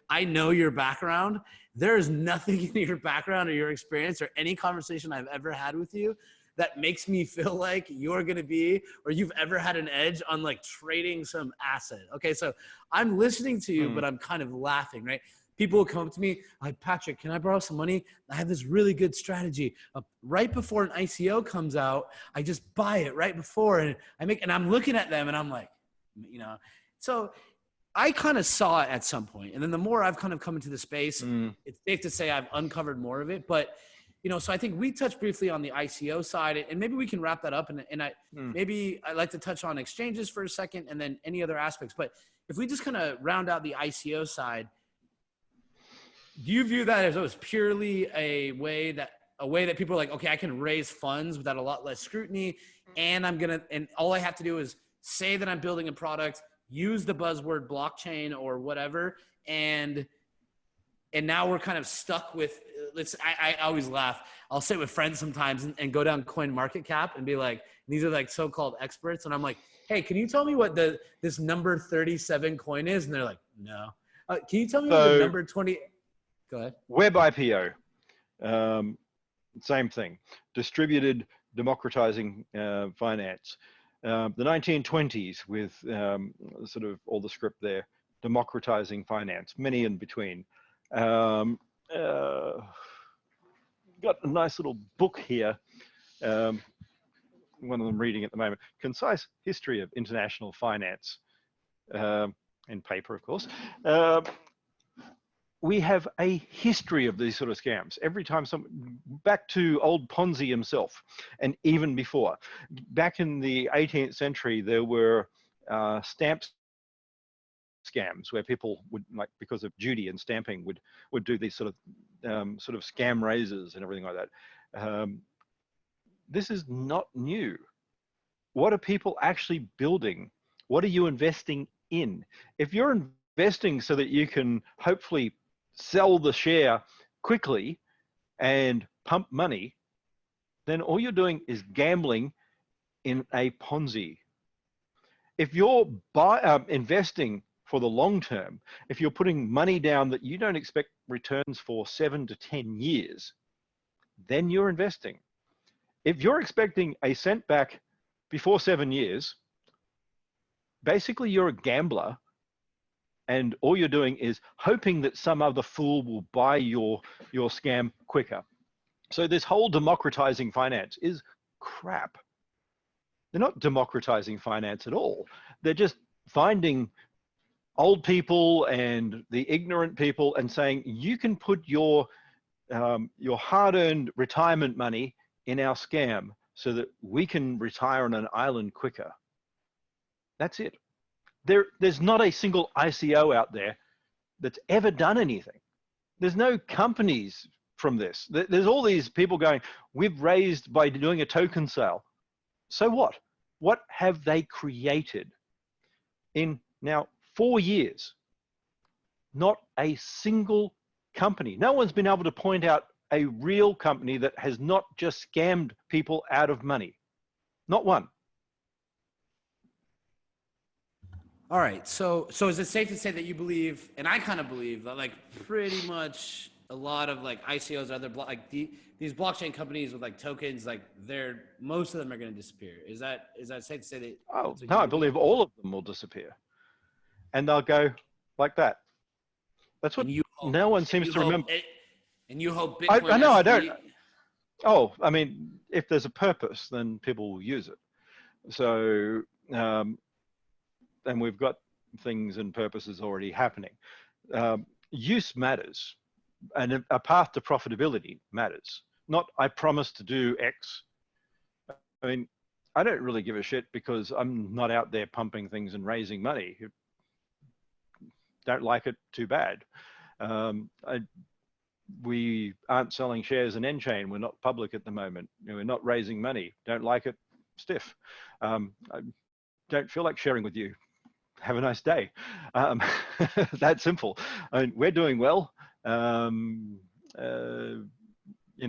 I know your background. There is nothing in your background or your experience or any conversation I've ever had with you that makes me feel like you're going to be, or you've ever had an edge on trading some asset. Okay. So I'm listening to you, but I'm kind of laughing, right? People will come to me like, Patrick, can I borrow some money? I have this really good strategy. Right before an ICO comes out, I just buy it right before, and I'm looking at them and I'm like, so I kind of saw it at some point. And then the more I've kind of come into the space, it's safe to say I've uncovered more of it. But, so I think we touched briefly on the ICO side, and maybe we can wrap that up. Maybe I'd like to touch on exchanges for a second, and then any other aspects. But if we just kind of round out the ICO side, do you view that as purely a way that people are like, okay, I can raise funds without a lot less scrutiny, and all I have to do is say that I'm building a product, use the buzzword blockchain or whatever, and now we're kind of stuck with, I always laugh. I'll sit with friends sometimes and go down Coin Market Cap and be like, these are so-called experts, and I'm like, hey, can you tell me what this number 37 coin is? And they're like, no. Can you tell me what the number 20? Go ahead. Web IPO, same thing. Distributed democratizing finance. The 1920s with sort of all the script there, democratizing finance, many in between. Got a nice little book here. One of them reading at the moment, Concise History of International Finance, in paper, of course. We have a history of these sort of scams. Every time back to old Ponzi himself, and even before. Back in the 18th century, there were stamp scams where people would, because of duty and stamping, would do these sort of scam raises and everything like that. This is not new. What are people actually building? What are you investing in? If you're investing so that you can hopefully sell the share quickly and pump money, then all you're doing is gambling in a Ponzi. If you're investing for the long term, if you're putting money down that you don't expect returns for 7 to 10 years, then you're investing. If you're expecting a cent back before 7 years, basically you're a gambler, and all you're doing is hoping that some other fool will buy your scam quicker. So this whole democratizing finance is crap. They're not democratizing finance at all. They're just finding old people and the ignorant people and saying, you can put your hard-earned retirement money in our scam so that we can retire on an island quicker. That's it. There's not a single ICO out there that's ever done anything. There's no companies from this. There's all these people going, we've raised by doing a token sale. So what? What have they created in now 4 years? Not a single company. No one's been able to point out a real company that has not just scammed people out of money. Not one. All right. So is it safe to say that you believe, and I kind of believe that like pretty much a lot of like ICOs, other these blockchain companies with like tokens, like most of them are going to disappear. Is that safe to say that? Oh, no, I believe all of them will disappear. And they'll go like that. That's what no one seems to remember. And you hope Bitcoin. I know, I don't. Oh, I mean, if there's a purpose, then people will use it. So, and we've got things and purposes already happening. Use matters, and a path to profitability matters. Not, I promise to do X. I mean, I don't really give a shit because I'm not out there pumping things and raising money. Don't like it, too bad. We aren't selling shares in nChain. We're not public at the moment. We're not raising money. Don't like it, stiff. I don't feel like sharing with you. Have a nice day. That simple. I mean, we're doing well. In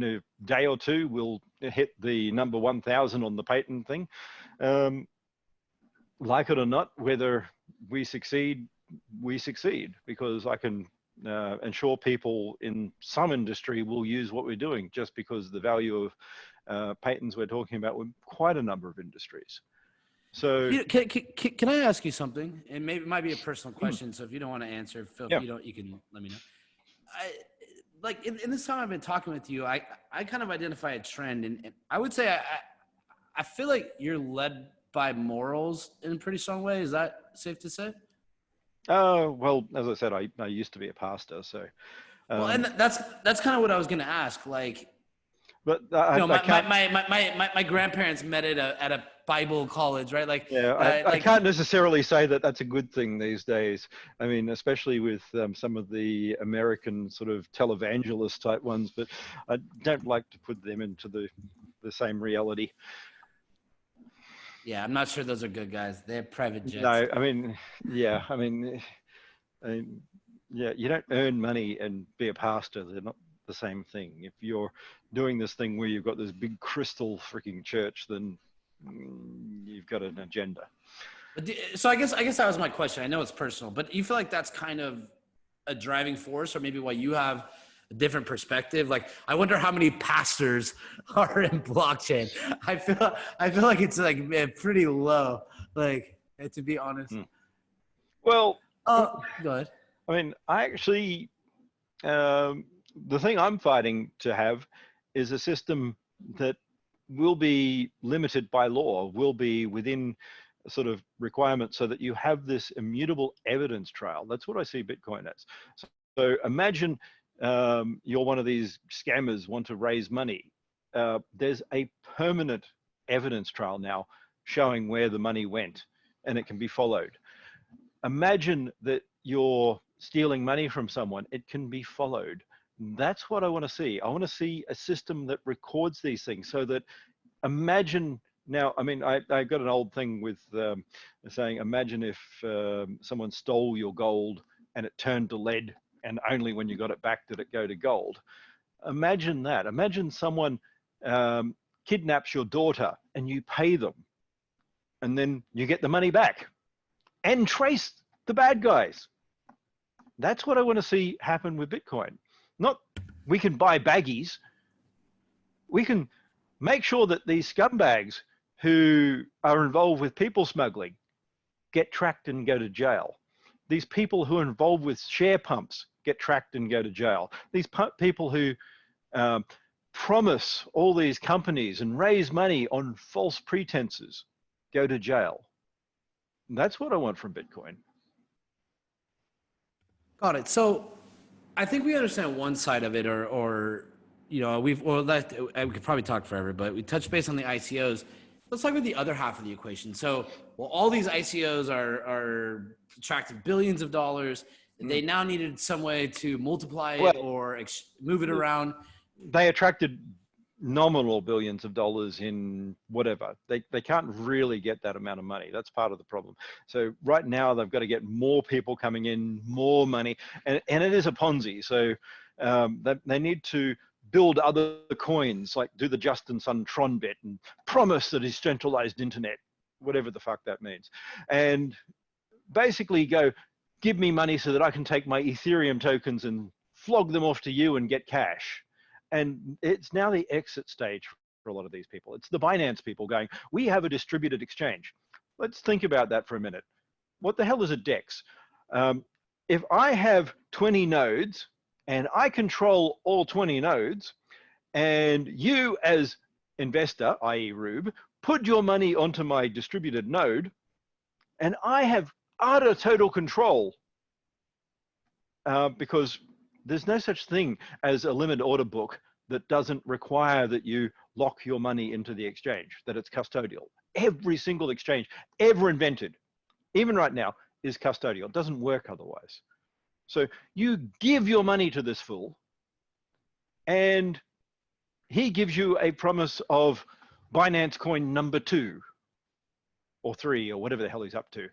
a day or two, we'll hit the number 1,000 on the patent thing. Like it or not, whether we succeed because I can ensure people in some industry will use what we're doing just because the value of patents we're talking about with quite a number of industries. So can I ask you something? And maybe it might be a personal question. So if you don't want to answer, Phil, yeah. if you don't, you can let me know. Like in this time I've been talking with you, I kind of identify a trend, and I would say I feel like you're led by morals in a pretty strong way. Is that safe to say? Well, as I said, I used to be a pastor, so. Well, and that's kind of what I was going to ask. Like, but my grandparents met at a Bible college, right? Like, yeah, I can't necessarily say that that's a good thing these days. I mean, especially with some of the American sort of televangelist type ones, but I don't like to put them into the same reality. Yeah, I'm not sure those are good guys. They're private jets. No, I mean, yeah, yeah, you don't earn money and be a pastor. They're not the same thing. If you're doing this thing where you've got this big crystal freaking church, then you've got an agenda. So I guess that was my question. I know it's personal, but you feel like that's kind of a driving force, or maybe why you have a different perspective? Like, I wonder how many pastors are in blockchain. I feel like it's like pretty low, like, to be honest. Well, go ahead. I mean, I actually, the thing I'm fighting to have is a system that will be limited by law, will be within sort of requirements so that you have this immutable evidence trail. That's what I see Bitcoin as. So imagine you're one of these scammers, want to raise money. There's a permanent evidence trail now showing where the money went, and it can be followed. Imagine that you're stealing money from someone, it can be followed. That's what I want to see. I want to see a system that records these things so that, imagine now, I mean, I got an old thing with saying, imagine if someone stole your gold and it turned to lead, and only when you got it back did it go to gold. Imagine that. Imagine someone kidnaps your daughter and you pay them, and then you get the money back and trace the bad guys. That's what I want to see happen with Bitcoin. Not we can buy baggies. We can make sure that these scumbags who are involved with people smuggling get tracked and go to jail. These people who are involved with share pumps get tracked and go to jail. These people who promise all these companies and raise money on false pretenses go to jail. And that's what I want from Bitcoin. Got it. So I think we understand one side of it, or you know, we could probably talk forever, but we touched base on the ICOs. Let's talk about the other half of the equation. So, well, all these ICOs are attracted billions of dollars. They now needed some way to multiply it or move it around. They attracted nominal billions of dollars in whatever. They can't really get that amount of money. That's part of the problem. So right now they've got to get more people coming in, more money, and it is a Ponzi. So they need to build other coins, like do the Justin Sun Tron bit and promise that it's centralized internet, whatever the fuck that means. And basically go, give me money so that I can take my Ethereum tokens and flog them off to you and get cash. And it's now the exit stage for a lot of these people. It's the Binance people going, we have a distributed exchange. Let's think about that for a minute. What the hell is a DEX? If I have 20 nodes and I control all 20 nodes, and you as investor, i.e. Rube, put your money onto my distributed node, and I have utter total control, because there's no such thing as a limit order book that doesn't require that you lock your money into the exchange, that it's custodial. Every single exchange ever invented, even right now, is custodial. It doesn't work otherwise. So you give your money to this fool, and he gives you a promise of Binance coin number 2 or 3 or whatever the hell he's up to,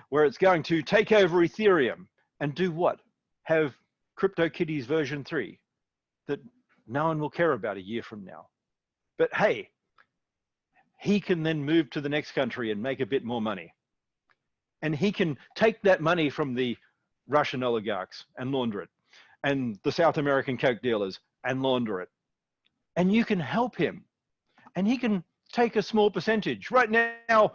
where it's going to take over Ethereum and do what? Have CryptoKitties version 3 that no one will care about a year from now. But hey, he can then move to the next country and make a bit more money. And he can take that money from the Russian oligarchs and launder it, and the South American Coke dealers and launder it. And you can help him, and he can take a small percentage. Right now,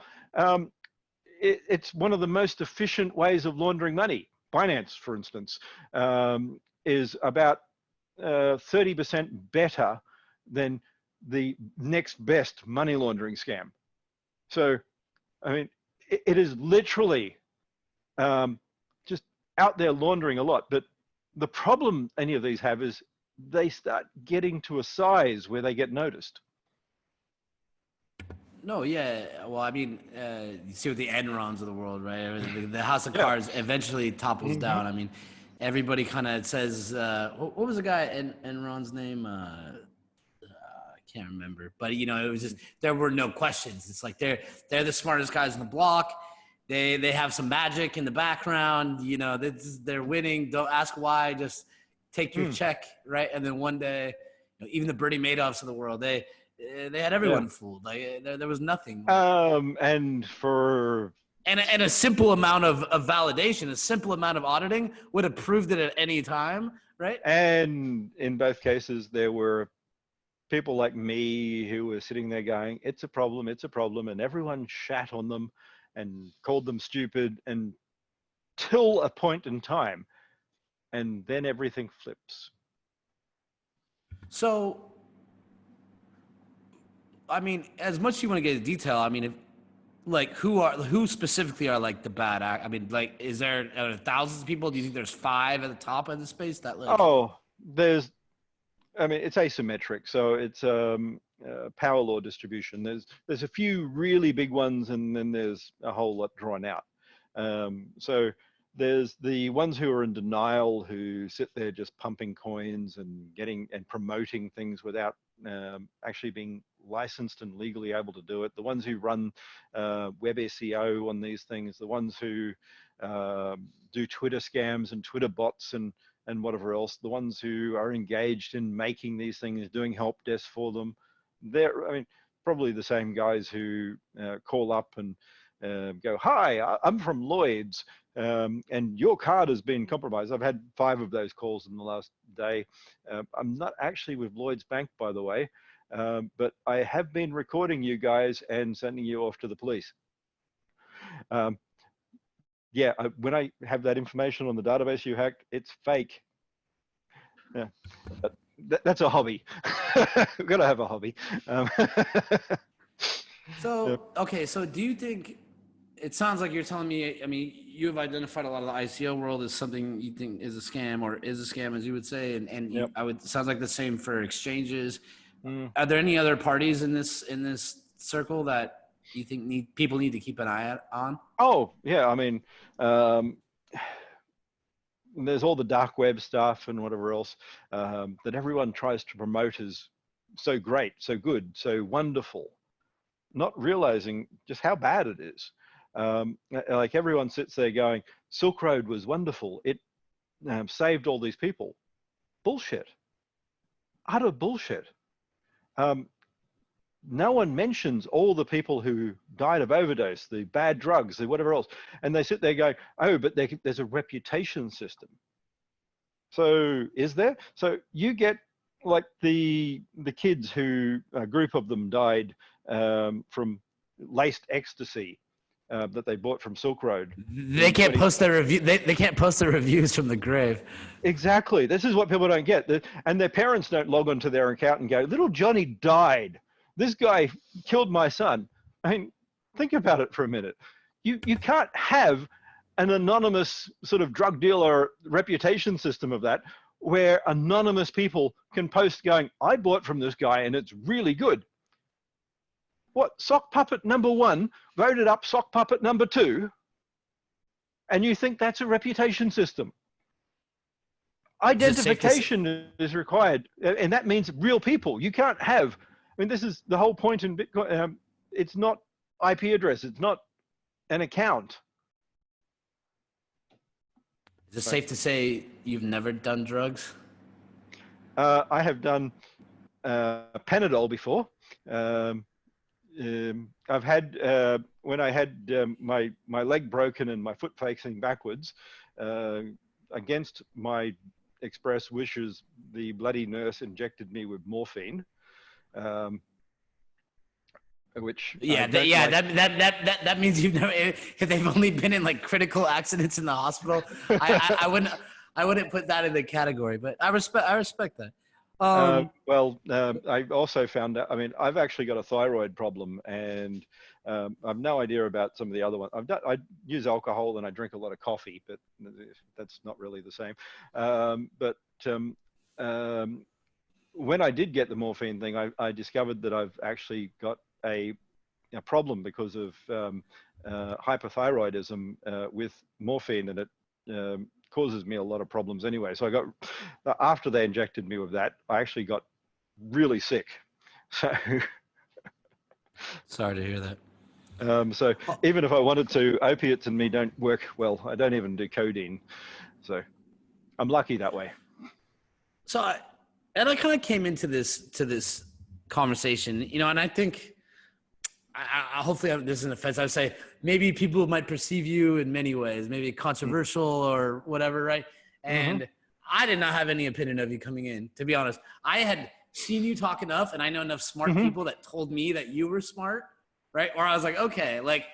it's one of the most efficient ways of laundering money. Binance, for instance, is about 30% better than the next best money laundering scam. So, I mean, it is literally just out there laundering a lot. But the problem any of these have is they start getting to a size where they get noticed. No, yeah. Well, I mean, you see with the Enrons of the world, right? The House of Cards eventually topples down. I mean, everybody kind of says, what was the guy Enron's name? I can't remember, but you know, it was just, there were no questions. It's like they're the smartest guys in the block. They have some magic in the background. You know, they're winning. Don't ask why. Just take your check, right? And then one day, you know, even the Bernie Madoffs of the world, they had everyone fooled. Like there was nothing. And a simple amount of validation, a simple amount of auditing would have proved it at any time, right? And in both cases, there were people like me who were sitting there going, it's a problem, and everyone shat on them and called them stupid until a point in time, and then everything flips. So, I mean, as much as you want to get into detail, I mean, who specifically are like the bad act? I mean, like, is there thousands of people? Do you think there's 5 at the top of the space that like? It's asymmetric. So it's power law distribution. There's a few really big ones, and then there's a whole lot drawn out. So there's the ones who are in denial, who sit there just pumping coins and promoting things without actually being licensed and legally able to do it. The ones who run web SEO on these things, the ones who do Twitter scams and Twitter bots and whatever else, the ones who are engaged in making these things, doing help desk for them. They're, probably the same guys who call up and go, hi, I'm from Lloyd's, and your card has been compromised. I've had 5 of those calls in the last day. I'm not actually with Lloyd's Bank, by the way, but I have been recording you guys and sending you off to the police. Yeah, when I have that information on the database you hacked, it's fake. Yeah, but that's a hobby. We've got to have a hobby. Okay, so do you think, it sounds like you're telling me, I mean, you have identified a lot of the ICO world as something you think is a scam, or is a scam, as you would say, and sounds like the same for exchanges. Are there any other parties in this circle that you think people need to keep an eye on? Oh, yeah. There's all the dark web stuff and whatever else that everyone tries to promote as so great, so good, so wonderful, not realizing just how bad it is. Like everyone sits there going, Silk Road was wonderful. It saved all these people. Bullshit. Utter bullshit. no one mentions all the people who died of overdose, the bad drugs, the whatever else. And they sit there going, oh, but there's a reputation system. So is there? So you get like the kids who, a group of them died from laced ecstasy that they bought from Silk Road. They can't post their review. They can't post their reviews from the grave. Exactly. This is what people don't get. And their parents don't log onto their account and go, little Johnny died. This guy killed my son. I mean, think about it for a minute. You can't have an anonymous sort of drug dealer reputation system of that, where anonymous people can post going, I bought from this guy and it's really good. What, sock puppet number 1 voted up sock puppet number 2, and you think that's a reputation system? Identification is required, and that means real people. You can't have, I mean, this is the whole point in Bitcoin. It's not IP address. It's not an account. Is it safe to say you've never done drugs? I have done Panadol before. I've had, when I had my leg broken and my foot facing backwards, against my express wishes, the bloody nurse injected me with morphine. Which that means you've never, if they've only been in like critical accidents in the hospital. I wouldn't put that in the category, but I respect that. I also found out, I mean, I've actually got a thyroid problem, and I've no idea about some of the other ones. I use alcohol and I drink a lot of coffee, but that's not really the same. When I did get the morphine thing, I discovered that I've actually got a problem because of hypothyroidism with morphine, and it causes me a lot of problems anyway. So I got, after they injected me with that, I actually got really sick. So sorry to hear that. So even if I wanted to, opiates in me don't work well. I don't even do codeine. So I'm lucky that way. So I kind of came into this conversation, you know, and I think, hopefully this isn't offensive. I would say maybe people might perceive you in many ways, maybe controversial or whatever, right? And I did not have any opinion of you coming in, to be honest. I had seen you talk enough, and I know enough smart people that told me that you were smart, right? Or I was like, okay, like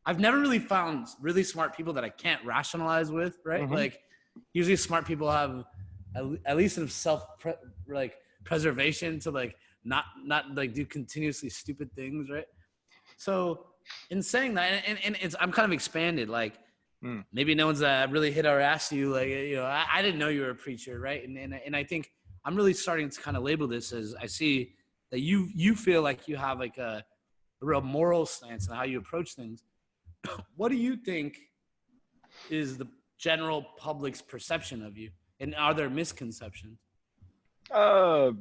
I've never really found really smart people that I can't rationalize with, right? Like usually smart people have at least some preservation to like not like do continuously stupid things, right? So in saying that, and it's, I'm kind of expanded, like maybe no one's really hit or asked you, like, you know, I didn't know you were a preacher, right? And I think I'm really starting to kind of label this as, I see that you feel like you have like a real moral stance on how you approach things. What do you think is the general public's perception of you, and are there misconceptions?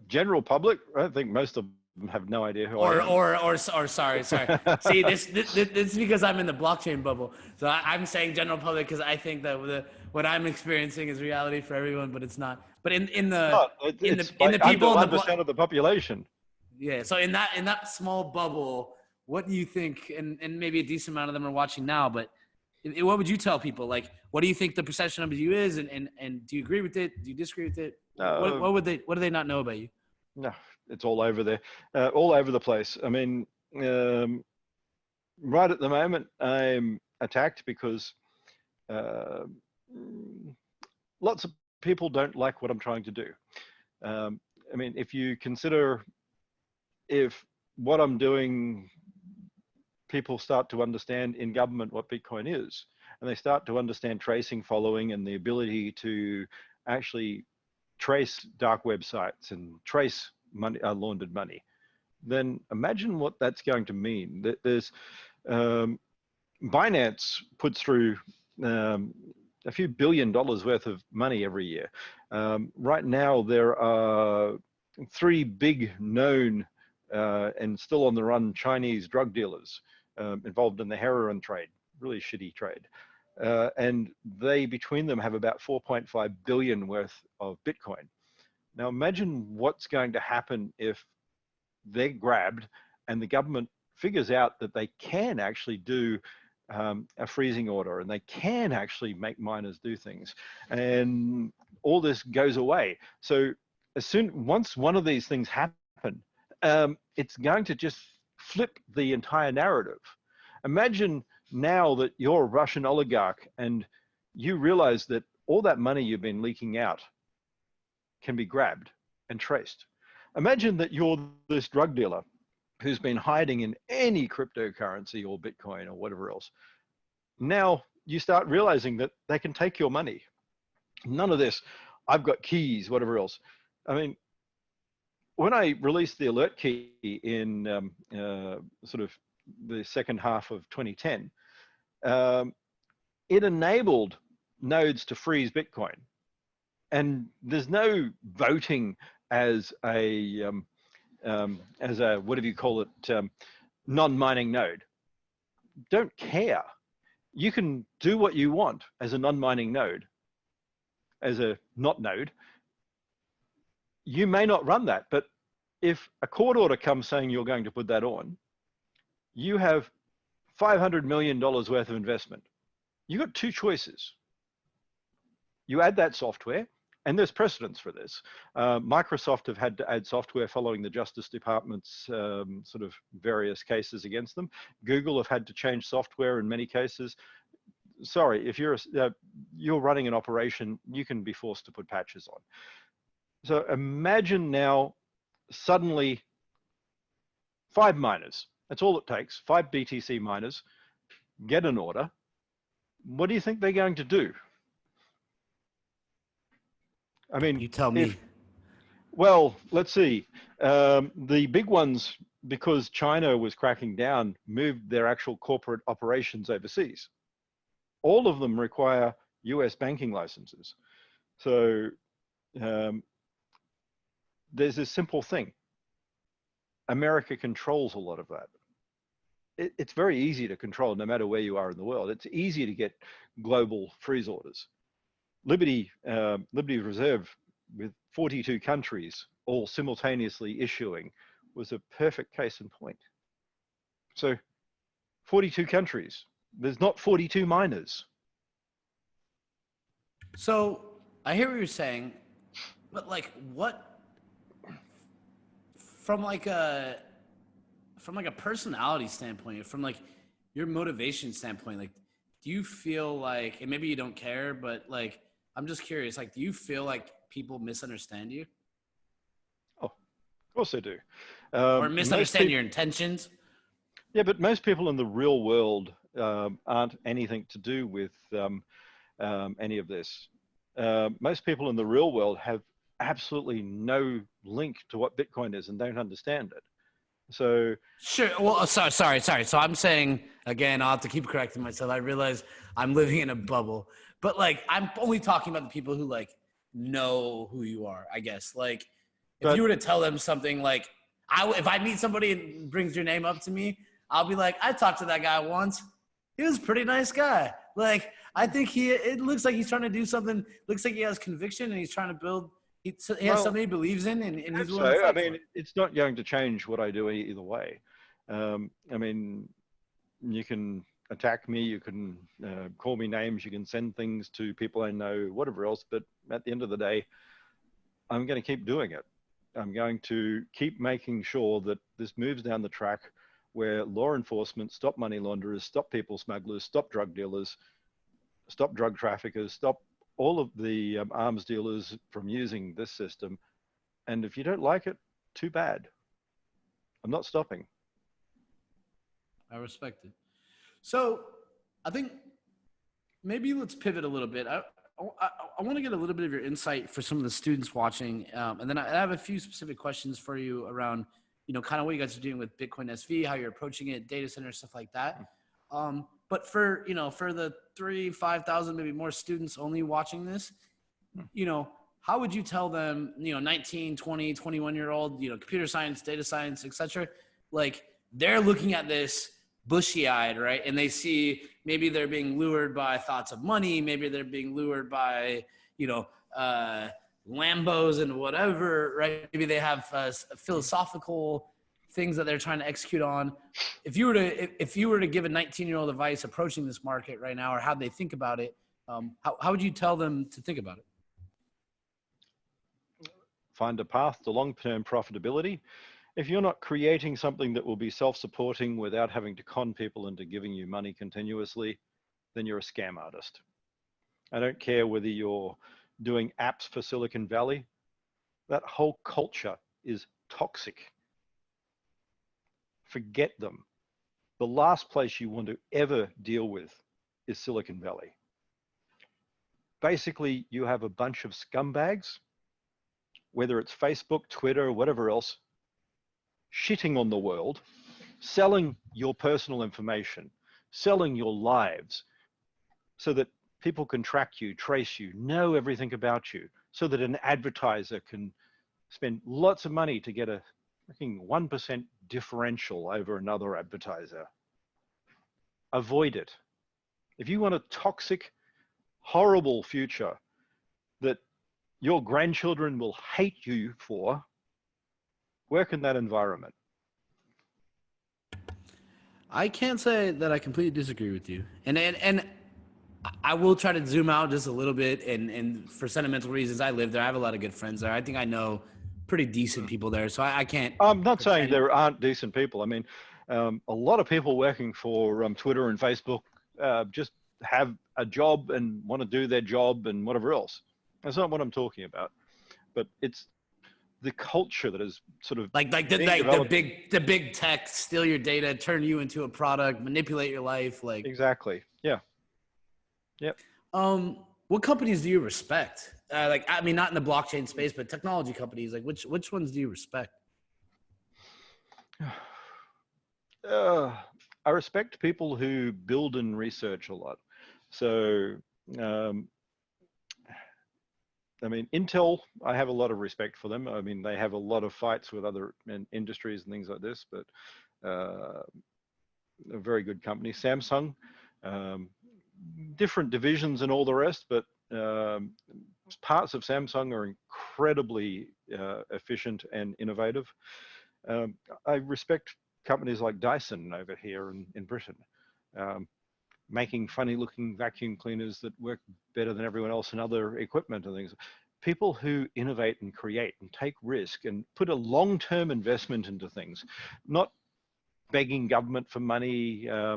General public, I think most of them have no idea who I am. Or sorry. See, this is because I'm in the blockchain bubble. So I'm saying general public because I think that what I'm experiencing is reality for everyone, but it's not. But in the people, 1% of the population. Yeah. So in that small bubble, what do you think? And maybe a decent amount of them are watching now, but what would you tell people? Like, what do you think the perception of you is, and do you agree with it? Do you disagree with it? What do they not know about you? No, it's all over there, all over the place. I mean, right at the moment, I'm attacked because lots of people don't like what I'm trying to do. I mean, if you consider if what I'm doing, people start to understand in government what Bitcoin is, and they start to understand tracing, following, and the ability to actually trace dark websites and trace money, laundered money, then imagine what that's going to mean. There's Binance puts through a few $1 billion worth of money every year. Right now, there are 3 big known and still on the run Chinese drug dealers involved in the heroin trade, really shitty trade. And they, between them, have about 4.5 billion worth of Bitcoin. Now imagine what's going to happen if they're grabbed, and the government figures out that they can actually do a freezing order, and they can actually make miners do things, and all this goes away. So once one of these things happen, it's going to just flip the entire narrative. Imagine now that you're a Russian oligarch and you realize that all that money you've been leaking out can be grabbed and traced. Imagine that you're this drug dealer who's been hiding in any cryptocurrency or Bitcoin or whatever else. Now you start realizing that they can take your money. None of this, I've got keys, whatever else. I mean, when I released the alert key in sort of the second half of 2010, it enabled nodes to freeze Bitcoin. And there's no voting as a whatever you call it, non-mining node. Don't care. You can do what you want as a non-mining node, as a not node. You may not run that, but if a court order comes saying you're going to put that on, you have $500 million worth of investment. You got two choices. You add that software, and there's precedence for this. Microsoft have had to add software following the Justice Department's sort of various cases against them. Google have had to change software in many cases. Sorry, if you're running an operation, you can be forced to put patches on. So imagine now suddenly 5 miners. That's all it takes. 5 BTC miners get an order. What do you think they're going to do? I mean, you tell me. Well, let's see. The big ones, because China was cracking down, moved their actual corporate operations overseas. All of them require US banking licenses. So there's this simple thing. America controls a lot of that. It's very easy to control no matter where you are in the world. It's easy to get global freeze orders. Liberty Reserve with 42 countries all simultaneously issuing was a perfect case in point. So 42 countries, there's not 42 miners. So I hear what you're saying, but like what, from like a personality standpoint, from like your motivation standpoint, like, do you feel like, and maybe you don't care, but like, I'm just curious, like, do you feel like people misunderstand you? Oh, of course they do. Or misunderstand your intentions? Yeah, but most people in the real world aren't anything to do with any of this. Most people in the real world have absolutely no link to what Bitcoin is and don't understand it. So sure. Well, sorry. So I'm saying, again, I'll have to keep correcting myself. I realize I'm living in a bubble, but like, I'm only talking about the people who like know who you are, I guess. Like if you were to tell them something, like if I meet somebody and brings your name up to me, I'll be like, I talked to that guy once. He was a pretty nice guy. Like, I think it looks like he's trying to do something. Looks like he has conviction and he's trying to build. He has something he believes in, and he's willing to fight for it. It's not going to change what I do either way. I mean, you can attack me, you can call me names, you can send things to people I know, whatever else. But at the end of the day, I'm going to keep doing it. I'm going to keep making sure that this moves down the track where law enforcement stop money launderers, stop people smugglers, stop drug dealers, stop drug traffickers, stop all of the arms dealers from using this system. And if you don't like it, too bad. I'm not stopping. I respect it. So I think maybe let's pivot a little bit. I want to get a little bit of your insight for some of the students watching. And then I have a few specific questions for you around, kind of what you guys are doing with Bitcoin SV, how you're approaching it, data center, stuff like that. But for the 5,000, maybe more students only watching this, how would you tell them, 19, 20, 21-year-old, computer science, data science, et cetera, like they're looking at this bushy-eyed, right? And they see maybe they're being lured by thoughts of money. Maybe they're being lured by, Lambos and whatever, right? Maybe they have philosophical things that they're trying to execute on. If you were to give a 19-year-old advice approaching this market right now, or how they think about it, how would you tell them to think about it? Find a path to long-term profitability. If you're not creating something that will be self-supporting without having to con people into giving you money continuously, then you're a scam artist. I don't care whether you're doing apps for Silicon Valley. That whole culture is toxic. Forget them. The last place you want to ever deal with is Silicon Valley. Basically, you have a bunch of scumbags, whether it's Facebook, Twitter, or whatever else, shitting on the world, selling your personal information, selling your lives, so that people can track you, trace you, know everything about you, so that an advertiser can spend lots of money to get a freaking 1% differential over another advertiser. Avoid it. If you want a toxic, horrible future that your grandchildren will hate you for, work in that environment. I can't say that I completely disagree with you. And I will try to zoom out just a little bit. And for sentimental reasons, I live there. I have a lot of good friends there. I think I know pretty decent people there. So I can't. I'm not saying there aren't decent people. I mean, a lot of people working for Twitter and Facebook just have a job and want to do their job and whatever else. That's not what I'm talking about. But it's the culture that is sort of like the big tech, steal your data, turn you into a product, manipulate your life. Like exactly. Yeah. Yep. What companies do you respect? Like, I mean, not in the blockchain space, but technology companies. Like, which ones do you respect? I respect people who build and research a lot. So, I mean, Intel, I have a lot of respect for them. I mean, they have a lot of fights with other industries and things like this, but a very good company. Samsung, different divisions and all the rest, but parts of Samsung are incredibly efficient and innovative. I respect companies like Dyson over here in Britain, making funny looking vacuum cleaners that work better than everyone else and other equipment and things. People who innovate and create and take risk and put a long-term investment into things, not begging government for money. I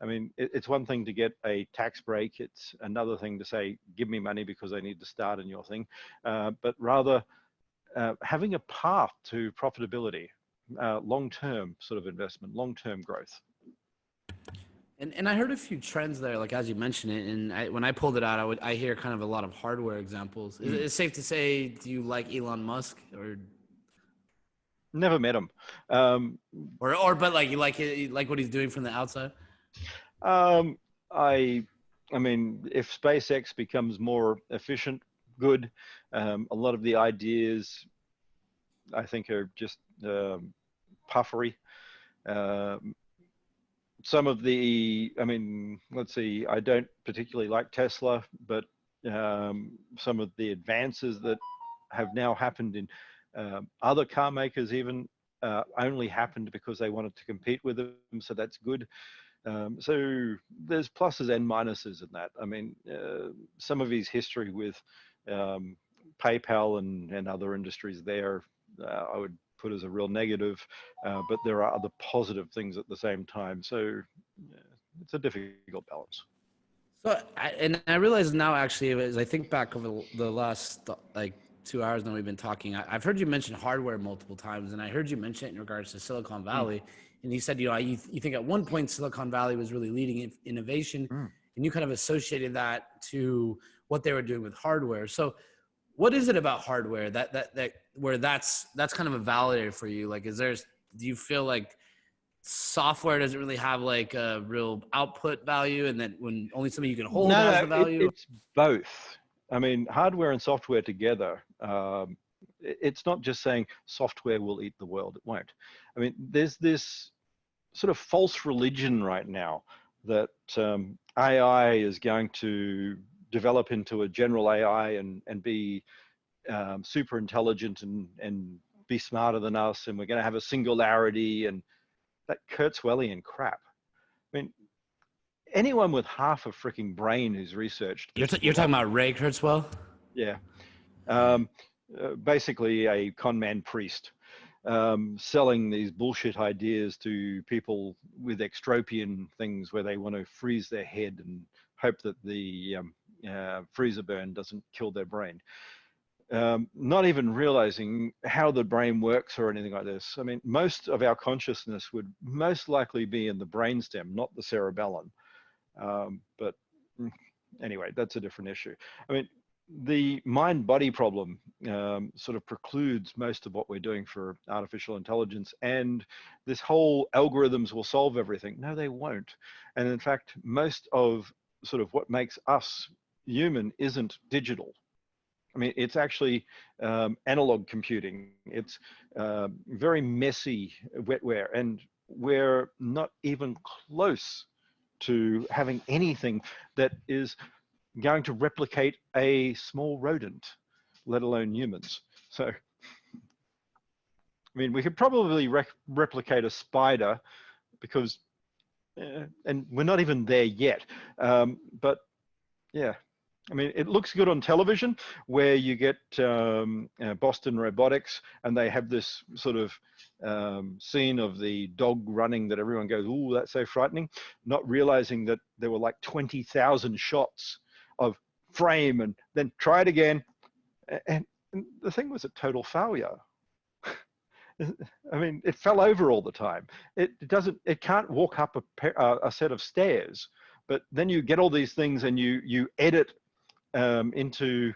mean, it's one thing to get a tax break. It's another thing to say, give me money because I need to start in your thing. But rather having a path to profitability, long-term sort of investment, long-term growth. And I heard a few trends there, like as you mentioned it, and when I pulled it out, I hear kind of a lot of hardware examples. Is it safe to say, do you like Elon Musk or? Never met him. But like you like what he's doing from the outside? I mean, if SpaceX becomes more efficient, good. A lot of the ideas, I think, are just puffery. Some of the, I mean, let's see, I don't particularly like Tesla, but some of the advances that have now happened in other car makers even only happened because they wanted to compete with them, so that's good. So there's pluses and minuses in that. I mean, some of his history with PayPal and other industries there, I would put as a real negative, but there are other positive things at the same time. So it's a difficult balance. So, I realize now, actually, as I think back over the last like 2 hours now we've been talking, I've heard you mention hardware multiple times, and I heard you mention it in regards to Silicon Valley. And you said, you think at one point Silicon Valley was really leading innovation, and you kind of associated that to what they were doing with hardware. So what is it about hardware that where that's kind of a validator for you? Like, do you feel like software doesn't really have like a real output value, and then when only something you can hold has the value? It's both. I mean, hardware and software together. It's not just saying software will eat the world. It won't. I mean, there's this sort of false religion right now that AI is going to develop into a general AI and be super intelligent and be smarter than us, and we're going to have a singularity, and that Kurzweilian crap. I mean, anyone with half a freaking brain who's researched. You're talking about Ray Kurzweil? Yeah. Basically a con man priest, selling these bullshit ideas to people with extropian things where they want to freeze their head and hope that the freezer burn doesn't kill their brain. Not even realizing how the brain works or anything like this. I mean, most of our consciousness would most likely be in the brainstem, not the cerebellum. But anyway, that's a different issue. I mean, the mind-body problem sort of precludes most of what we're doing for artificial intelligence, and this whole algorithms will solve everything. No, they won't. And in fact, most of sort of what makes us human isn't digital. I mean, it's actually analog computing. It's very messy wetware, and we're not even close to having anything that is going to replicate a small rodent, let alone humans. So, I mean, we could probably replicate a spider because, and we're not even there yet. But yeah, I mean, it looks good on television where you get Boston Robotics, and they have this sort of scene of the dog running that everyone goes, "Ooh, that's so frightening," not realizing that there were like 20,000 shots of frame and then try it again. And the thing was a total failure. I mean, it fell over all the time. It can't walk up a set of stairs, but then you get all these things and you edit into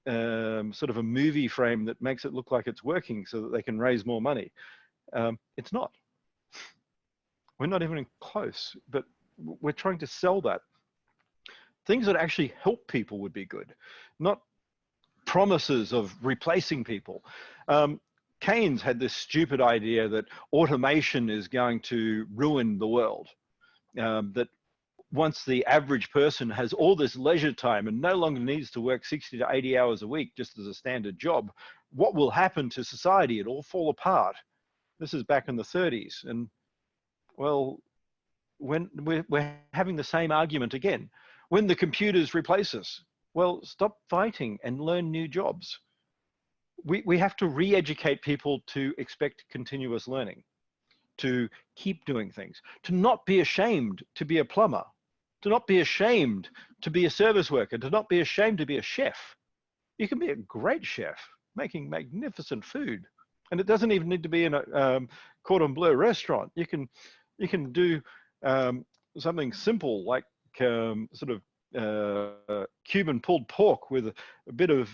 sort of a movie frame that makes it look like it's working so that they can raise more money. It's not. We're not even close, but we're trying to sell that. Things that actually help people would be good, not promises of replacing people. Keynes had this stupid idea that automation is going to ruin the world, that once the average person has all this leisure time and no longer needs to work 60 to 80 hours a week just as a standard job, what will happen to society? It'll all fall apart. This is back in the 30s. And well, when we're having the same argument again. When the computers replace us, well, stop fighting and learn new jobs. We have to re-educate people to expect continuous learning, to keep doing things, to not be ashamed to be a plumber, to not be ashamed to be a service worker, to not be ashamed to be a chef. You can be a great chef, making magnificent food. And it doesn't even need to be in a cordon bleu restaurant. You can do something simple like sort of Cuban pulled pork with a bit of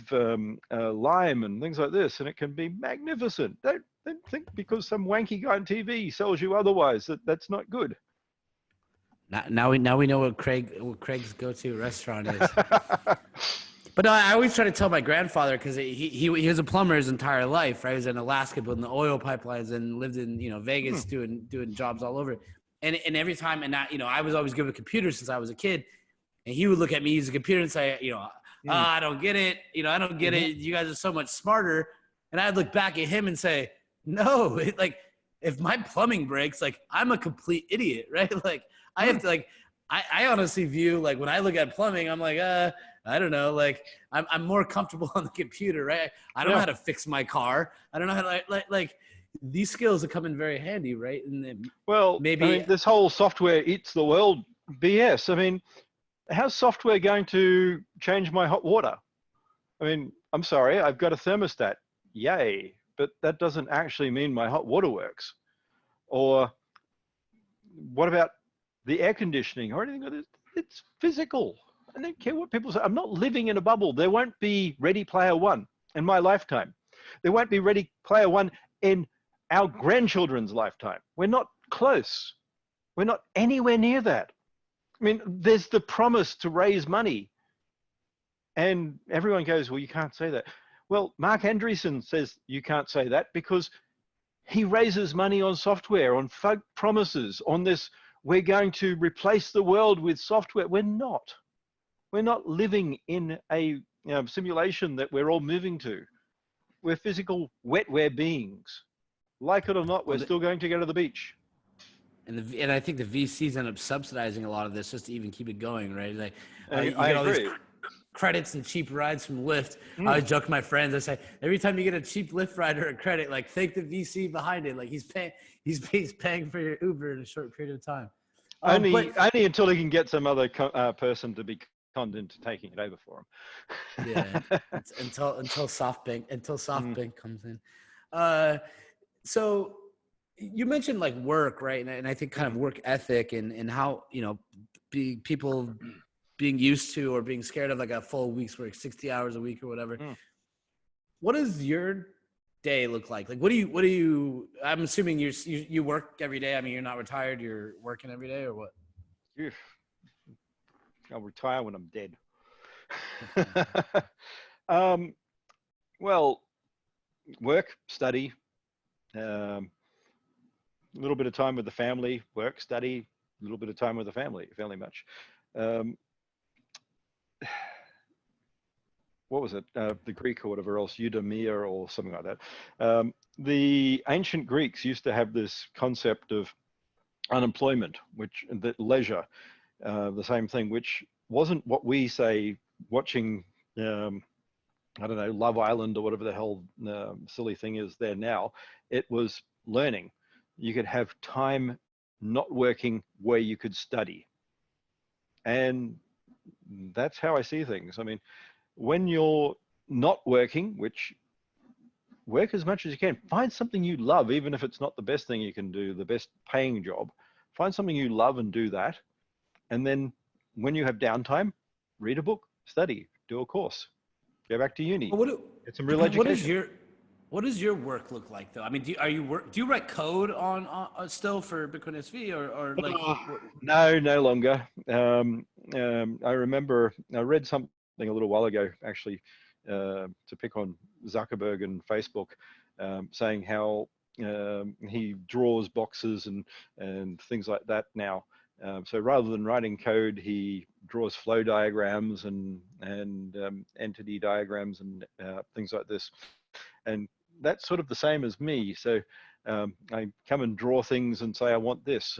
lime and things like this, and it can be magnificent. Don't think because some wanky guy on TV sells you otherwise that's not good. Now we know what Craig's go-to restaurant is. But no, I always try to tell my grandfather, because he was a plumber his entire life, right? He was in Alaska building the oil pipelines and lived in Vegas doing jobs all over. And every time, I was always given a computer since I was a kid, and he would look at me use a computer and say, I don't get it. I don't get it. You guys are so much smarter. And I'd look back at him and say, no, if my plumbing breaks, I'm a complete idiot, right? I have to I honestly view when I look at plumbing, I'm like, I don't know, I'm more comfortable on the computer, right? I don't know how to fix my car. I don't know how to these skills are coming very handy, right? And then maybe this whole software eats the world BS. I mean, how's software going to change my hot water? I mean, I'm sorry, I've got a thermostat, yay, but that doesn't actually mean my hot water works. Or what about the air conditioning or anything like this? It's physical. I don't care what people say. I'm not living in a bubble. There won't be Ready Player One in my lifetime. There won't be Ready Player One in our grandchildren's lifetime. We're not close. We're not anywhere near that. I mean, there's the promise to raise money. And everyone goes, well, you can't say that. Well, Mark Andreessen says you can't say that because he raises money on software, on folk promises, on this, we're going to replace the world with software. We're not. We're not living in a simulation that we're all moving to. we're physical wetware beings. Like it or not, we're still going to go to the beach. And I think the VCs end up subsidizing a lot of this just to even keep it going, right? Like you I get all these agree. credits and cheap rides from Lyft. I Mm. always joke with my friends. I say every time you get a cheap Lyft ride or a credit, like thank the VC behind it. Like he's paying for your Uber in a short period of time. Only until he can get some other person to be conned into taking it over for him. Yeah, until SoftBank comes in. So you mentioned like work, right? And I think kind of work ethic and how, you know, people being used to or being scared of like a full week's work, 60 hours a week or whatever. What does your day look like? Like, what do you, I'm assuming you work every day. I mean, you're not retired, you're working every day or what? I'll retire when I'm dead. Well, work, study, a little bit of time with the family, work, study, a little bit of time with the family, fairly much. What was it? The Greek or whatever else, eudaimonia or something like that. The ancient Greeks used to have this concept of unemployment, that leisure, the same thing, which wasn't what we say watching, I don't know, Love Island or whatever the hell silly thing is there now. It was learning. You could have time not working where you could study. And that's how I see things. I mean, when you're not working, which work as much as you can, find something you love, even if it's not the best thing you can do, the best paying job, find something you love and do that. And then when you have downtime, read a book, study, do a course, go back to uni, get some real education. What does your work look like though? I mean, do you write code on still for Bitcoin SV or like? No, no longer. I remember I read something a little while ago, actually, to pick on Zuckerberg and Facebook, saying how he draws boxes and things like that now. So rather than writing code, he draws flow diagrams and entity diagrams and things like this. And that's sort of the same as me. So I come and draw things and say I want this,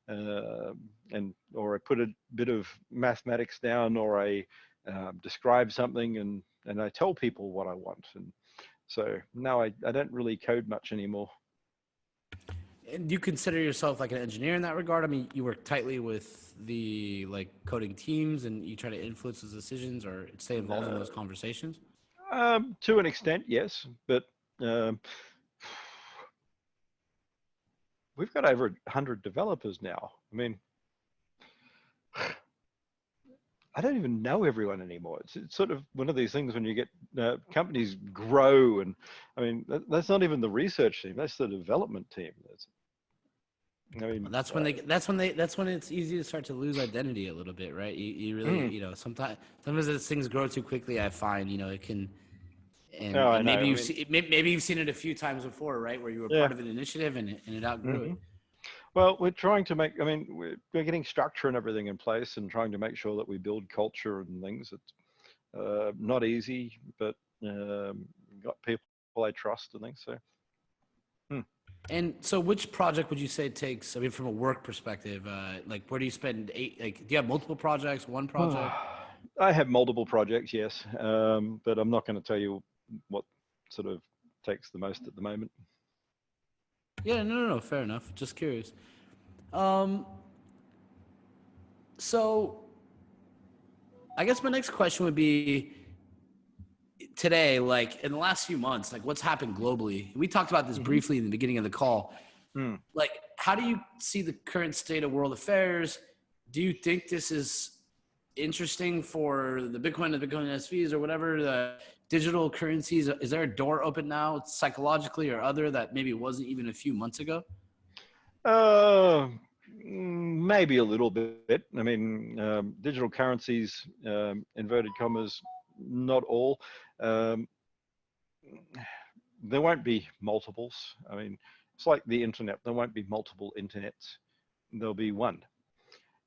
or I put a bit of mathematics down, or I describe something and I tell people what I want. And so now I don't really code much anymore. And do you consider yourself like an engineer in that regard? I mean, you work tightly with the like coding teams and you try to influence those decisions or stay involved in those conversations? To an extent, yes, but we've got over 100 developers now. I mean, I don't even know everyone anymore. It's sort of one of these things when you get companies grow, and I mean that's not even the research team; that's the development team. I mean, that's when it's easy to start to lose identity a little bit, right? You really, you know, sometimes as things grow too quickly, I find, you know, it can. And maybe you've seen it a few times before, right? Where you were part of an initiative and it outgrew it. Well, we're trying to make, I mean, we're getting structure and everything in place and trying to make sure that we build culture and things. It's not easy, but got people I trust and things. So. And so which project would you say takes, I mean, from a work perspective, like where do you spend do you have multiple projects, one project? I have multiple projects, yes. But I'm not going to tell you what sort of takes the most at the moment. Yeah, no, fair enough. Just curious. So I guess my next question would be today, like in the last few months, like what's happened globally? We talked about this briefly in the beginning of the call. Like, how do you see the current state of world affairs? Do you think this is interesting for the Bitcoin SVs or whatever, the digital currencies? Is there a door open now psychologically or other that maybe wasn't even a few months ago? Maybe a little bit. I mean, digital currencies, inverted commas, not all. There won't be multiples. I mean, it's like the internet. There won't be multiple internets. There'll be one.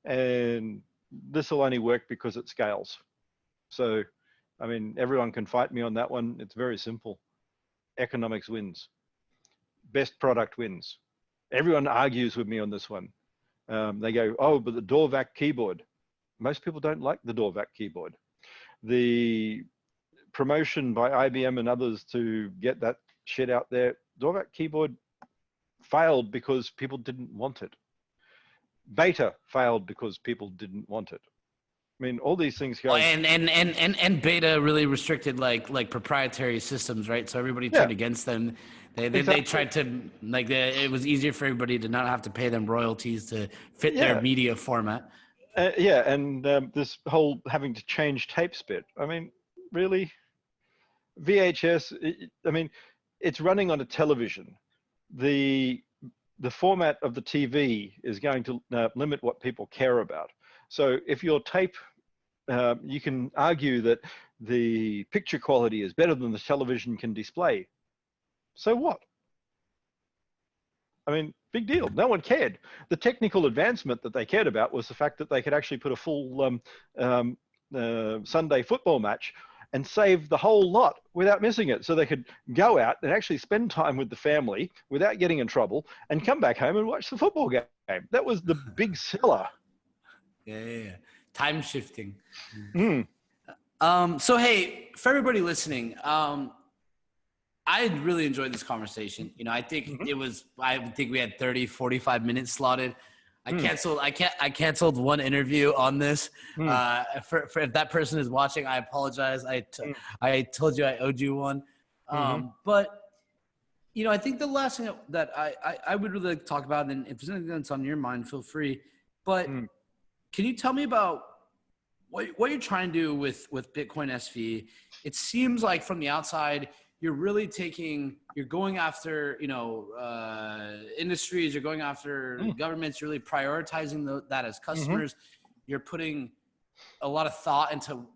And this will only work because it scales. So, I mean, everyone can fight me on that one. It's very simple. economics wins. Best product wins. Everyone argues with me on this one. They go, oh, but the door-vac keyboard. Most people don't like the door-vac keyboard. The promotion by IBM and others to get that shit out there, door-vac keyboard failed because people didn't want it. Beta failed because people didn't want it. I mean, all these things go. And beta really restricted like proprietary systems, right? So everybody turned against them. They tried to it was easier for everybody to not have to pay them royalties to fit their media format. And this whole having to change tapes bit. I mean, really, VHS. I mean, it's running on a television. The format of the TV is going to limit what people care about. So if your tape, you can argue that the picture quality is better than the television can display. So what? I mean, big deal. No one cared. The technical advancement that they cared about was the fact that they could actually put a full Sunday football match and save the whole lot without missing it. So they could go out and actually spend time with the family without getting in trouble and come back home and watch the football game. That was the big seller. Yeah. Time shifting. Mm. So, hey, for everybody listening, I really enjoyed this conversation. You know, I think I think we had 30, 45 minutes slotted. I canceled one interview on this. For if that person is watching, I apologize. I told you I owed you one. But, you know, I think the last thing that I would really like to talk about, and if there's anything that's on your mind, feel free. But can you tell me about what you're trying to do with Bitcoin SV? It seems like from the outside, you're really you're going after, you know, industries, you're going after governments, you're really prioritizing that as customers. You're putting a lot of thought into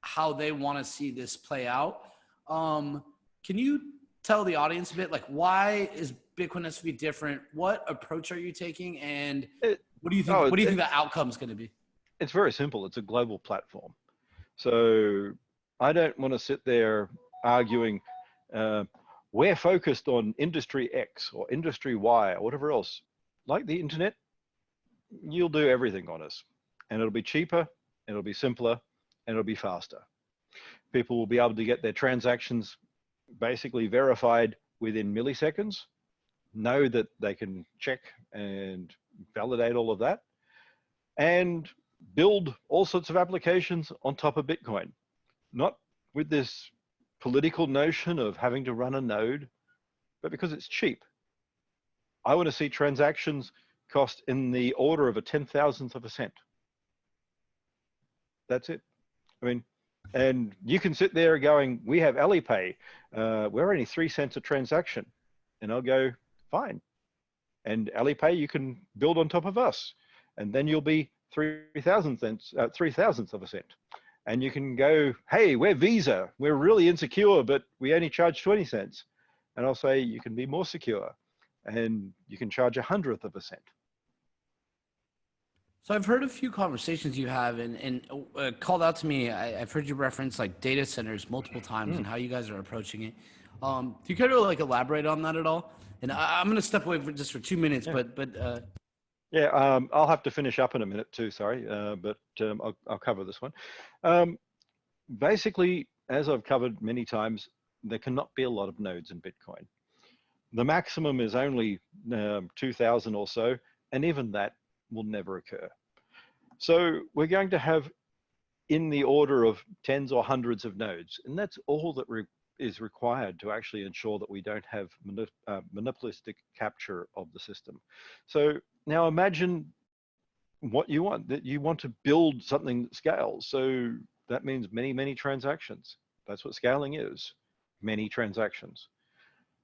how they want to see this play out. Can you tell the audience a bit, like, why is Bitcoin SV different? What approach are you taking? And what do you think, what do you think the outcome is going to be? It's very simple. It's a global platform. So I don't want to sit there arguing, we're focused on industry X or industry Y or whatever else. Like the internet, you'll do everything on us. And it'll be cheaper, it'll be simpler, and it'll be faster. People will be able to get their transactions basically verified within milliseconds, know that they can check and validate all of that, and build all sorts of applications on top of Bitcoin. Not with this political notion of having to run a node, but because it's cheap. I want to see transactions cost in the order of a 10,000th of a cent. That's it. I mean, and you can sit there going, we have Alipay, we're only 3 cents a transaction. And I'll go, fine. And Alipay, you can build on top of us. And then you'll be 3,000th of a cent. And you can go, hey, we're Visa. We're really insecure, but we only charge 20 cents. And I'll say, you can be more secure. And you can charge 100th of a cent. So I've heard a few conversations you have and called out to me. I've heard you reference like data centers multiple times and how you guys are approaching it. Do you care to like elaborate on that at all? And I'm going to step away for 2 minutes, I'll have to finish up in a minute too, sorry, but I'll cover this one. Basically, as I've covered many times, there cannot be a lot of nodes in Bitcoin. The maximum is only 2,000 or so, and even that will never occur. So we're going to have in the order of tens or hundreds of nodes, and that's all that is required to actually ensure that we don't have monopolistic capture of the system. So now imagine what you want, that you want to build something that scales. So that means many, many transactions. That's what scaling is, many transactions.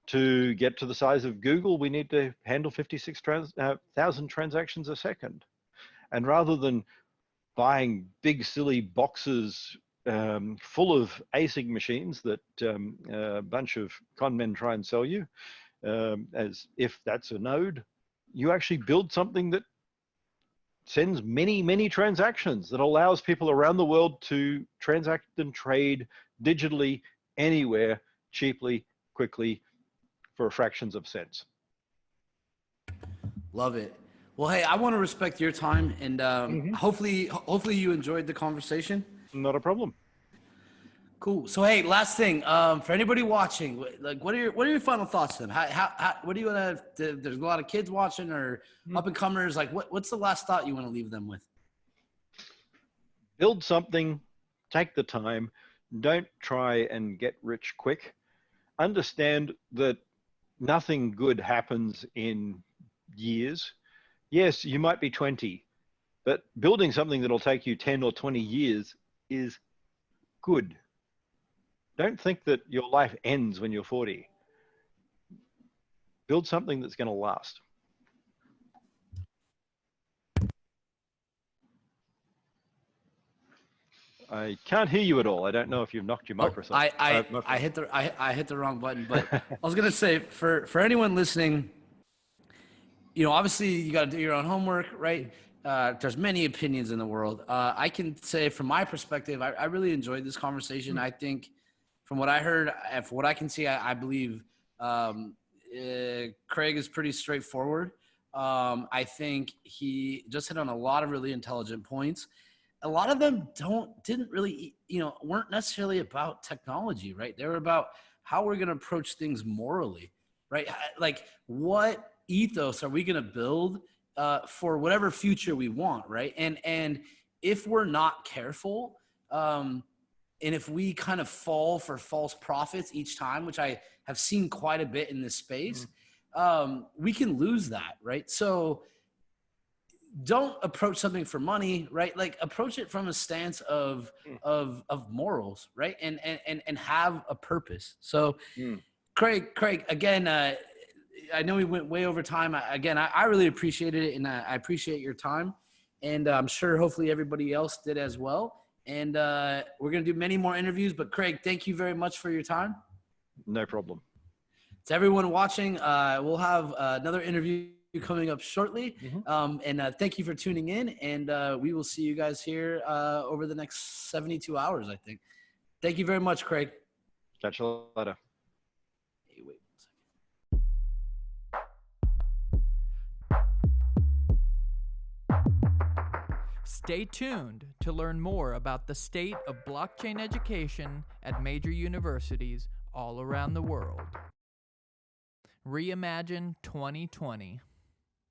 To get to the size of Google, we need to handle 56,000 transactions a second. And rather than buying big, silly boxes full of async machines that a bunch of con men try and sell you, as if that's a node, you actually build something that sends many, many transactions that allows people around the world to transact and trade digitally anywhere, cheaply, quickly for fractions of cents. Love it. Well, hey, I want to respect your time, and hopefully you enjoyed the conversation. Not a problem. Cool. So, hey, last thing, for anybody watching, like, what are your final thoughts to them? What do you want to? There's a lot of kids watching or up and comers. Like, what's the last thought you want to leave them with? Build something. Take the time. Don't try and get rich quick. Understand that nothing good happens in years. Yes, you might be 20, but building something that'll take you 10 or 20 years is good. Don't think that your life ends when you're 40. Build something that's going to last. I can't hear you at all. I don't know if you've knocked your microphone. I hit the wrong button, but I was gonna say for anyone listening, obviously you got to do your own homework, right? There's many opinions in the world. I can say from my perspective, I really enjoyed this conversation. I think from what I heard, from what I can see, I believe Craig is pretty straightforward. I think he just hit on a lot of really intelligent points. A lot of them didn't really, weren't necessarily about technology, right? They were about how we're going to approach things morally, right? Like, what ethos are we going to build for whatever future we want, right? And if we're not careful, and if we kind of fall for false prophets each time, which I have seen quite a bit in this space, we can lose that, right? So don't approach something for money, right? Like, approach it from a stance of morals, right? And have a purpose. So Craig, again, I know we went way over time. I really appreciated it, and I appreciate your time. And I'm sure hopefully everybody else did as well. And we're going to do many more interviews. But Craig, thank you very much for your time. No problem. To everyone watching, we'll have another interview coming up shortly. And thank you for tuning in. And we will see you guys here over the next 72 hours, I think. Thank you very much, Craig. Catch you later. Hey, wait. Stay tuned to learn more about the state of blockchain education at major universities all around the world. Reimagine 2020.